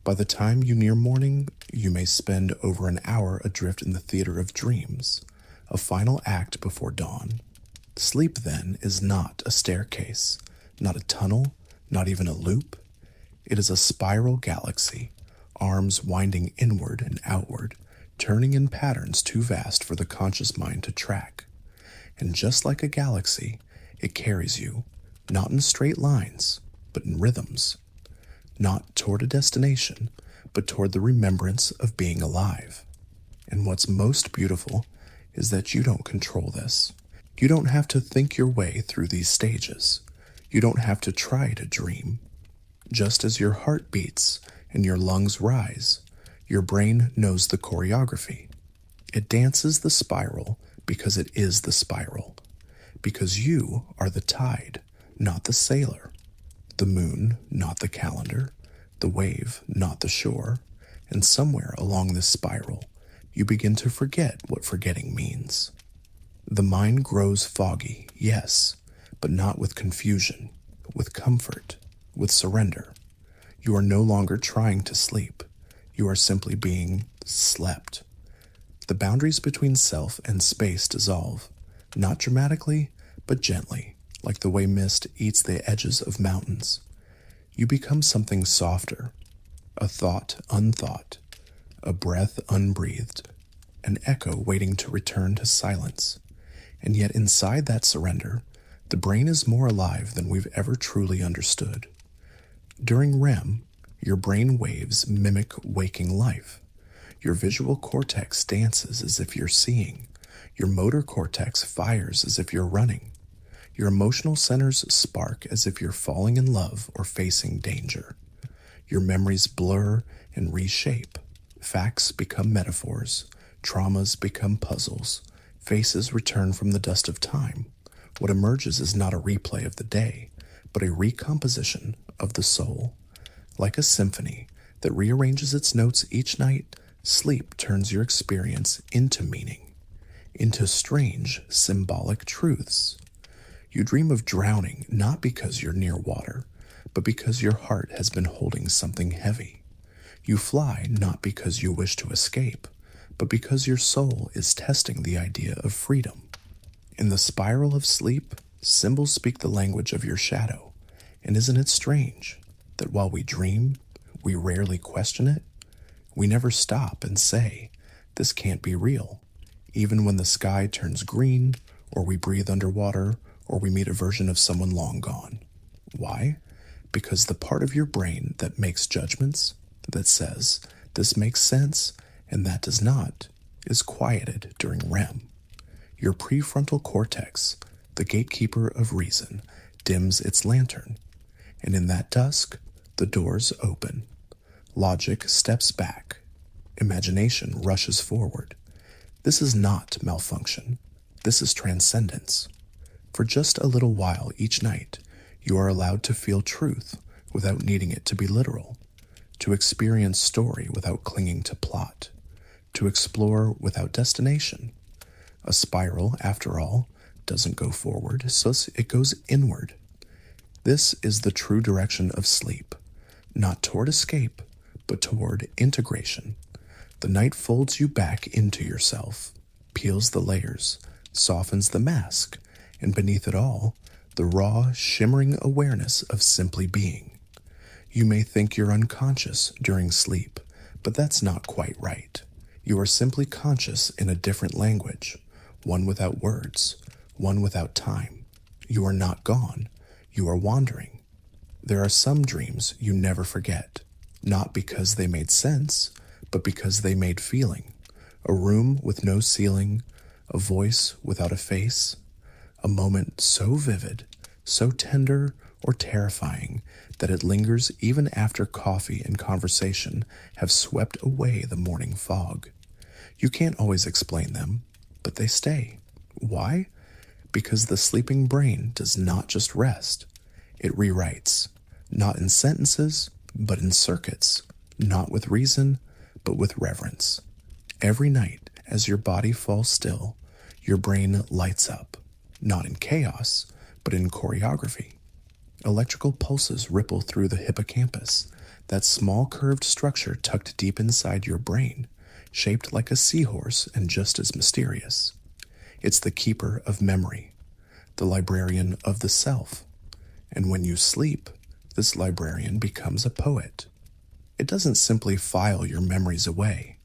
By the time you near morning, you may spend over an hour adrift in the theater of dreams, a final act before dawn. Sleep, then, is not a staircase, not a tunnel, not even a loop. It is a spiral galaxy, arms winding inward and outward, turning in patterns too vast for the conscious mind to track. And just like a galaxy, it carries you, not in straight lines, but in rhythms. Not toward a destination, but toward the remembrance of being alive. And what's most beautiful is that you don't control this. You don't have to think your way through these stages. You don't have to try to dream. Just as your heart beats and your lungs rise, your brain knows the choreography. It dances the spiral because it is the spiral. Because you are the tide, not the sailor. The moon, not the calendar. The wave, not the shore. And somewhere along this spiral, you begin to forget what forgetting means. The mind grows foggy, yes, but not with confusion, with comfort, with surrender. You are no longer trying to sleep. You are simply being slept. The boundaries between self and space dissolve, not dramatically, but gently, like the way mist eats the edges of mountains. You become something softer, a thought unthought, a breath unbreathed, an echo waiting to return to silence. And yet inside that surrender, the brain is more alive than we've ever truly understood. During REM, your brain waves mimic waking life. Your visual cortex dances as if you're seeing. Your motor cortex fires as if you're running. Your emotional centers spark as if you're falling in love or facing danger. Your memories blur and reshape. Facts become metaphors. Traumas become puzzles. Faces return from the dust of time. What emerges is not a replay of the day, but a recomposition of the soul. Like a symphony that rearranges its notes each night, sleep turns your experience into meaning, into strange, symbolic truths. You dream of drowning not because you're near water, but because your heart has been holding something heavy. You fly not because you wish to escape, but because your soul is testing the idea of freedom. In the spiral of sleep, symbols speak the language of your shadow. And isn't it strange that while we dream, we rarely question it? We never stop and say, this can't be real, even when the sky turns green, or we breathe underwater, or we meet a version of someone long gone. Why? Because the part of your brain that makes judgments, that says, this makes sense, and that does not, is quieted during REM. Your prefrontal cortex, the gatekeeper of reason, dims its lantern, and in that dusk, the doors open. Logic steps back. Imagination rushes forward. This is not malfunction. This is transcendence. For just a little while each night, you are allowed to feel truth without needing it to be literal, to experience story without clinging to plot, to explore without destination. A spiral, after all, doesn't go forward, so it goes inward. This is the true direction of sleep, not toward escape, but toward integration. The night folds you back into yourself, peels the layers, softens the mask, and beneath it all, the raw, shimmering awareness of simply being. You may think you're unconscious during sleep, but that's not quite right. You are simply conscious in a different language, one without words, one without time. You are not gone. You are wandering. There are some dreams you never forget, not because they made sense, but because they made feeling. A room with no ceiling, a voice without a face, a moment so vivid, so tender or terrifying that it lingers even after coffee and conversation have swept away the morning fog. You can't always explain them, but they stay. Why? Because the sleeping brain does not just rest. It rewrites, not in sentences, but in circuits, not with reason, but with reverence. Every night, as your body falls still, your brain lights up, not in chaos, but in choreography. Electrical pulses ripple through the hippocampus, that small curved structure tucked deep inside your brain, shaped like a seahorse and just as mysterious. It's the keeper of memory, the librarian of the self. And when you sleep, this librarian becomes a poet. It doesn't simply file your memories away.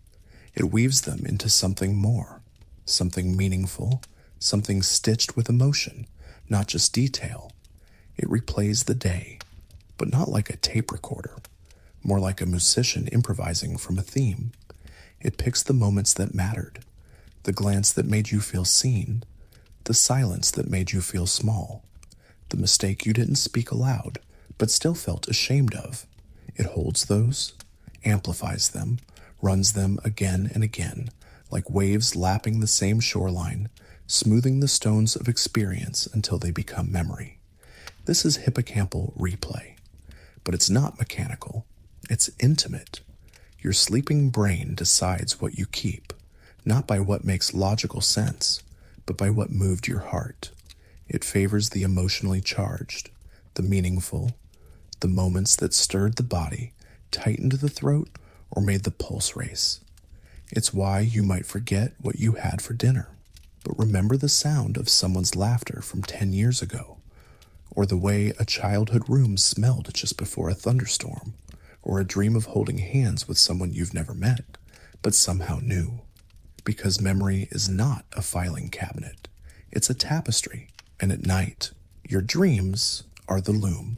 It weaves them into something more, something meaningful, something stitched with emotion, not just detail. It replays the day, but not like a tape recorder, more like a musician improvising from a theme. It picks the moments that mattered, the glance that made you feel seen, the silence that made you feel small, the mistake you didn't speak aloud, but still felt ashamed of. It holds those, amplifies them, runs them again and again, like waves lapping the same shoreline, smoothing the stones of experience until they become memory. This is hippocampal replay, but it's not mechanical. It's intimate. Your sleeping brain decides what you keep, not by what makes logical sense, but by what moved your heart. It favors the emotionally charged, the meaningful, the moments that stirred the body, tightened the throat, or made the pulse race. It's why you might forget what you had for dinner, but remember the sound of someone's laughter from 10 years ago, or the way a childhood room smelled just before a thunderstorm, or a dream of holding hands with someone you've never met, but somehow knew. Because memory is not a filing cabinet. It's a tapestry, and at night, your dreams are the loom.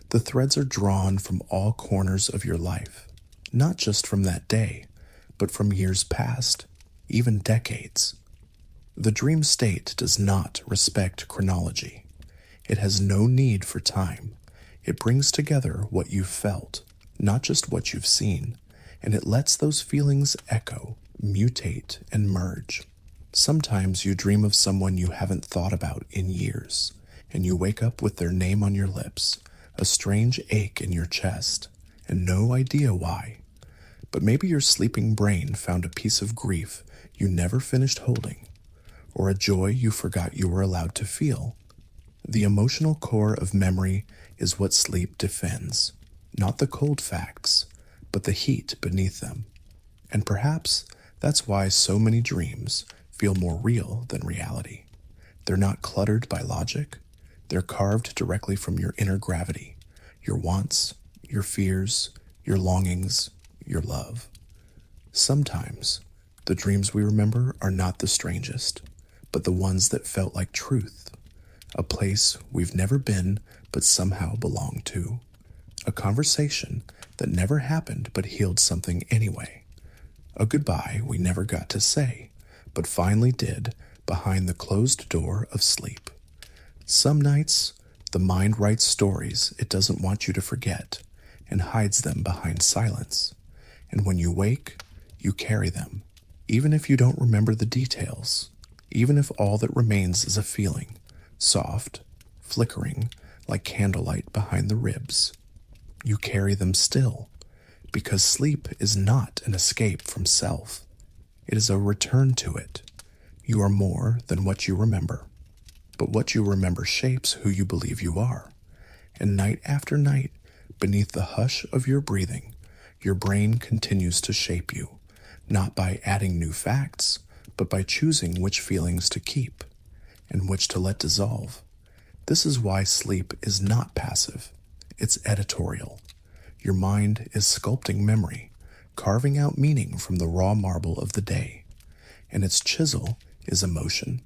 The threads are drawn from all corners of your life, not just from that day, but from years past, even decades. The dream state does not respect chronology. It has no need for time. It brings together what you've felt, not just what you've seen, and it lets those feelings echo, mutate, and merge. Sometimes you dream of someone you haven't thought about in years, and you wake up with their name on your lips, a strange ache in your chest, and no idea why. But maybe your sleeping brain found a piece of grief you never finished holding, or a joy you forgot you were allowed to feel. The emotional core of memory is what sleep defends, not the cold facts, but the heat beneath them. And perhaps that's why so many dreams feel more real than reality. They're not cluttered by logic. They're carved directly from your inner gravity, your wants, your fears, your longings, your love. Sometimes, the dreams we remember are not the strangest, but the ones that felt like truth, a place we've never been but somehow belong to, a conversation that never happened but healed something anyway, a goodbye we never got to say, but finally did behind the closed door of sleep. Some nights, the mind writes stories it doesn't want you to forget and hides them behind silence. And when you wake, you carry them, even if you don't remember the details, even if all that remains is a feeling, soft, flickering, like candlelight behind the ribs. You carry them still, because sleep is not an escape from self. It is a return to it. You are more than what you remember. But what you remember shapes who you believe you are. And night after night, beneath the hush of your breathing, your brain continues to shape you, not by adding new facts, but by choosing which feelings to keep and which to let dissolve. This is why sleep is not passive. It's editorial. Your mind is sculpting memory, carving out meaning from the raw marble of the day. And its chisel is emotion.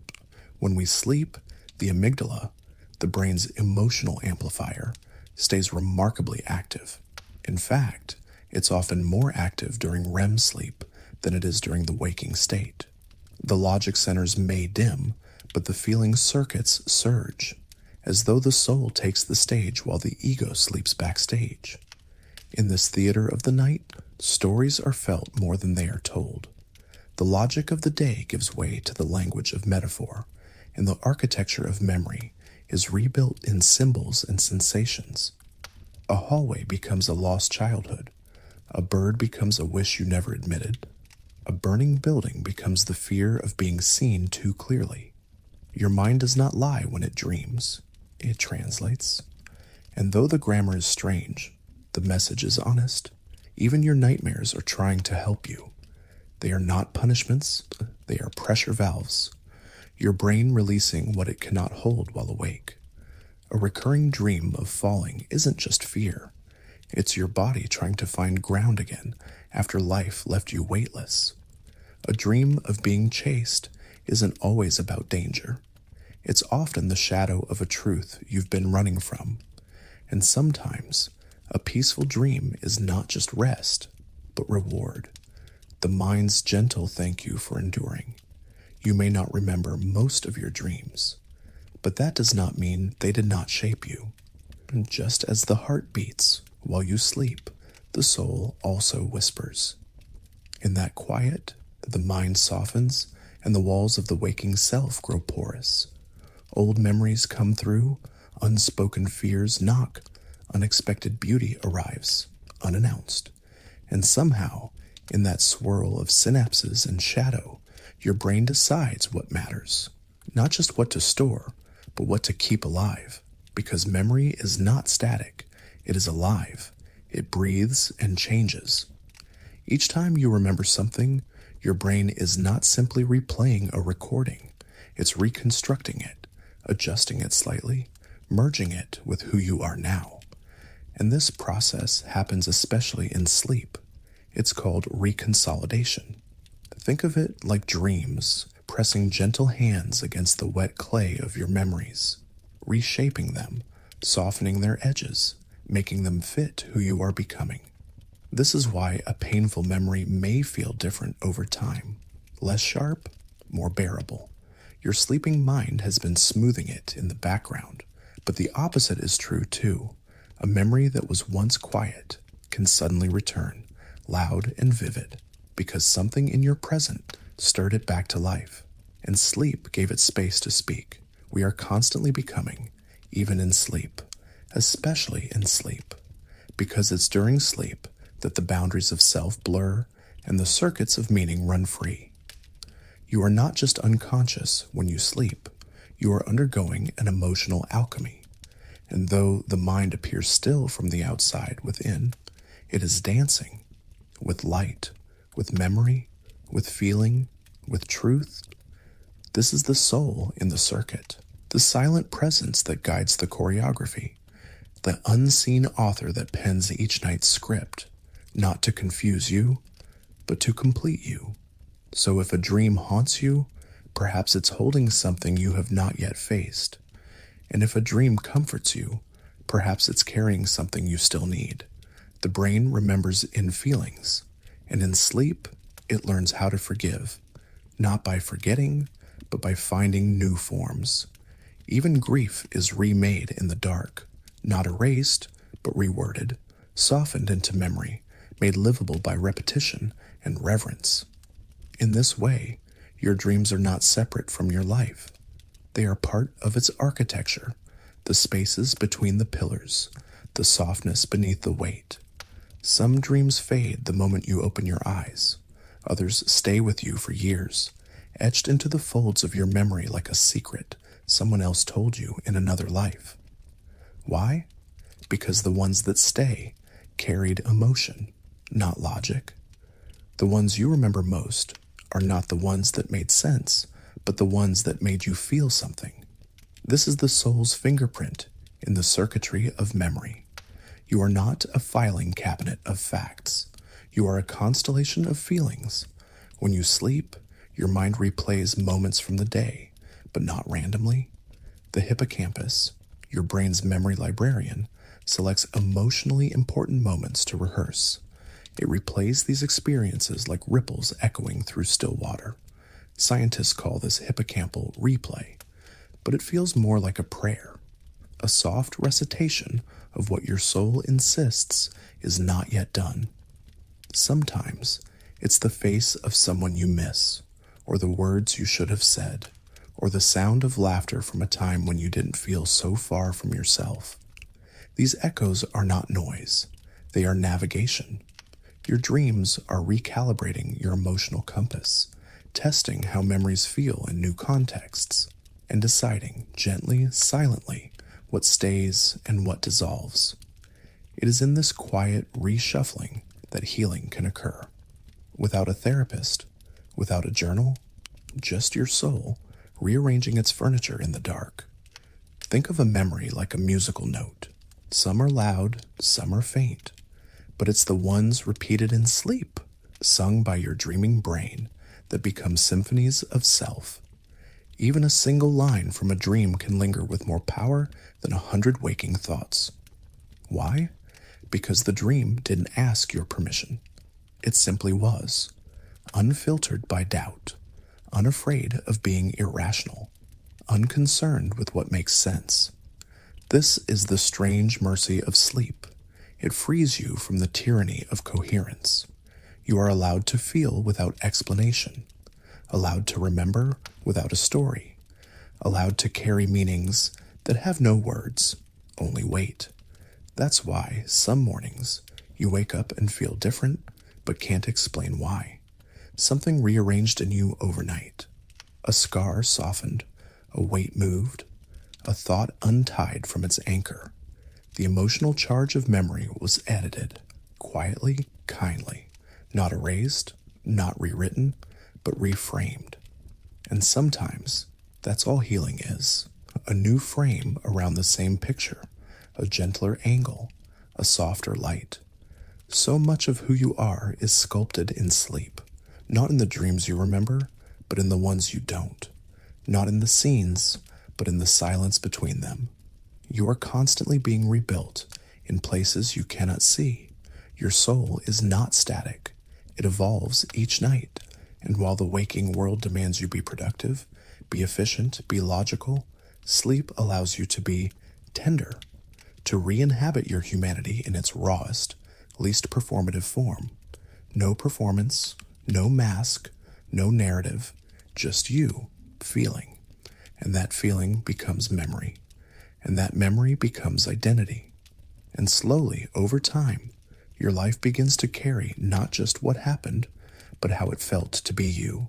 When we sleep, the amygdala, the brain's emotional amplifier, stays remarkably active. In fact, it's often more active during REM sleep than it is during the waking state. The logic centers may dim, but the feeling circuits surge, as though the soul takes the stage while the ego sleeps backstage. In this theater of the night, stories are felt more than they are told. The logic of the day gives way to the language of metaphor, and the architecture of memory is rebuilt in symbols and sensations. A hallway becomes a lost childhood. A bird becomes a wish you never admitted. A burning building becomes the fear of being seen too clearly. Your mind does not lie when it dreams. It translates. And though the grammar is strange, the message is honest. Even your nightmares are trying to help you. They are not punishments, they are pressure valves. Your brain releasing what it cannot hold while awake. A recurring dream of falling isn't just fear. It's your body trying to find ground again after life left you weightless. A dream of being chased isn't always about danger. It's often the shadow of a truth you've been running from. And sometimes, a peaceful dream is not just rest, but reward. The mind's gentle thank you for enduring. You may not remember most of your dreams, but that does not mean they did not shape you. And just as the heart beats while you sleep, the soul also whispers. In that quiet, the mind softens and the walls of the waking self grow porous. Old memories come through, unspoken fears knock, unexpected beauty arrives, unannounced. And somehow, in that swirl of synapses and shadow, your brain decides what matters. Not just what to store, but what to keep alive. Because memory is not static, it is alive. It breathes and changes. Each time you remember something, your brain is not simply replaying a recording. It's reconstructing it, adjusting it slightly, merging it with who you are now. And this process happens especially in sleep. It's called reconsolidation. Think of it like dreams, pressing gentle hands against the wet clay of your memories, reshaping them, softening their edges, making them fit who you are becoming. This is why a painful memory may feel different over time. Less sharp, more bearable. Your sleeping mind has been smoothing it in the background. But the opposite is true too. A memory that was once quiet can suddenly return, loud and vivid, because something in your present stirred it back to life, and sleep gave it space to speak. We are constantly becoming, even in sleep, especially in sleep, because it's during sleep that the boundaries of self blur and the circuits of meaning run free. You are not just unconscious when you sleep, you are undergoing an emotional alchemy. And though the mind appears still from the outside within, it is dancing with light, with memory, with feeling, with truth. This is the soul in the circuit, the silent presence that guides the choreography, the unseen author that pens each night's script, not to confuse you, but to complete you. So if a dream haunts you, perhaps it's holding something you have not yet faced. And if a dream comforts you, perhaps it's carrying something you still need. The brain remembers in feelings, and in sleep, it learns how to forgive, not by forgetting, but by finding new forms. Even grief is remade in the dark, not erased, but reworded, softened into memory, made livable by repetition and reverence. In this way, your dreams are not separate from your life. They are part of its architecture, the spaces between the pillars, the softness beneath the weight. Some dreams fade the moment you open your eyes. Others stay with you for years, etched into the folds of your memory like a secret someone else told you in another life. Why? Because the ones that stay carried emotion, not logic. The ones you remember most are not the ones that made sense, but the ones that made you feel something. This is the soul's fingerprint in the circuitry of memory. You are not a filing cabinet of facts. You are a constellation of feelings. When you sleep, your mind replays moments from the day, but not randomly. The hippocampus, your brain's memory librarian, selects emotionally important moments to rehearse. It replays these experiences like ripples echoing through still water. Scientists call this hippocampal replay, but it feels more like a prayer, a soft recitation of what your soul insists is not yet done. Sometimes it's the face of someone you miss, or the words you should have said, or the sound of laughter from a time when you didn't feel so far from yourself. These echoes are not noise, they are navigation. Your dreams are recalibrating your emotional compass, testing how memories feel in new contexts, and deciding gently, silently, what stays and what dissolves. It is in this quiet reshuffling that healing can occur. Without a therapist, without a journal, just your soul rearranging its furniture in the dark. Think of a memory like a musical note. Some are loud, some are faint, but it's the ones repeated in sleep, sung by your dreaming brain, that become symphonies of self. Even a single line from a dream can linger with more power than 100 waking thoughts. Why? Because the dream didn't ask your permission. It simply was, unfiltered by doubt, unafraid of being irrational, unconcerned with what makes sense. This is the strange mercy of sleep. It frees you from the tyranny of coherence. You are allowed to feel without explanation, allowed to remember without a story, allowed to carry meanings that have no words, only weight. That's why some mornings you wake up and feel different, but can't explain why. Something rearranged in you overnight. A scar softened, a weight moved, a thought untied from its anchor. The emotional charge of memory was edited, quietly, kindly, not erased, not rewritten, but reframed. And sometimes that's all healing is. A new frame around the same picture, a gentler angle, a softer light. So much of who you are is sculpted in sleep, not in the dreams you remember, but in the ones you don't. Not in the scenes, but in the silence between them. You are constantly being rebuilt in places you cannot see. Your soul is not static. It evolves each night. And while the waking world demands you be productive, be efficient, be logical, sleep allows you to be tender, to re-inhabit your humanity in its rawest, least performative form. No performance, no mask, no narrative, just you feeling. And that feeling becomes memory. And that memory becomes identity. And slowly, over time, your life begins to carry not just what happened, but how it felt to be you.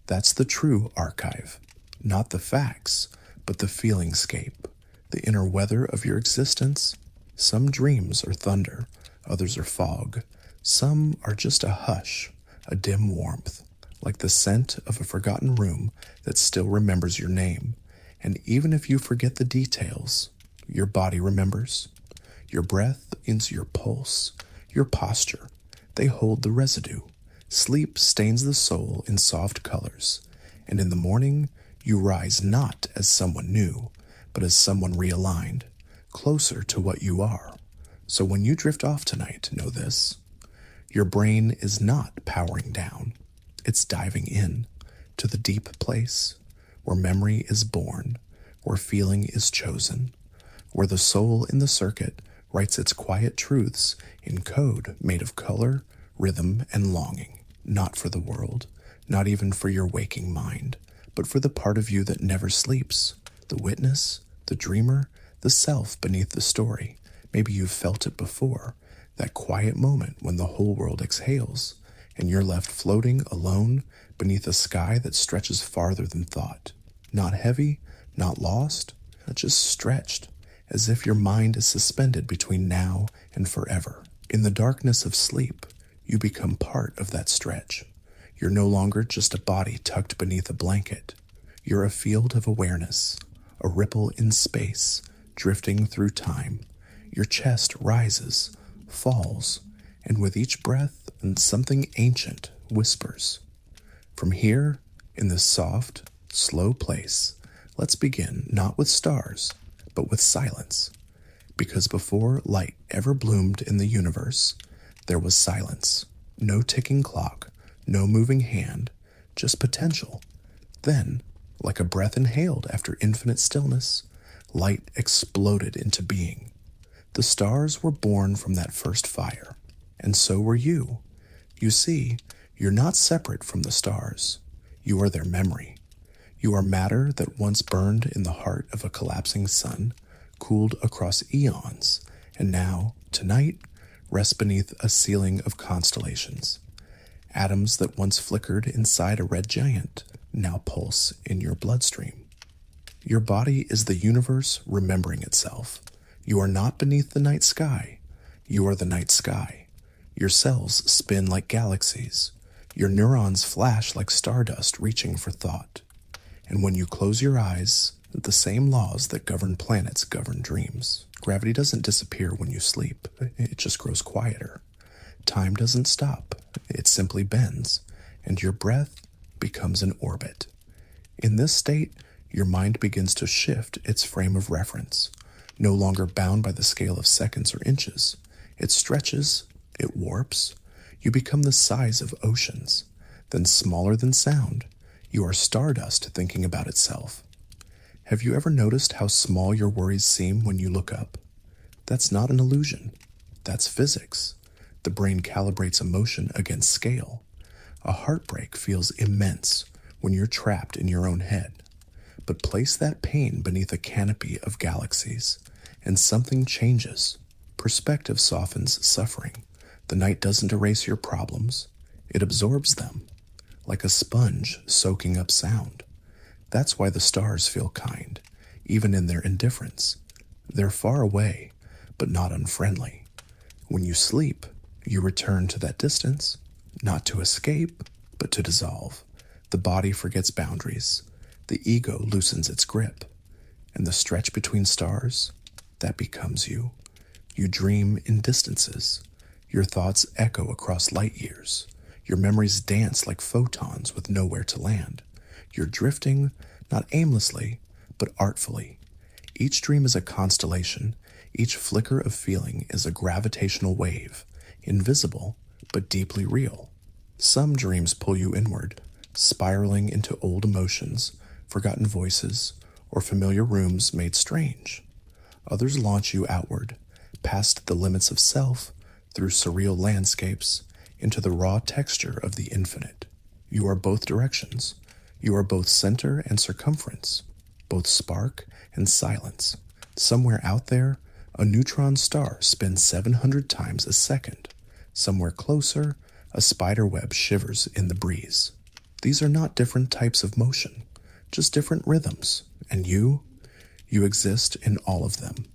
That's the true archive. Not the facts, but the feelingscape, the inner weather of your existence. Some dreams are thunder, others are fog. Some are just a hush, a dim warmth, like the scent of a forgotten room that still remembers your name. And even if you forget the details, your body remembers. Your breath into your pulse, your posture, they hold the residue. Sleep stains the soul in soft colors, and in the morning you rise not as someone new, but as someone realigned, closer to what you are. So when you drift off tonight, know this. Your brain is not powering down. It's diving in to the deep place where memory is born, where feeling is chosen, where the soul in the circuit writes its quiet truths in code made of color, rhythm, and longing, not for the world, not even for your waking mind, but for the part of you that never sleeps, the witness, the dreamer, the self beneath the story. Maybe you've felt it before, that quiet moment when the whole world exhales, and you're left floating alone beneath a sky that stretches farther than thought. Not heavy, not lost, just stretched, as if your mind is suspended between now and forever. In the darkness of sleep, you become part of that stretch. You're no longer just a body tucked beneath a blanket. You're a field of awareness, a ripple in space, drifting through time. Your chest rises, falls, and with each breath, something ancient whispers. From here, in this soft, slow place, let's begin not with stars, but with silence. Because before light ever bloomed in the universe, there was silence. No ticking clock, no moving hand, just potential. Then, like a breath inhaled after infinite stillness, light exploded into being. The stars were born from that first fire, and so were you. You see, you're not separate from the stars. You are their memory. You are matter that once burned in the heart of a collapsing sun, cooled across eons, and now, tonight, rest beneath a ceiling of constellations. Atoms that once flickered inside a red giant now pulse in your bloodstream. Your body is the universe remembering itself. You are not beneath the night sky. You are the night sky. Your cells spin like galaxies. Your neurons flash like stardust reaching for thought. And when you close your eyes, the same laws that govern planets govern dreams. Gravity doesn't disappear when you sleep. It just grows quieter. Time doesn't stop. It simply bends, and your breath becomes an orbit. In this state, your mind begins to shift its frame of reference, no longer bound by the scale of seconds or inches. It stretches, it warps. You become the size of oceans, then smaller than sound. You are stardust thinking about itself. Have you ever noticed how small your worries seem when you look up? That's not an illusion. That's physics. The brain calibrates emotion against scale. A heartbreak feels immense when you're trapped in your own head. But place that pain beneath a canopy of galaxies, and something changes. Perspective softens suffering. The night doesn't erase your problems. It absorbs them, like a sponge soaking up sound. That's why the stars feel kind, even in their indifference. They're far away, but not unfriendly. When you sleep, you return to that distance, not to escape, but to dissolve. The body forgets boundaries. The ego loosens its grip. And the stretch between stars, that becomes you. You dream in distances. Your thoughts echo across light years. Your memories dance like photons with nowhere to land. You're drifting, not aimlessly, but artfully. Each dream is a constellation. Each flicker of feeling is a gravitational wave, invisible, but deeply real. Some dreams pull you inward, spiraling into old emotions, forgotten voices, or familiar rooms made strange. Others launch you outward, past the limits of self, through surreal landscapes, into the raw texture of the infinite. You are both directions. You are both center and circumference, both spark and silence. Somewhere out there, a neutron star spins 700 times a second. Somewhere closer, a spider web shivers in the breeze. These are not different types of motion, just different rhythms. And you exist in all of them.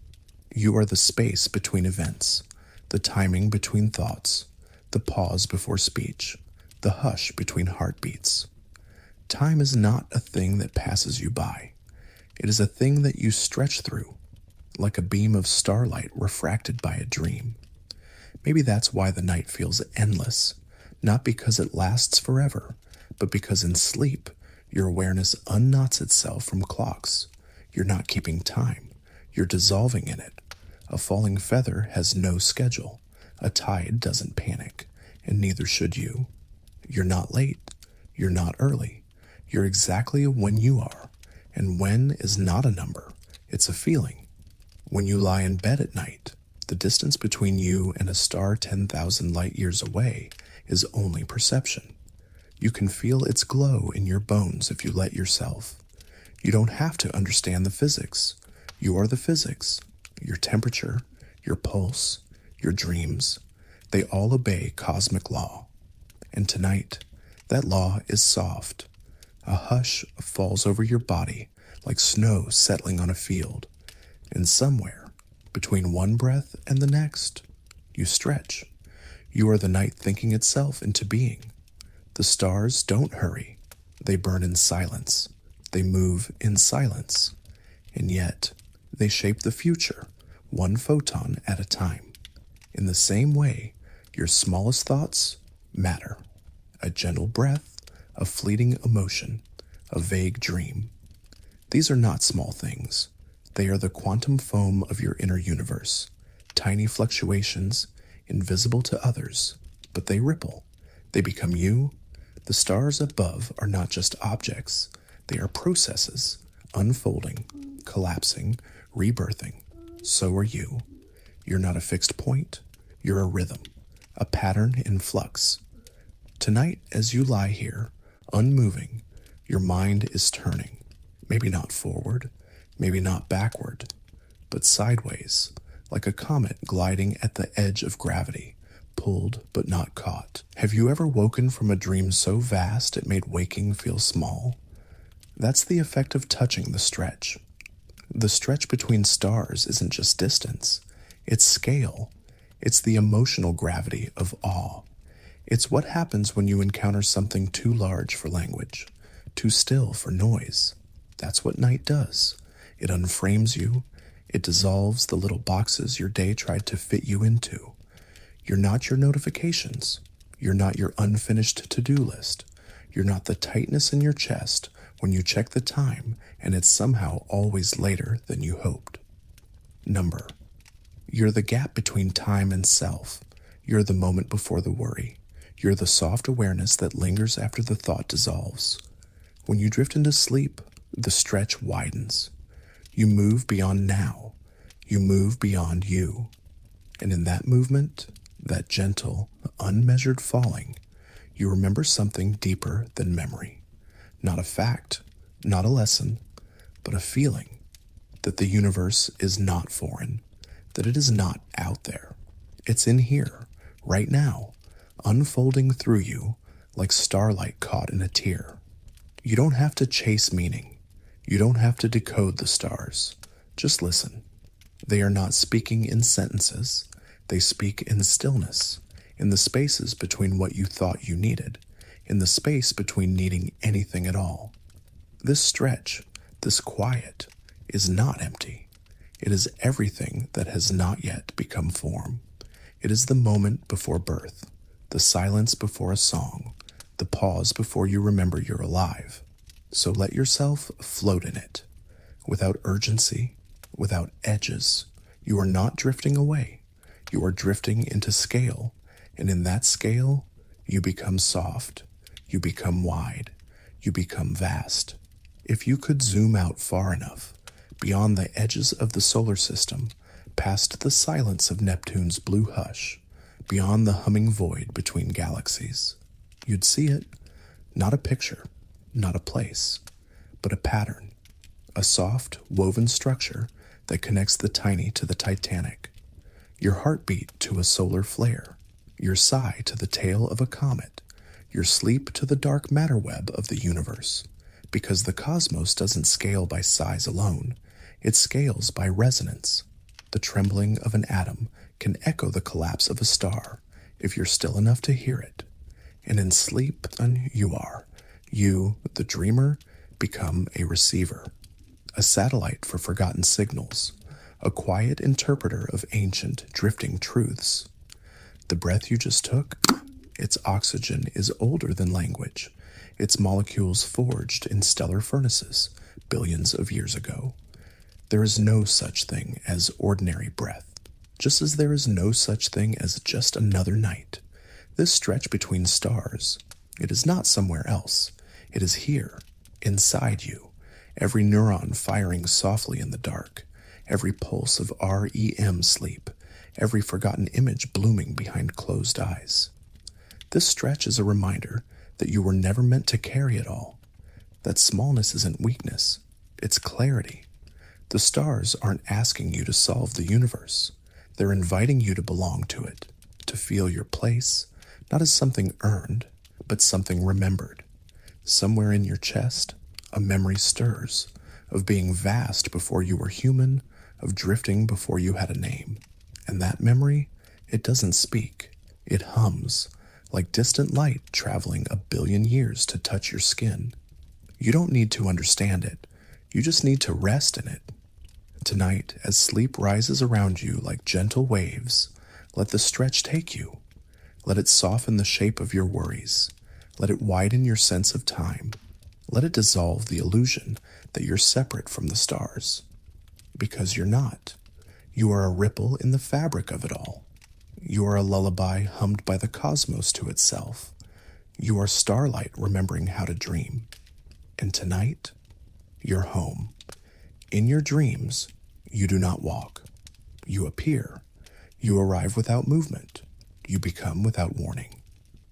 You are the space between events, the timing between thoughts, the pause before speech, the hush between heartbeats. Time is not a thing that passes you by. It is a thing that you stretch through, like a beam of starlight refracted by a dream. Maybe that's why the night feels endless, not because it lasts forever, but because in sleep, your awareness unknots itself from clocks. You're not keeping time. You're dissolving in it. A falling feather has no schedule. A tide doesn't panic, and neither should you. You're not late. You're not early. You're exactly when you are, and when is not a number. It's a feeling. When you lie in bed at night, the distance between you and a star 10,000 light years away is only perception. You can feel its glow in your bones if you let yourself. You don't have to understand the physics. You are the physics. Your temperature, your pulse, your dreams, they all obey cosmic law. And tonight, that law is soft. A hush falls over your body like snow settling on a field. And somewhere, between one breath and the next, you stretch. You are the night thinking itself into being. The stars don't hurry. They burn in silence. They move in silence. And yet, they shape the future, one photon at a time. In the same way, your smallest thoughts matter. A gentle breath, a fleeting emotion, a vague dream. These are not small things. They are the quantum foam of your inner universe. Tiny fluctuations, invisible to others, but they ripple. They become you. The stars above are not just objects. They are processes, unfolding, collapsing, rebirthing. So are you. You're not a fixed point. You're a rhythm, a pattern in flux. Tonight, as you lie here, unmoving, your mind is turning. Maybe not forward, maybe not backward, but sideways, like a comet gliding at the edge of gravity, pulled but not caught. Have you ever woken from a dream so vast it made waking feel small? That's the effect of touching the stretch. The stretch between stars isn't just distance, it's scale. It's the emotional gravity of awe. It's what happens when you encounter something too large for language, too still for noise. That's what night does. It unframes you. It dissolves the little boxes your day tried to fit you into. You're not your notifications. You're not your unfinished to-do list. You're not the tightness in your chest when you check the time and it's somehow always later than you hoped. Number. You're the gap between time and self. You're the moment before the worry. You're the soft awareness that lingers after the thought dissolves. When you drift into sleep, the stretch widens. You move beyond now. You move beyond you. And in that movement, that gentle, unmeasured falling, you remember something deeper than memory. Not a fact, not a lesson, but a feeling that the universe is not foreign, that it is not out there. It's in here, right now, unfolding through you like starlight caught in a tear. You don't have to chase meaning. You don't have to decode the stars. Just listen. They are not speaking in sentences. They speak in stillness, in the spaces between what you thought you needed, in the space between needing anything at all. This stretch, this quiet, is not empty. It is everything that has not yet become form. It is the moment before birth, the silence before a song, the pause before you remember you're alive. So let yourself float in it, without urgency, without edges. You are not drifting away. You are drifting into scale, and in that scale, you become soft, you become wide, you become vast. If you could zoom out far enough, beyond the edges of the solar system, past the silence of Neptune's blue hush, beyond the humming void between galaxies, you'd see it, not a picture, not a place, but a pattern, a soft, woven structure that connects the tiny to the titanic, your heartbeat to a solar flare, your sigh to the tail of a comet, your sleep to the dark matter web of the universe, because the cosmos doesn't scale by size alone, it scales by resonance. The trembling of an atom can echo the collapse of a star if you're still enough to hear it. And in sleep, you, the dreamer, become a receiver, a satellite for forgotten signals, a quiet interpreter of ancient, drifting truths. The breath you just took, Its oxygen is older than language, its molecules forged in stellar furnaces billions of years ago. There is no such thing as ordinary breath, just as there is no such thing as just another night. This stretch between stars, it is not somewhere else. It is here, inside you, every neuron firing softly in the dark, every pulse of REM sleep, every forgotten image blooming behind closed eyes. This stretch is a reminder that you were never meant to carry it all, that smallness isn't weakness, it's clarity. The stars aren't asking you to solve the universe. They're inviting you to belong to it, to feel your place, not as something earned, but something remembered. Somewhere in your chest, a memory stirs, of being vast before you were human, of drifting before you had a name. And that memory, it doesn't speak. It hums, like distant light traveling a billion years to touch your skin. You don't need to understand it. You just need to rest in it. Tonight, as sleep rises around you like gentle waves, let the stretch take you. Let it soften the shape of your worries. Let it widen your sense of time. Let it dissolve the illusion that you're separate from the stars. Because you're not. You are a ripple in the fabric of it all. You are a lullaby hummed by the cosmos to itself. You are starlight remembering how to dream. And tonight, you're home. In your dreams, you do not walk. You appear. You arrive without movement. You become without warning.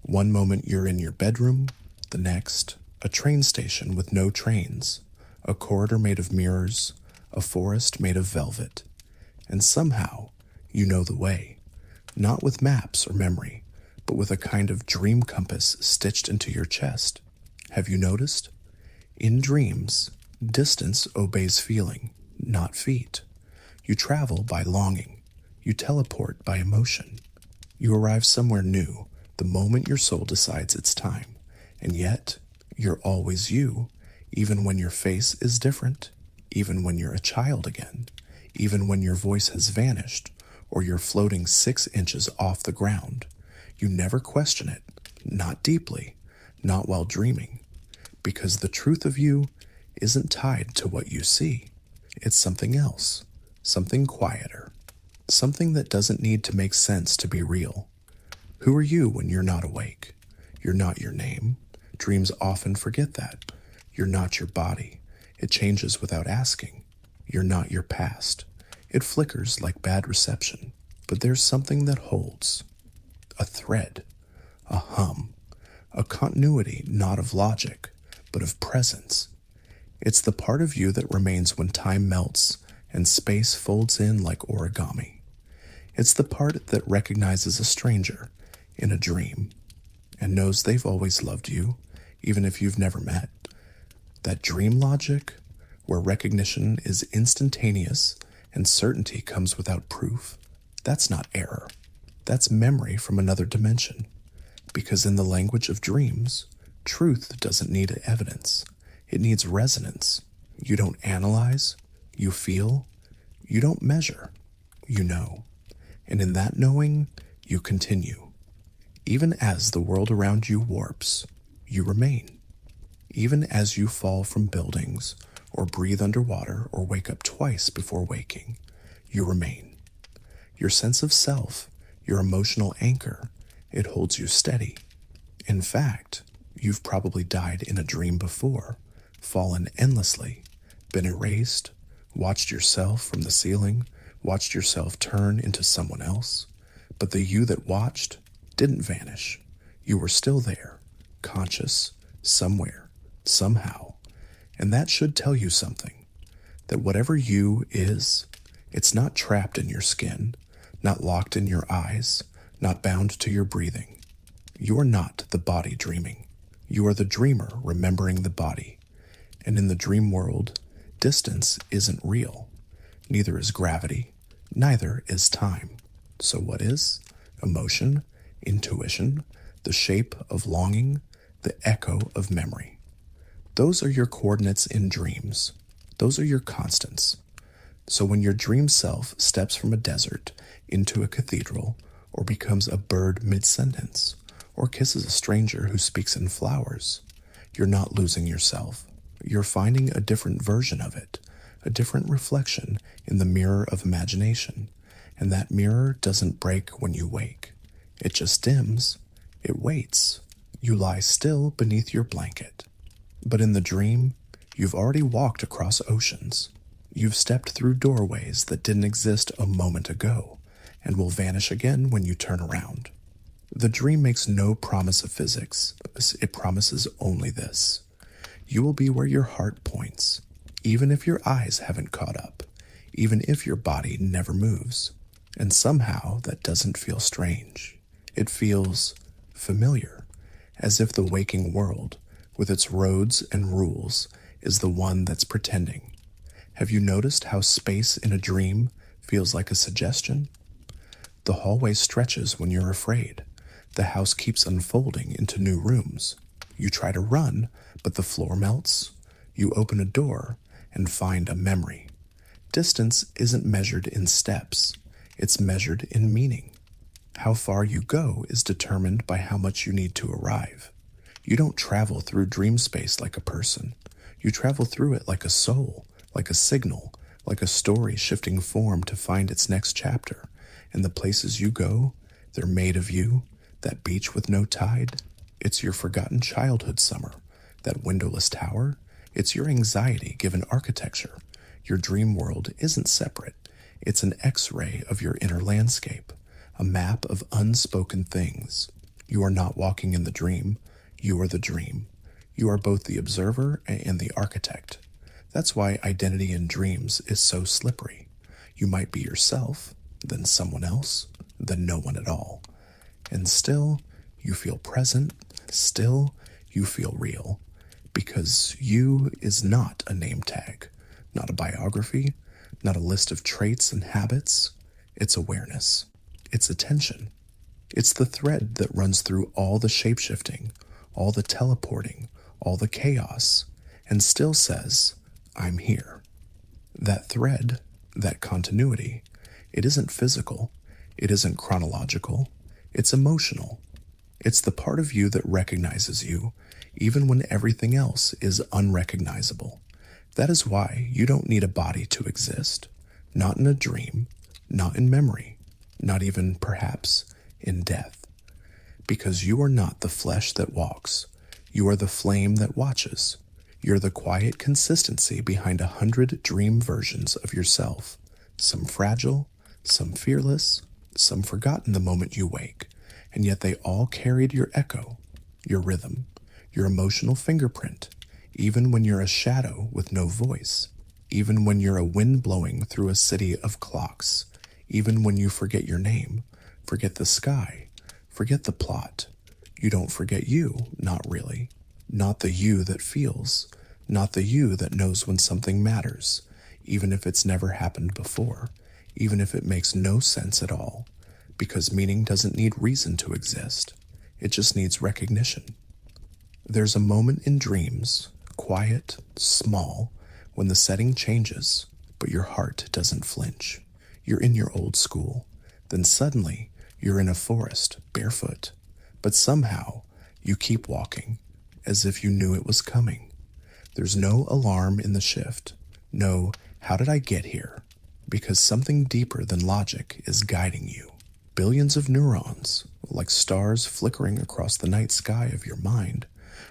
One moment you're in your bedroom, the next, a train station with no trains, a corridor made of mirrors, a forest made of velvet. And somehow, you know the way, not with maps or memory, but with a kind of dream compass stitched into your chest. Have you noticed? In dreams, distance obeys feeling, not feet. You travel by longing. You teleport by emotion. You arrive somewhere new the moment your soul decides it's time. And yet, you're always you, even when your face is different, even when you're a child again, even when your voice has vanished, or you're floating 6 inches off the ground. You never question it, not deeply, not while dreaming, because the truth of you isn't tied to what you see. It's something else, something quieter, something that doesn't need to make sense to be real. Who are you when you're not awake? You're not your name. Dreams often forget that. You're not your body. It changes without asking. You're not your past. It flickers like bad reception. But there's something that holds. A thread. A hum. A continuity not of logic, but of presence. It's the part of you that remains when time melts and space folds in like origami. It's the part that recognizes a stranger in a dream and knows they've always loved you, even if you've never met. That dream logic, where recognition is instantaneous and certainty comes without proof, that's not error. That's memory from another dimension. Because in the language of dreams, truth doesn't need evidence. It needs resonance. You don't analyze, you feel, you don't measure, you know. And in that knowing, you continue. Even as the world around you warps, you remain. Even as you fall from buildings, or breathe underwater, or wake up twice before waking, you remain. Your sense of self, your emotional anchor, it holds you steady. In fact, you've probably died in a dream before, fallen endlessly, been erased, watched yourself from the ceiling, watched yourself turn into someone else. But the you that watched didn't vanish. You were still there, conscious, somewhere, somehow. And that should tell you something. That whatever you is, it's not trapped in your skin, not locked in your eyes, not bound to your breathing. You are not the body dreaming. You are the dreamer remembering the body. And in the dream world, distance isn't real. Neither is gravity. Neither is time. So what is? Emotion, intuition, the shape of longing, the echo of memory. Those are your coordinates in dreams. Those are your constants. So when your dream self steps from a desert into a cathedral, or becomes a bird mid-sentence, or kisses a stranger who speaks in flowers. You're not losing yourself. You're finding a different version of it, a different reflection in the mirror of imagination. And that mirror doesn't break when you wake. It just dims. It waits. You lie still beneath your blanket. But in the dream, you've already walked across oceans. You've stepped through doorways that didn't exist a moment ago and will vanish again when you turn around. The dream makes no promise of physics. It promises only this. You will be where your heart points, even if your eyes haven't caught up, even if your body never moves. And somehow that doesn't feel strange. It feels familiar, as if the waking world, with its roads and rules, is the one that's pretending. Have you noticed how space in a dream feels like a suggestion? The hallway stretches when you're afraid. The house keeps unfolding into new rooms. You try to run, but the floor melts. You open a door and find a memory. Distance isn't measured in steps. It's measured in meaning. How far you go is determined by how much you need to arrive. You don't travel through dream space like a person. You travel through it like a soul, like a signal, like a story shifting form to find its next chapter. And the places you go, they're made of you. That beach with no tide, it's your forgotten childhood summer. That windowless tower, it's your anxiety given architecture. Your dream world isn't separate. It's an X-ray of your inner landscape, a map of unspoken things. You are not walking in the dream. You are the dream. You are both the observer and the architect. That's why identity in dreams is so slippery. You might be yourself, then someone else, then no one at all. And still, you feel present. Still, you feel real. Because you is not a name tag, not a biography, not a list of traits and habits. It's awareness. It's attention. It's the thread that runs through all the shapeshifting, all the teleporting, all the chaos, and still says, I'm here. That thread, that continuity, it isn't physical. It isn't chronological. It's emotional. It's the part of you that recognizes you, even when everything else is unrecognizable. That is why you don't need a body to exist. Not in a dream, not in memory, not even, perhaps, in death. Because you are not the flesh that walks. You are the flame that watches. You're the quiet consistency behind 100 dream versions of yourself. Some fragile, some fearless, some forgotten the moment you wake. And yet they all carried your echo, your rhythm, your emotional fingerprint, even when you're a shadow with no voice, even when you're a wind blowing through a city of clocks, even when you forget your name, forget the sky, forget the plot. You don't forget you, not really. Not the you that feels, not the you that knows when something matters, even if it's never happened before, even if it makes no sense at all, because meaning doesn't need reason to exist. It just needs recognition. There's a moment in dreams, quiet, small, when the setting changes, but your heart doesn't flinch. You're in your old school. Then suddenly, you're in a forest, barefoot. But somehow, you keep walking, as if you knew it was coming. There's no alarm in the shift. No, how did I get here? Because something deeper than logic is guiding you. Billions of neurons, like stars flickering across the night sky of your mind,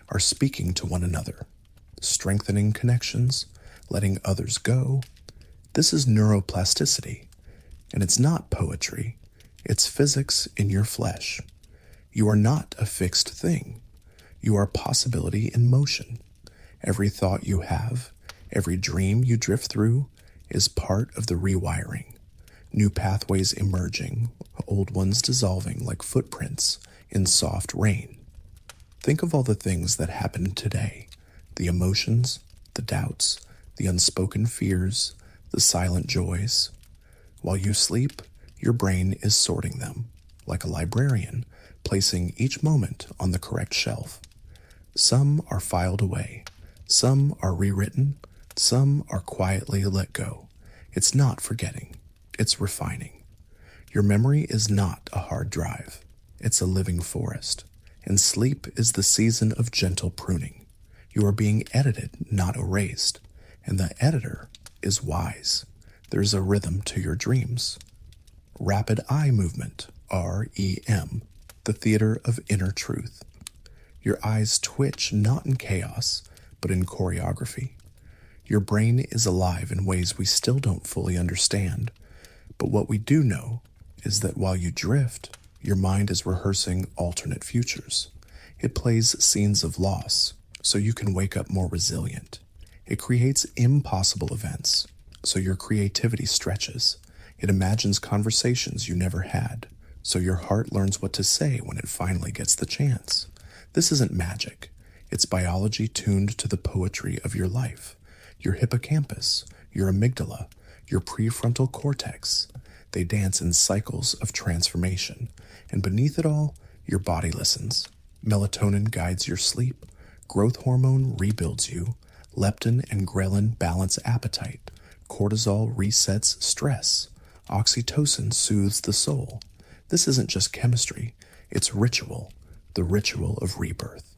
are speaking to one another, strengthening connections, letting others go. This is neuroplasticity, and it's not poetry. It's physics in your flesh. You are not a fixed thing. You are possibility in motion. Every thought you have, every dream you drift through, is part of the rewiring. New pathways emerging, old ones dissolving like footprints in soft rain. Think of all the things that happened today, the emotions, the doubts, the unspoken fears, the silent joys. While you sleep, your brain is sorting them, like a librarian, placing each moment on the correct shelf. Some are filed away, some are rewritten, some are quietly let go. It's not forgetting, it's refining. Your memory is not a hard drive, it's a living forest. And sleep is the season of gentle pruning. You are being edited, not erased. And the editor is wise. There's a rhythm to your dreams. Rapid eye movement, REM, the theater of inner truth. Your eyes twitch not in chaos, but in choreography. Your brain is alive in ways we still don't fully understand. But what we do know is that while you drift, your mind is rehearsing alternate futures. It plays scenes of loss, so you can wake up more resilient. It creates impossible events, so your creativity stretches. It imagines conversations you never had, so your heart learns what to say when it finally gets the chance. This isn't magic. It's biology tuned to the poetry of your life. Your hippocampus, your amygdala, your prefrontal cortex, they dance in cycles of transformation. And beneath it all, your body listens. Melatonin guides your sleep. Growth hormone rebuilds you. Leptin and ghrelin balance appetite. Cortisol resets stress. Oxytocin soothes the soul. This isn't just chemistry, it's ritual, the ritual of rebirth.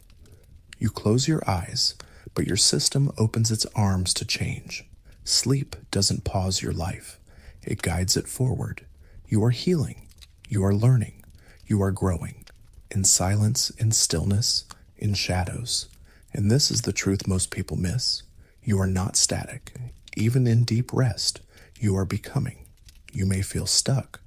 You close your eyes, but your system opens its arms to change. Sleep doesn't pause your life. It guides it forward. You are healing. You are learning. You are growing. In silence, in stillness, in shadows. And this is the truth most people miss. You are not static. Even in deep rest, you are becoming. You may feel stuck,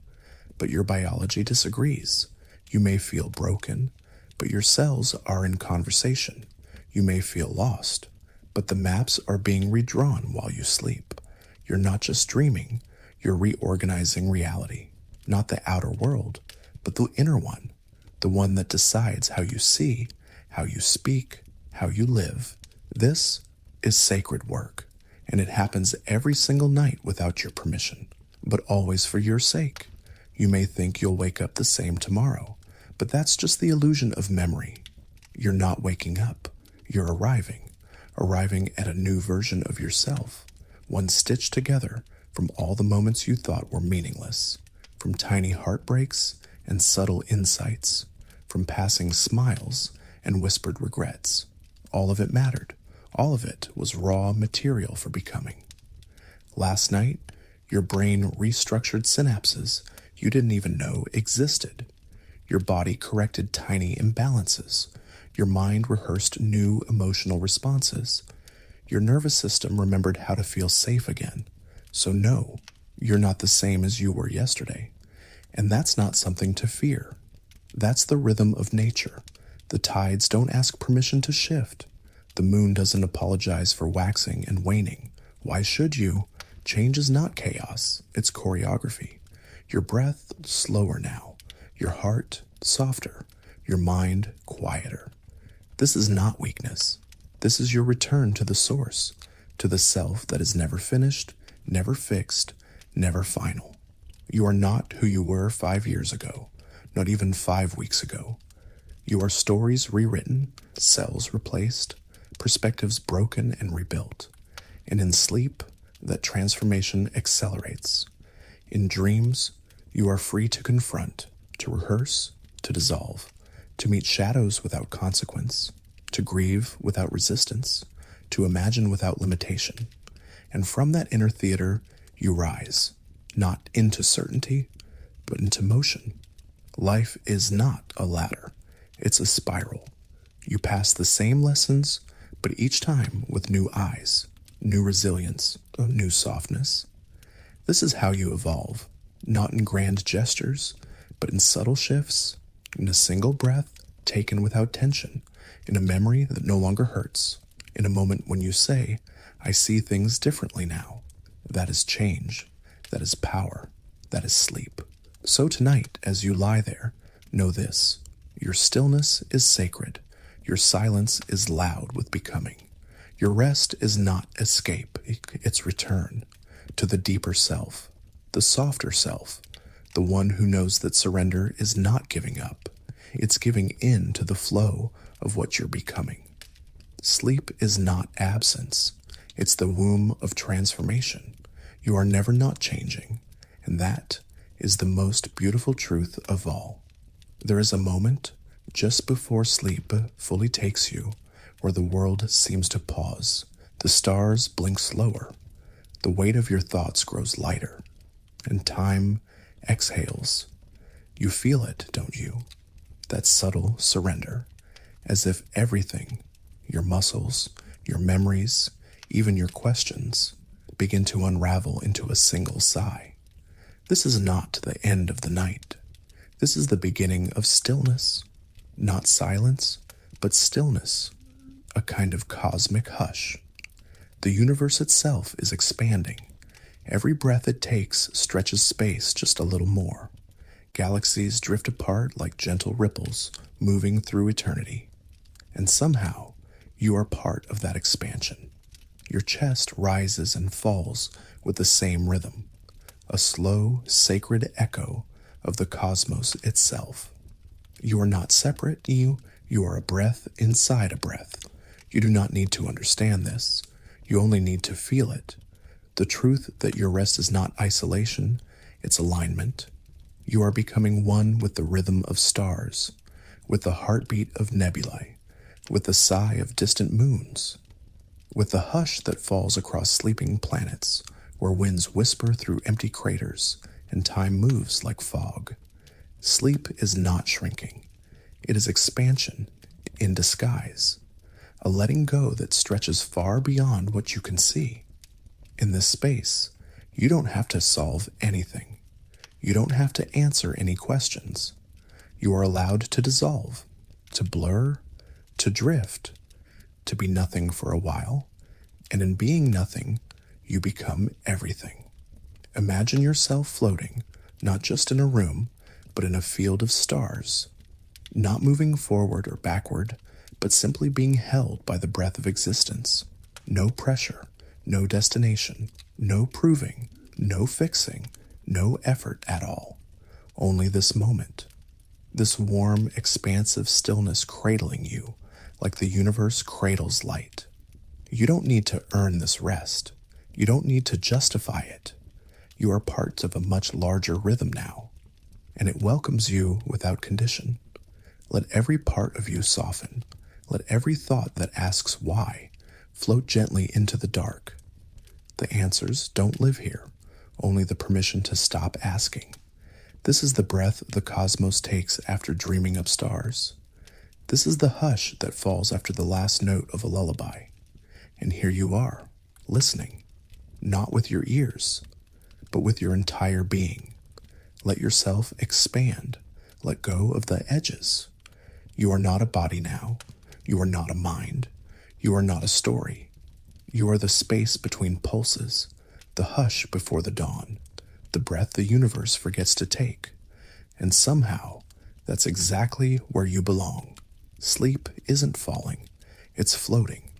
but your biology disagrees. You may feel broken, but your cells are in conversation. You may feel lost, but the maps are being redrawn while you sleep. You're not just dreaming, you're reorganizing reality. Not the outer world, but the inner one. The one that decides how you see, how you speak, how you live. This is sacred work, and it happens every single night without your permission, but always for your sake. You may think you'll wake up the same tomorrow, but that's just the illusion of memory. You're not waking up. You're arriving at a new version of yourself, one stitched together from all the moments you thought were meaningless, from tiny heartbreaks and subtle insights, from passing smiles and whispered regrets. All of it mattered. All of it was raw material for becoming. Last night, your brain restructured synapses you didn't even know existed. Your body corrected tiny imbalances. Your mind rehearsed new emotional responses. Your nervous system remembered how to feel safe again. So no, you're not the same as you were yesterday. And that's not something to fear. That's the rhythm of nature. The tides don't ask permission to shift. The moon doesn't apologize for waxing and waning. Why should you? Change is not chaos, it's choreography. Your breath slower now. Your heart softer. Your mind quieter. This is not weakness. This is your return to the source, to the self that is never finished, never fixed, never final. You are not who you were 5 years ago, not even 5 weeks ago. You are stories rewritten, cells replaced, perspectives broken and rebuilt. And in sleep, that transformation accelerates. In dreams, you are free to confront, to rehearse, to dissolve, to meet shadows without consequence, to grieve without resistance, to imagine without limitation. And from that inner theater, you rise, not into certainty, but into motion. Life is not a ladder. It's a spiral. You pass the same lessons, but each time with new eyes, new resilience, new softness. This is how you evolve, not in grand gestures, but in subtle shifts, in a single breath taken without tension, in a memory that no longer hurts, in a moment when you say, I see things differently now. That is change. That is power. That is sleep. So tonight, as you lie there, know this. Your stillness is sacred. Your silence is loud with becoming. Your rest is not escape. It's return to the deeper self, the softer self, the one who knows that surrender is not giving up. It's giving in to the flow of what you're becoming. Sleep is not absence. It's the womb of transformation. You are never not changing, and that is the most beautiful truth of all. There is a moment, Just before sleep fully takes you, where the world seems to pause, the stars blink slower, the weight of your thoughts grows lighter, and time exhales. You feel it, don't you? That subtle surrender, as if everything, your muscles, your memories, even your questions, begin to unravel into a single sigh. This is not the end of the night. This is the beginning of stillness. Not silence, but stillness, a kind of cosmic hush. The universe itself is expanding. Every breath it takes stretches space just a little more. Galaxies drift apart like gentle ripples moving through eternity. And somehow, you are part of that expansion. Your chest rises and falls with the same rhythm, a slow, sacred echo of the cosmos itself. You are not separate, you are a breath inside a breath. You do not need to understand this. You only need to feel it. The truth that your rest is not isolation, it's alignment. You are becoming one with the rhythm of stars, with the heartbeat of nebulae, with the sigh of distant moons, with the hush that falls across sleeping planets, where winds whisper through empty craters and time moves like fog. Sleep is not shrinking. It is expansion in disguise, a letting go that stretches far beyond what you can see. In this space, you don't have to solve anything. You don't have to answer any questions. You are allowed to dissolve, to blur, to drift, to be nothing for a while, and in being nothing, you become everything. Imagine yourself floating, not just in a room, but in a field of stars, not moving forward or backward, but simply being held by the breath of existence. No pressure, no destination, no proving, no fixing, no effort at all. Only this moment, this warm, expansive stillness cradling you like the universe cradles light. You don't need to earn this rest. You don't need to justify it. You are part of a much larger rhythm now, and it welcomes you without condition. Let every part of you soften. Let every thought that asks why float gently into the dark. The answers don't live here, only the permission to stop asking. This is the breath the cosmos takes after dreaming up stars. This is the hush that falls after the last note of a lullaby. And here you are, listening, not with your ears, but with your entire being. Let yourself expand. Let go of the edges. You are not a body now. You are not a mind. You are not a story. You are the space between pulses, the hush before the dawn, the breath the universe forgets to take. And somehow, that's exactly where you belong. Sleep isn't falling. It's floating.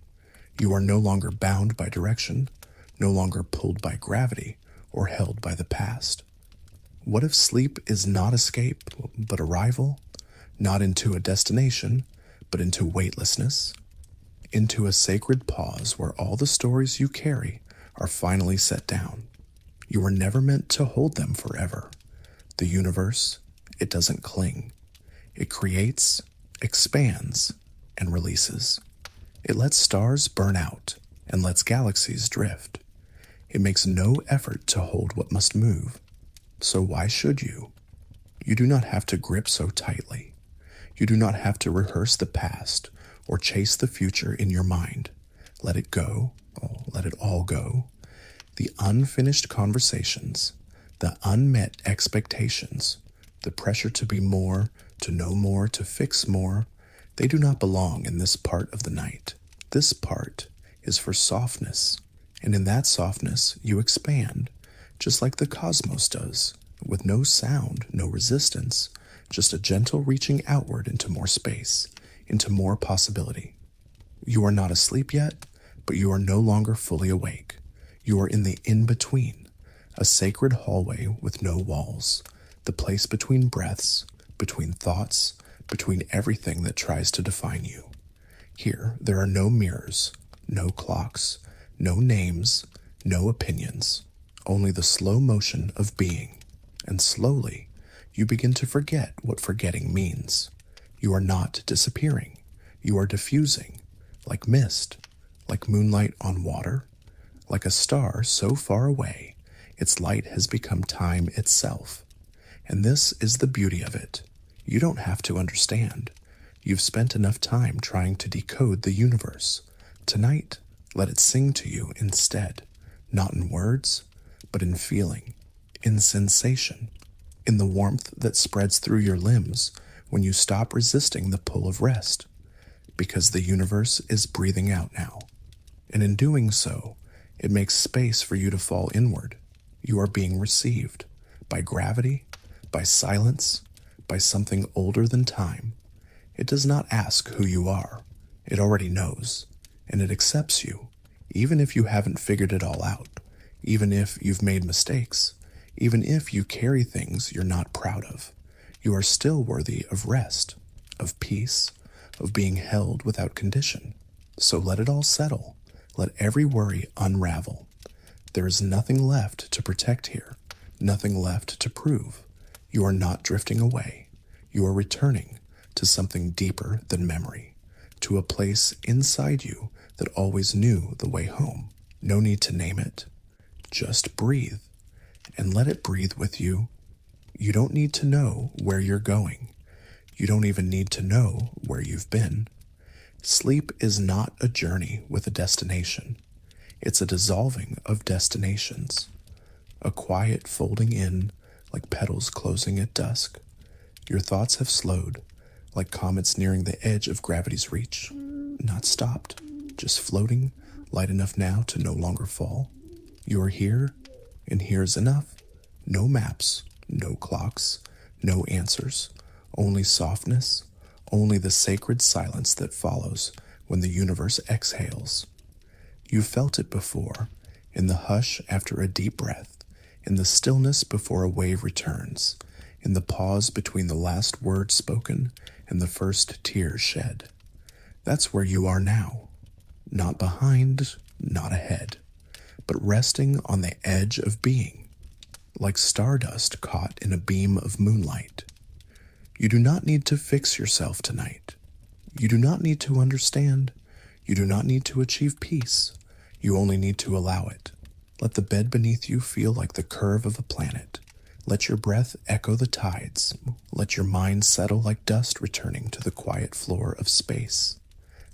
You are no longer bound by direction, no longer pulled by gravity or held by the past. What if sleep is not escape, but arrival? Not into a destination, but into weightlessness? Into a sacred pause where all the stories you carry are finally set down. You were never meant to hold them forever. The universe, it doesn't cling. It creates, expands, and releases. It lets stars burn out and lets galaxies drift. It makes no effort to hold what must move. So why should you? You do not have to grip so tightly. You do not have to rehearse the past or chase the future in your mind. Let it go. Oh, let it all go. The unfinished conversations, the unmet expectations, the pressure to be more, to know more, to fix more, they do not belong in this part of the night. This part is for softness, and in that softness you expand, just like the cosmos does, with no sound, no resistance, just a gentle reaching outward into more space, into more possibility. You are not asleep yet, but you are no longer fully awake. You are in the in-between, a sacred hallway with no walls, the place between breaths, between thoughts, between everything that tries to define you. Here, there are no mirrors, no clocks, no names, no opinions, only the slow motion of being. And slowly, you begin to forget what forgetting means. You are not disappearing. You are diffusing, like mist, like moonlight on water, like a star so far away its light has become time itself. And this is the beauty of it. You don't have to understand. You've spent enough time trying to decode the universe. Tonight, let it sing to you instead, not in words, but in feeling, in sensation, in the warmth that spreads through your limbs when you stop resisting the pull of rest, because the universe is breathing out now. And in doing so, it makes space for you to fall inward. You are being received by gravity, by silence, by something older than time. It does not ask who you are. It already knows, and it accepts you, even if you haven't figured it all out, even if you've made mistakes, even if you carry things you're not proud of. You are still worthy of rest, of peace, of being held without condition. So let it all settle. Let every worry unravel. There is nothing left to protect here, nothing left to prove. You are not drifting away. You are returning to something deeper than memory, to a place inside you that always knew the way home. No need to name it. Just breathe, and let it breathe with you. You don't need to know where you're going. You don't even need to know where you've been. Sleep is not a journey with a destination. It's a dissolving of destinations, a quiet folding in like petals closing at dusk. Your thoughts have slowed, like comets nearing the edge of gravity's reach, not stopped, just floating, light enough now to no longer fall. You are here, and here's enough. No maps, no clocks, no answers, only softness, only the sacred silence that follows when the universe exhales. You felt it before, in the hush after a deep breath, in the stillness before a wave returns, in the pause between the last word spoken and the first tear shed. That's where you are now. Not behind, not ahead, but resting on the edge of being, like stardust caught in a beam of moonlight. You do not need to fix yourself tonight. You do not need to understand. You do not need to achieve peace. You only need to allow it. Let the bed beneath you feel like the curve of a planet. Let your breath echo the tides. Let your mind settle like dust returning to the quiet floor of space.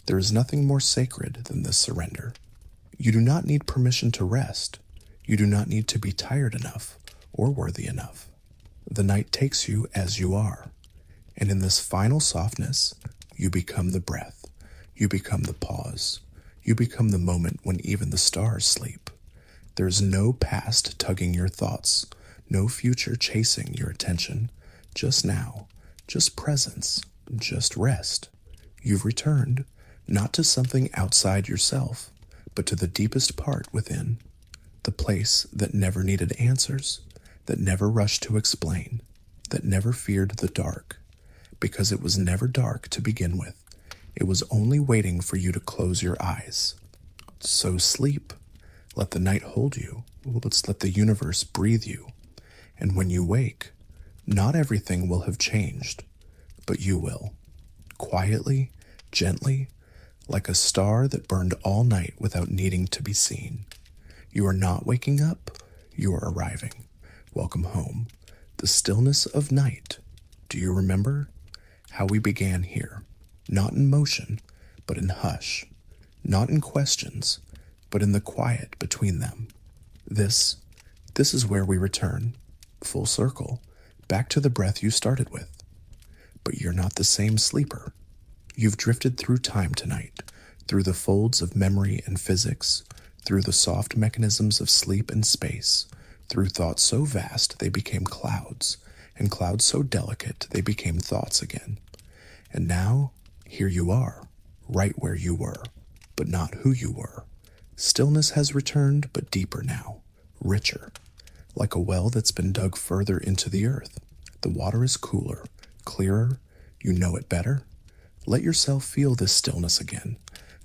There is nothing more sacred than this surrender. You do not need permission to rest. You do not need to be tired enough or worthy enough. The night takes you as you are. And in this final softness, you become the breath. You become the pause. You become the moment when even the stars sleep. There is no past tugging your thoughts, no future chasing your attention. Just now, just presence, just rest. You've returned, not to something outside yourself, but to the deepest part within, the place that never needed answers, that never rushed to explain, that never feared the dark, because it was never dark to begin with. It was only waiting for you to close your eyes. So sleep. Let the night hold you. Let's let the universe breathe you. And when you wake, not everything will have changed, but you will. Quietly, gently, like a star that burned all night without needing to be seen. You are not waking up, you are arriving. Welcome home. The stillness of night. Do you remember how we began here? Not in motion, but in hush. Not in questions, but in the quiet between them. This is where we return, full circle, back to the breath you started with. But you're not the same sleeper. You've drifted through time tonight, through the folds of memory and physics, through the soft mechanisms of sleep and space, through thoughts so vast they became clouds, and clouds so delicate they became thoughts again. And now, here you are, right where you were, but not who you were. Stillness has returned, but deeper now, richer, like a well that's been dug further into the earth. The water is cooler, clearer, you know it better. Let yourself feel this stillness again.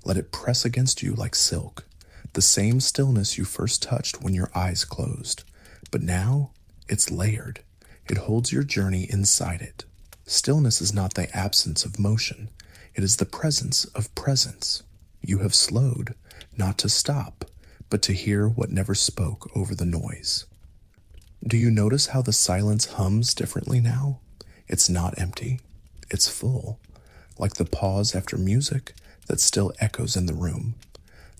Let it press against you like silk, the same stillness you first touched when your eyes closed. But now, it's layered. It holds your journey inside it. Stillness is not the absence of motion, it is the presence of presence. You have slowed, not to stop, but to hear what never spoke over the noise. Do you notice how the silence hums differently now? It's not empty, it's full, like the pause after music that still echoes in the room,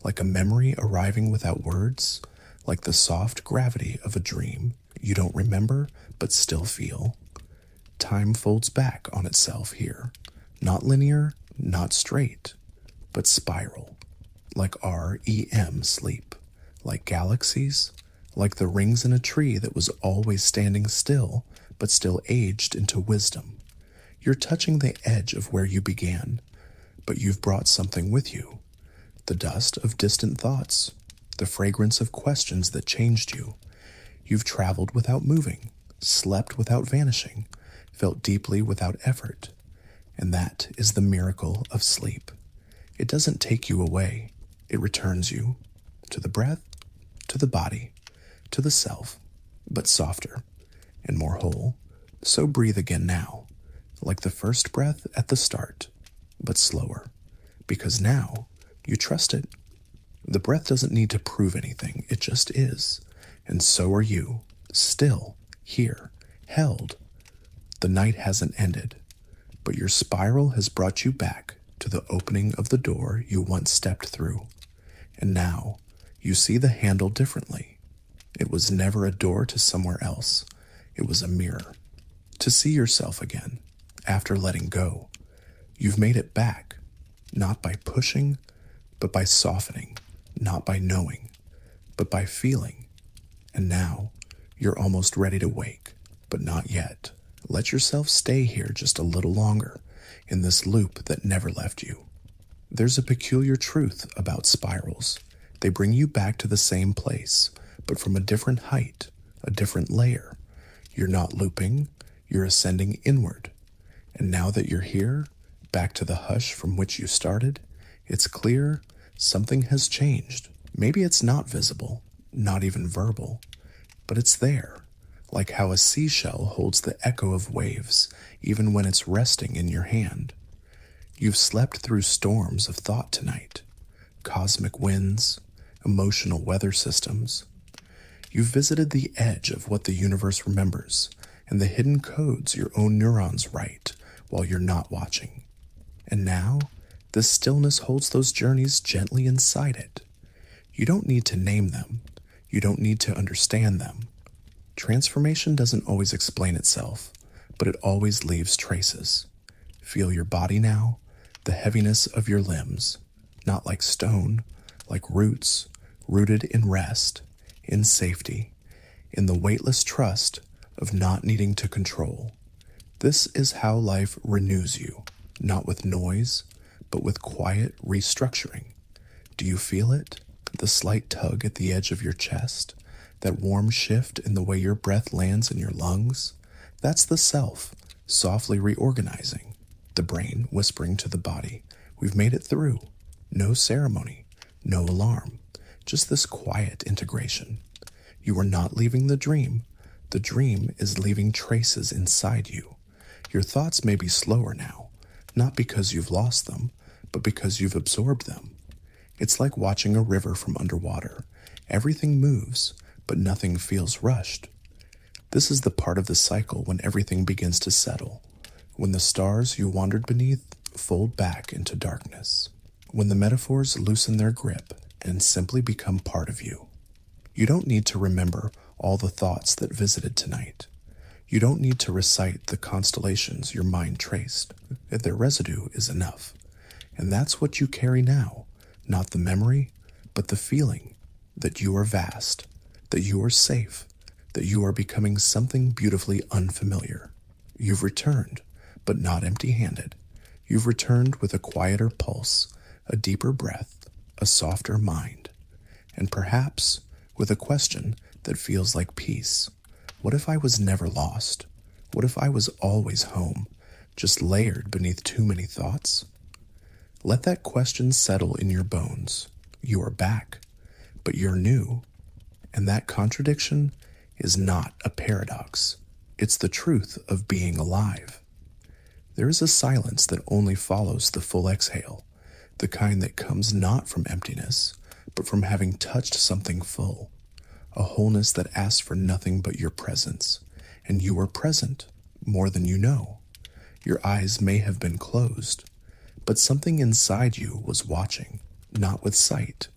like a memory arriving without words, like the soft gravity of a dream you don't remember but still feel. Time folds back on itself here, not linear, not straight, but spiral, like REM sleep, like galaxies, like the rings in a tree that was always standing still but still aged into wisdom. You're touching the edge of where you began, but you've brought something with you. The dust of distant thoughts, the fragrance of questions that changed you. You've traveled without moving, slept without vanishing, felt deeply without effort. And that is the miracle of sleep. It doesn't take you away. It returns you to the breath, to the body, to the self, but softer and more whole. So breathe again now, like the first breath at the start, but slower, because now you trust it. The breath doesn't need to prove anything, it just is. And so are you, still, here, held. The night hasn't ended, but your spiral has brought you back to the opening of the door you once stepped through. And now you see the handle differently. It was never a door to somewhere else. It was a mirror. To see yourself again, after letting go. You've made it back, not by pushing, but by softening, not by knowing, but by feeling. And now you're almost ready to wake, but not yet. Let yourself stay here just a little longer, in this loop that never left you. There's a peculiar truth about spirals. They bring you back to the same place, but from a different height, a different layer. You're not looping, you're ascending inward. And now that you're here, back to the hush from which you started, it's clear something has changed. Maybe it's not visible, not even verbal, but it's there, like how a seashell holds the echo of waves even when it's resting in your hand. You've slept through storms of thought tonight, cosmic winds, emotional weather systems. You've visited the edge of what the universe remembers and the hidden codes your own neurons write while you're not watching. And now, the stillness holds those journeys gently inside it. You don't need to name them. You don't need to understand them. Transformation doesn't always explain itself, but it always leaves traces. Feel your body now, the heaviness of your limbs, not like stone, like roots, rooted in rest, in safety, in the weightless trust of not needing to control. This is how life renews you, not with noise, but with quiet restructuring. Do you feel it? The slight tug at the edge of your chest? That warm shift in the way your breath lands in your lungs? That's the self, softly reorganizing. The brain whispering to the body, we've made it through. No ceremony, no alarm, just this quiet integration. You are not leaving the dream. The dream is leaving traces inside you. Your thoughts may be slower now, not because you've lost them, but because you've absorbed them. It's like watching a river from underwater. Everything moves, but nothing feels rushed. This is the part of the cycle when everything begins to settle, when the stars you wandered beneath fold back into darkness, when the metaphors loosen their grip and simply become part of you. You don't need to remember all the thoughts that visited tonight. You don't need to recite the constellations your mind traced. Their residue is enough. And that's what you carry now, not the memory, but the feeling that you are vast, that you are safe, that you are becoming something beautifully unfamiliar. You've returned, but not empty-handed. You've returned with a quieter pulse, a deeper breath, a softer mind, and perhaps with a question that feels like peace. What if I was never lost? What if I was always home, just layered beneath too many thoughts? Let that question settle in your bones. You are back, but you're new. And that contradiction is not a paradox. It's the truth of being alive. There is a silence that only follows the full exhale, the kind that comes not from emptiness, but from having touched something full, a wholeness that asks for nothing but your presence, and you are present more than you know. Your eyes may have been closed, but something inside you was watching, not with sight,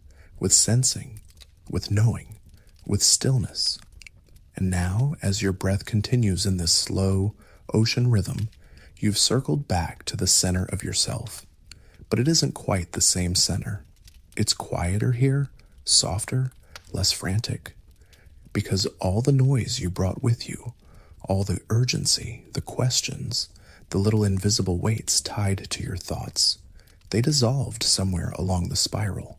with sensing, with knowing, with stillness. And now, as your breath continues in this slow, ocean rhythm, you've circled back to the center of yourself. But it isn't quite the same center. It's quieter here, softer, less frantic. Because all the noise you brought with you, all the urgency, the questions, the little invisible weights tied to your thoughts, they dissolved somewhere along the spiral.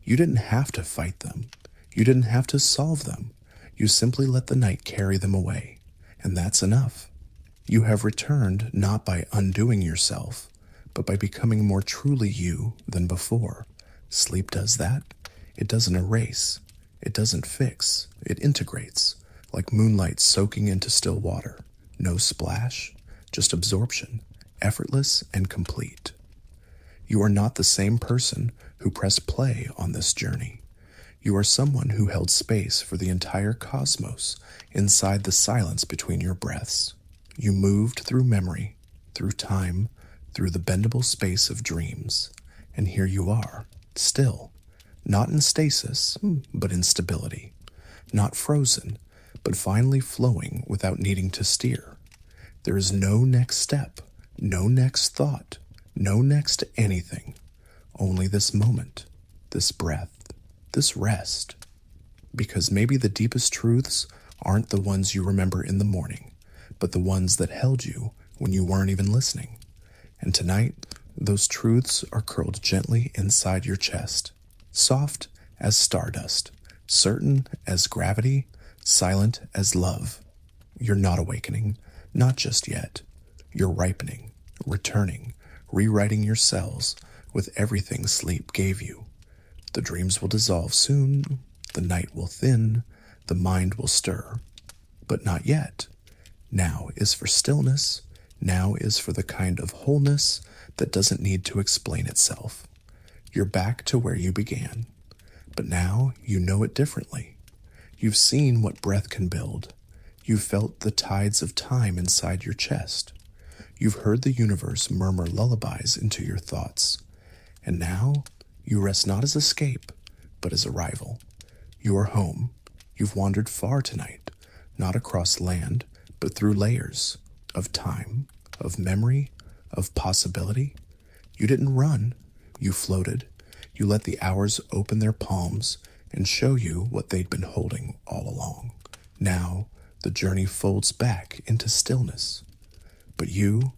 You didn't have to fight them. You didn't have to solve them. You simply let the night carry them away, and that's enough. You have returned not by undoing yourself, but by becoming more truly you than before. Sleep does that. It doesn't erase. It doesn't fix. It integrates, like moonlight soaking into still water. No splash, just absorption, effortless and complete. You are not the same person who pressed play on this journey. You are someone who held space for the entire cosmos inside the silence between your breaths. You moved through memory, through time, through the bendable space of dreams. And here you are, still, not in stasis, but in stability. Not frozen, but finally flowing without needing to steer. There is no next step, no next thought, no next anything. Only this moment, this breath, this rest. Because maybe the deepest truths aren't the ones you remember in the morning, but the ones that held you when you weren't even listening. And tonight, those truths are curled gently inside your chest, soft as stardust, certain as gravity, silent as love. You're not awakening, not just yet. You're ripening, returning, rewriting your cells with everything sleep gave you. The dreams will dissolve soon, the night will thin, the mind will stir. But not yet. Now is for stillness, now is for the kind of wholeness that doesn't need to explain itself. You're back to where you began, but now you know it differently. You've seen what breath can build. You've felt the tides of time inside your chest. You've heard the universe murmur lullabies into your thoughts. And now, you rest not as escape, but as arrival. You are home. You've wandered far tonight, not across land, but through layers of time, of memory, of possibility. You didn't run. You floated. You let the hours open their palms and show you what they'd been holding all along. Now, the journey folds back into stillness. But you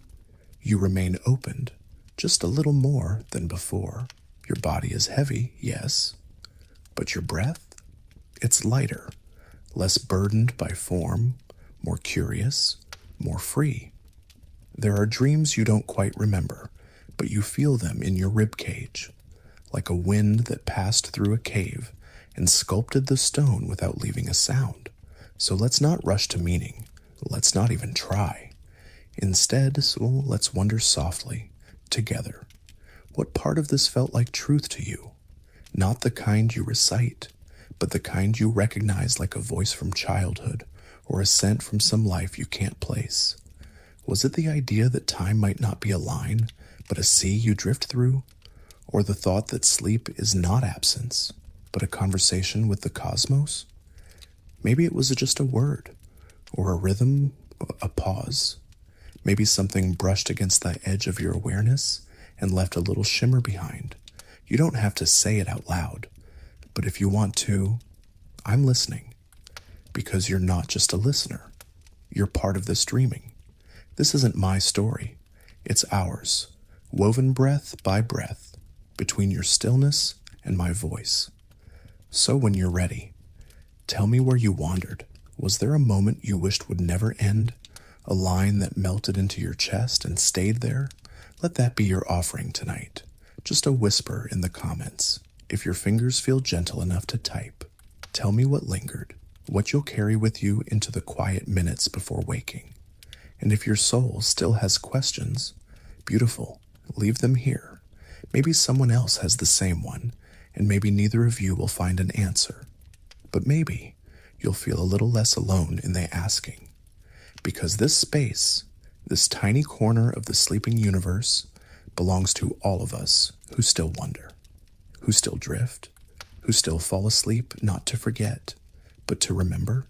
remain opened, just a little more than before. Your body is heavy, yes, but your breath, it's lighter, less burdened by form, more curious, more free. There are dreams you don't quite remember, but you feel them in your rib cage, like a wind that passed through a cave and sculpted the stone without leaving a sound. So let's not rush to meaning. Let's not even try. Instead, let's wonder softly, together. What part of this felt like truth to you? Not the kind you recite, but the kind you recognize like a voice from childhood or a scent from some life you can't place. Was it the idea that time might not be a line, but a sea you drift through? Or the thought that sleep is not absence, but a conversation with the cosmos? Maybe it was just a word, or a rhythm, a pause. Maybe something brushed against the edge of your awareness and left a little shimmer behind. You don't have to say it out loud, but if you want to, I'm listening. Because you're not just a listener. You're part of this dreaming. This isn't my story. It's ours, woven breath by breath, between your stillness and my voice. So when you're ready, tell me where you wandered. Was there a moment you wished would never end? A line that melted into your chest and stayed there? Let that be your offering tonight. Just a whisper in the comments, if your fingers feel gentle enough to type. Tell me what lingered, what you'll carry with you into the quiet minutes before waking. And if your soul still has questions, beautiful, leave them here. Maybe someone else has the same one, and maybe neither of you will find an answer. But maybe you'll feel a little less alone in the asking. Because this space, this tiny corner of the sleeping universe, belongs to all of us who still wonder, who still drift, who still fall asleep not to forget, but to remember.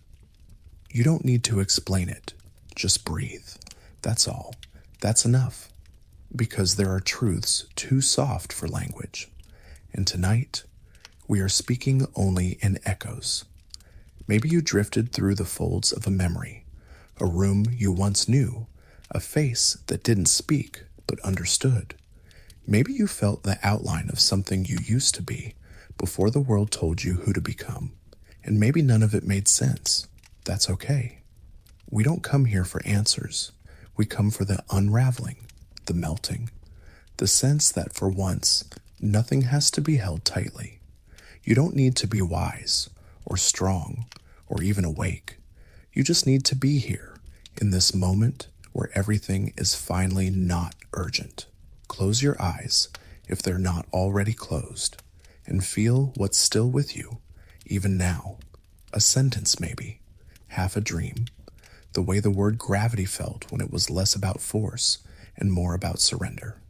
You don't need to explain it, just breathe. That's all. That's enough. Because there are truths too soft for language. And tonight, we are speaking only in echoes. Maybe you drifted through the folds of a memory, a room you once knew, a face that didn't speak but understood. Maybe you felt the outline of something you used to be before the world told you who to become, and maybe none of it made sense. That's okay. We don't come here for answers. We come for the unraveling, the melting, the sense that for once, nothing has to be held tightly. You don't need to be wise or strong or even awake. You just need to be here in this moment where everything is finally not urgent. Close your eyes if they're not already closed and feel what's still with you, even now. A sentence maybe, half a dream, the way the word gravity felt when it was less about force and more about surrender.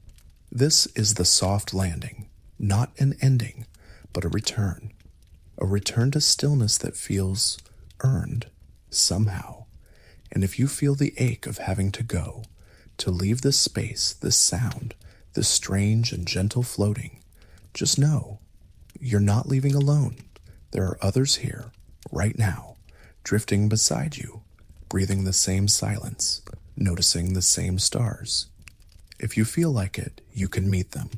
This is the soft landing, not an ending, but a return to stillness that feels earned somehow. And if you feel the ache of having to go, to leave this space, this sound, this strange and gentle floating, just know you're not leaving alone. There are others here, right now, drifting beside you, breathing the same silence, noticing the same stars. If you feel like it, you can meet them,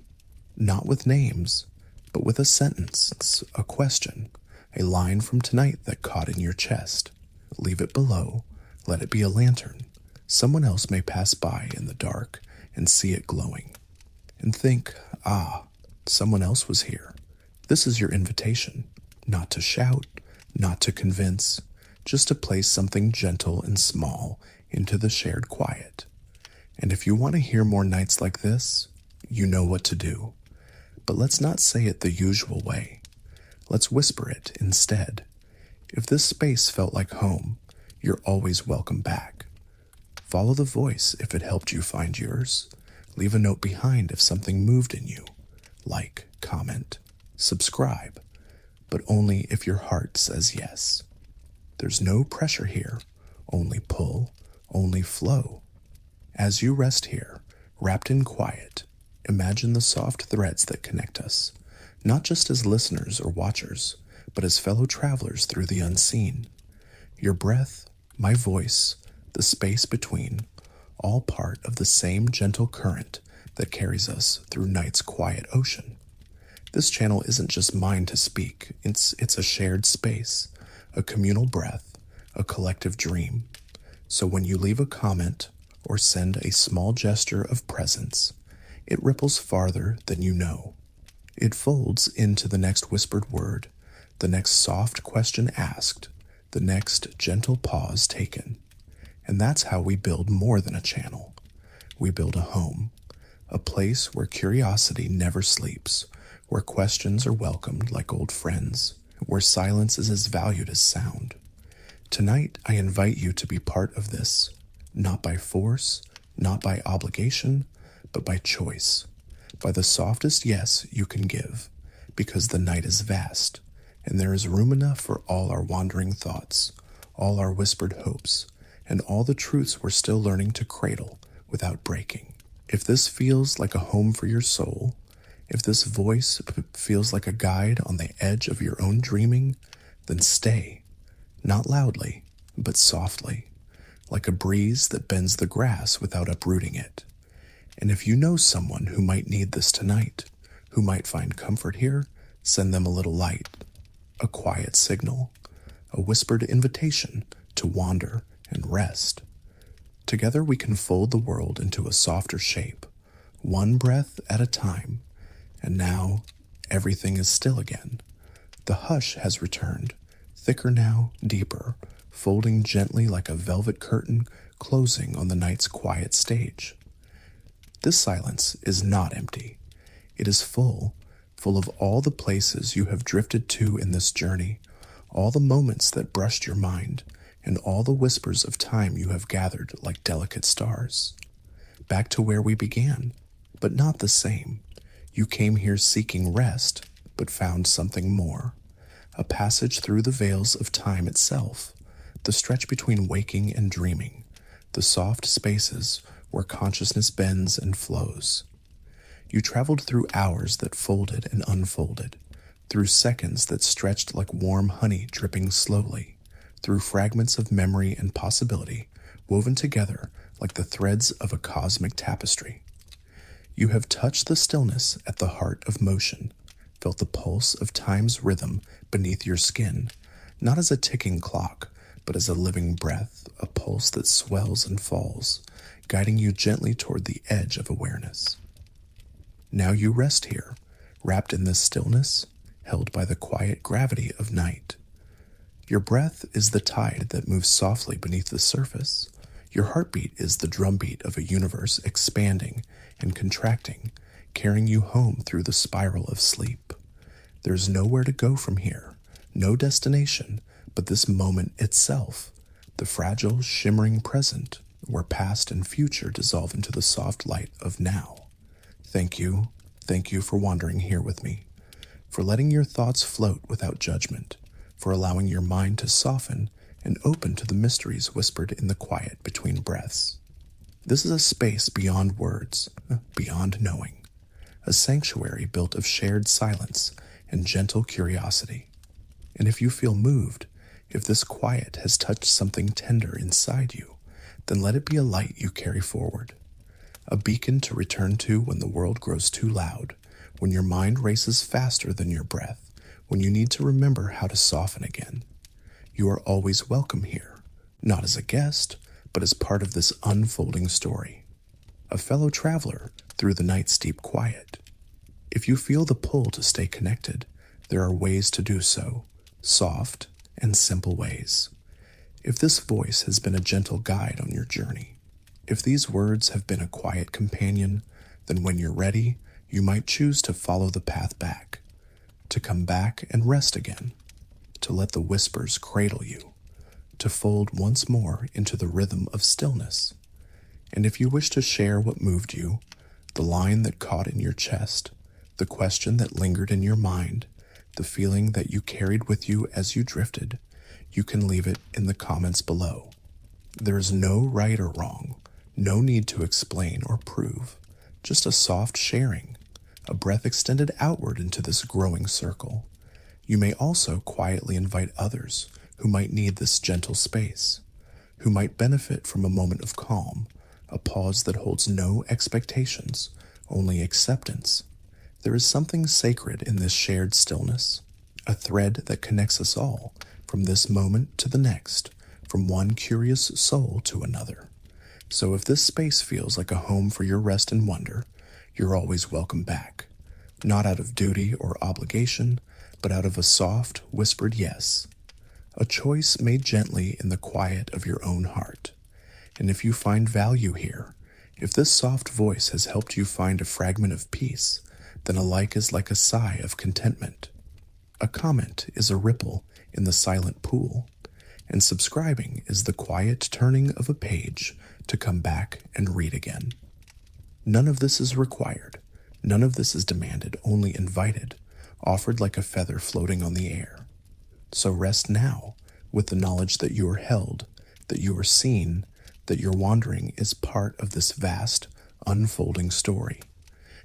not with names, but with a sentence, a question, a line from tonight that caught in your chest. Leave it below, let it be a lantern. Someone else may pass by in the dark and see it glowing, and think, someone else was here. This is your invitation, not to shout, not to convince, just to place something gentle and small into the shared quiet. And if you want to hear more nights like this, you know what to do. But let's not say it the usual way. Let's whisper it instead. If this space felt like home, you're always welcome back. Follow the voice if it helped you find yours. Leave a note behind if something moved in you. Like, comment, subscribe, but only if your heart says yes. There's no pressure here, only pull, only flow. As you rest here, wrapped in quiet, imagine the soft threads that connect us, not just as listeners or watchers, but as fellow travelers through the unseen. Your breath, my voice, the space between, all part of the same gentle current that carries us through night's quiet ocean. This channel isn't just mine to speak, it's a shared space, a communal breath, a collective dream. So when you leave a comment or send a small gesture of presence, it ripples farther than you know. It folds into the next whispered word, the next soft question asked, the next gentle pause taken. And that's how we build more than a channel. We build a home, a place where curiosity never sleeps, where questions are welcomed like old friends, where silence is as valued as sound. Tonight, I invite you to be part of this, not by force, not by obligation, but by choice, by the softest yes you can give, because the night is vast, and there is room enough for all our wandering thoughts, all our whispered hopes, and all the truths we're still learning to cradle without breaking. If this feels like a home for your soul, if this voice feels like a guide on the edge of your own dreaming, then stay, not loudly, but softly, like a breeze that bends the grass without uprooting it. And if you know someone who might need this tonight, who might find comfort here, send them a little light, a quiet signal, a whispered invitation to wander and rest. Together we can fold the world into a softer shape, one breath at a time. And now everything is still again. The hush has returned, thicker now, deeper, folding gently like a velvet curtain closing on the night's quiet stage. This silence is not empty. It is full of all the places you have drifted to in this journey, all the moments that brushed your mind, and all the whispers of time you have gathered like delicate stars. Back to where we began, but not the same. You came here seeking rest, but found something more. A passage through the veils of time itself, the stretch between waking and dreaming, the soft spaces where consciousness bends and flows. You traveled through hours that folded and unfolded, through seconds that stretched like warm honey dripping slowly, through fragments of memory and possibility woven together like the threads of a cosmic tapestry. You have touched the stillness at the heart of motion, felt the pulse of time's rhythm beneath your skin, not as a ticking clock, but as a living breath, a pulse that swells and falls, guiding you gently toward the edge of awareness. Now you rest here, wrapped in this stillness, held by the quiet gravity of night. Your breath is the tide that moves softly beneath the surface. Your heartbeat is the drumbeat of a universe expanding and contracting, carrying you home through the spiral of sleep. There's nowhere to go from here, no destination, but this moment itself, the fragile, shimmering present, where past and future dissolve into the soft light of now. Thank you for wandering here with me, for letting your thoughts float without judgment, for allowing your mind to soften and open to the mysteries whispered in the quiet between breaths. This is a space beyond words, beyond knowing, a sanctuary built of shared silence and gentle curiosity. And if you feel moved, if this quiet has touched something tender inside you, then let it be a light you carry forward. A beacon to return to when the world grows too loud, when your mind races faster than your breath, when you need to remember how to soften again. You are always welcome here, not as a guest, but as part of this unfolding story. A fellow traveler through the night's deep quiet. If you feel the pull to stay connected, there are ways to do so, soft and simple ways. If this voice has been a gentle guide on your journey, if these words have been a quiet companion, then when you're ready, you might choose to follow the path back, to come back and rest again, to let the whispers cradle you, to fold once more into the rhythm of stillness. And if you wish to share what moved you, the line that caught in your chest, the question that lingered in your mind, the feeling that you carried with you as you drifted, you can leave it in the comments below. There is no right or wrong, no need to explain or prove, just a soft sharing, a breath extended outward into this growing circle. You may also quietly invite others who might need this gentle space, who might benefit from a moment of calm, a pause that holds no expectations, only acceptance. There is something sacred in this shared stillness, a thread that connects us all from this moment to the next, from one curious soul to another. So if this space feels like a home for your rest and wonder, you're always welcome back, not out of duty or obligation, but out of a soft, whispered yes, a choice made gently in the quiet of your own heart. And if you find value here, if this soft voice has helped you find a fragment of peace, then a like is like a sigh of contentment. A comment is a ripple in the silent pool, and subscribing is the quiet turning of a page to come back and read again. None of this is required. None of this is demanded, only invited, offered like a feather floating on the air. So rest now with the knowledge that you are held, that you are seen, that your wandering is part of this vast, unfolding story.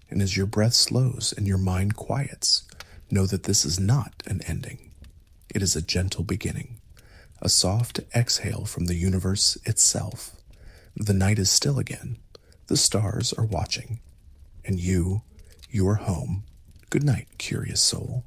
And as your breath slows and your mind quiets, know that this is not an ending. It is a gentle beginning, a soft exhale from the universe itself. The night is still again. The stars are watching. And you are home. Good night, curious soul.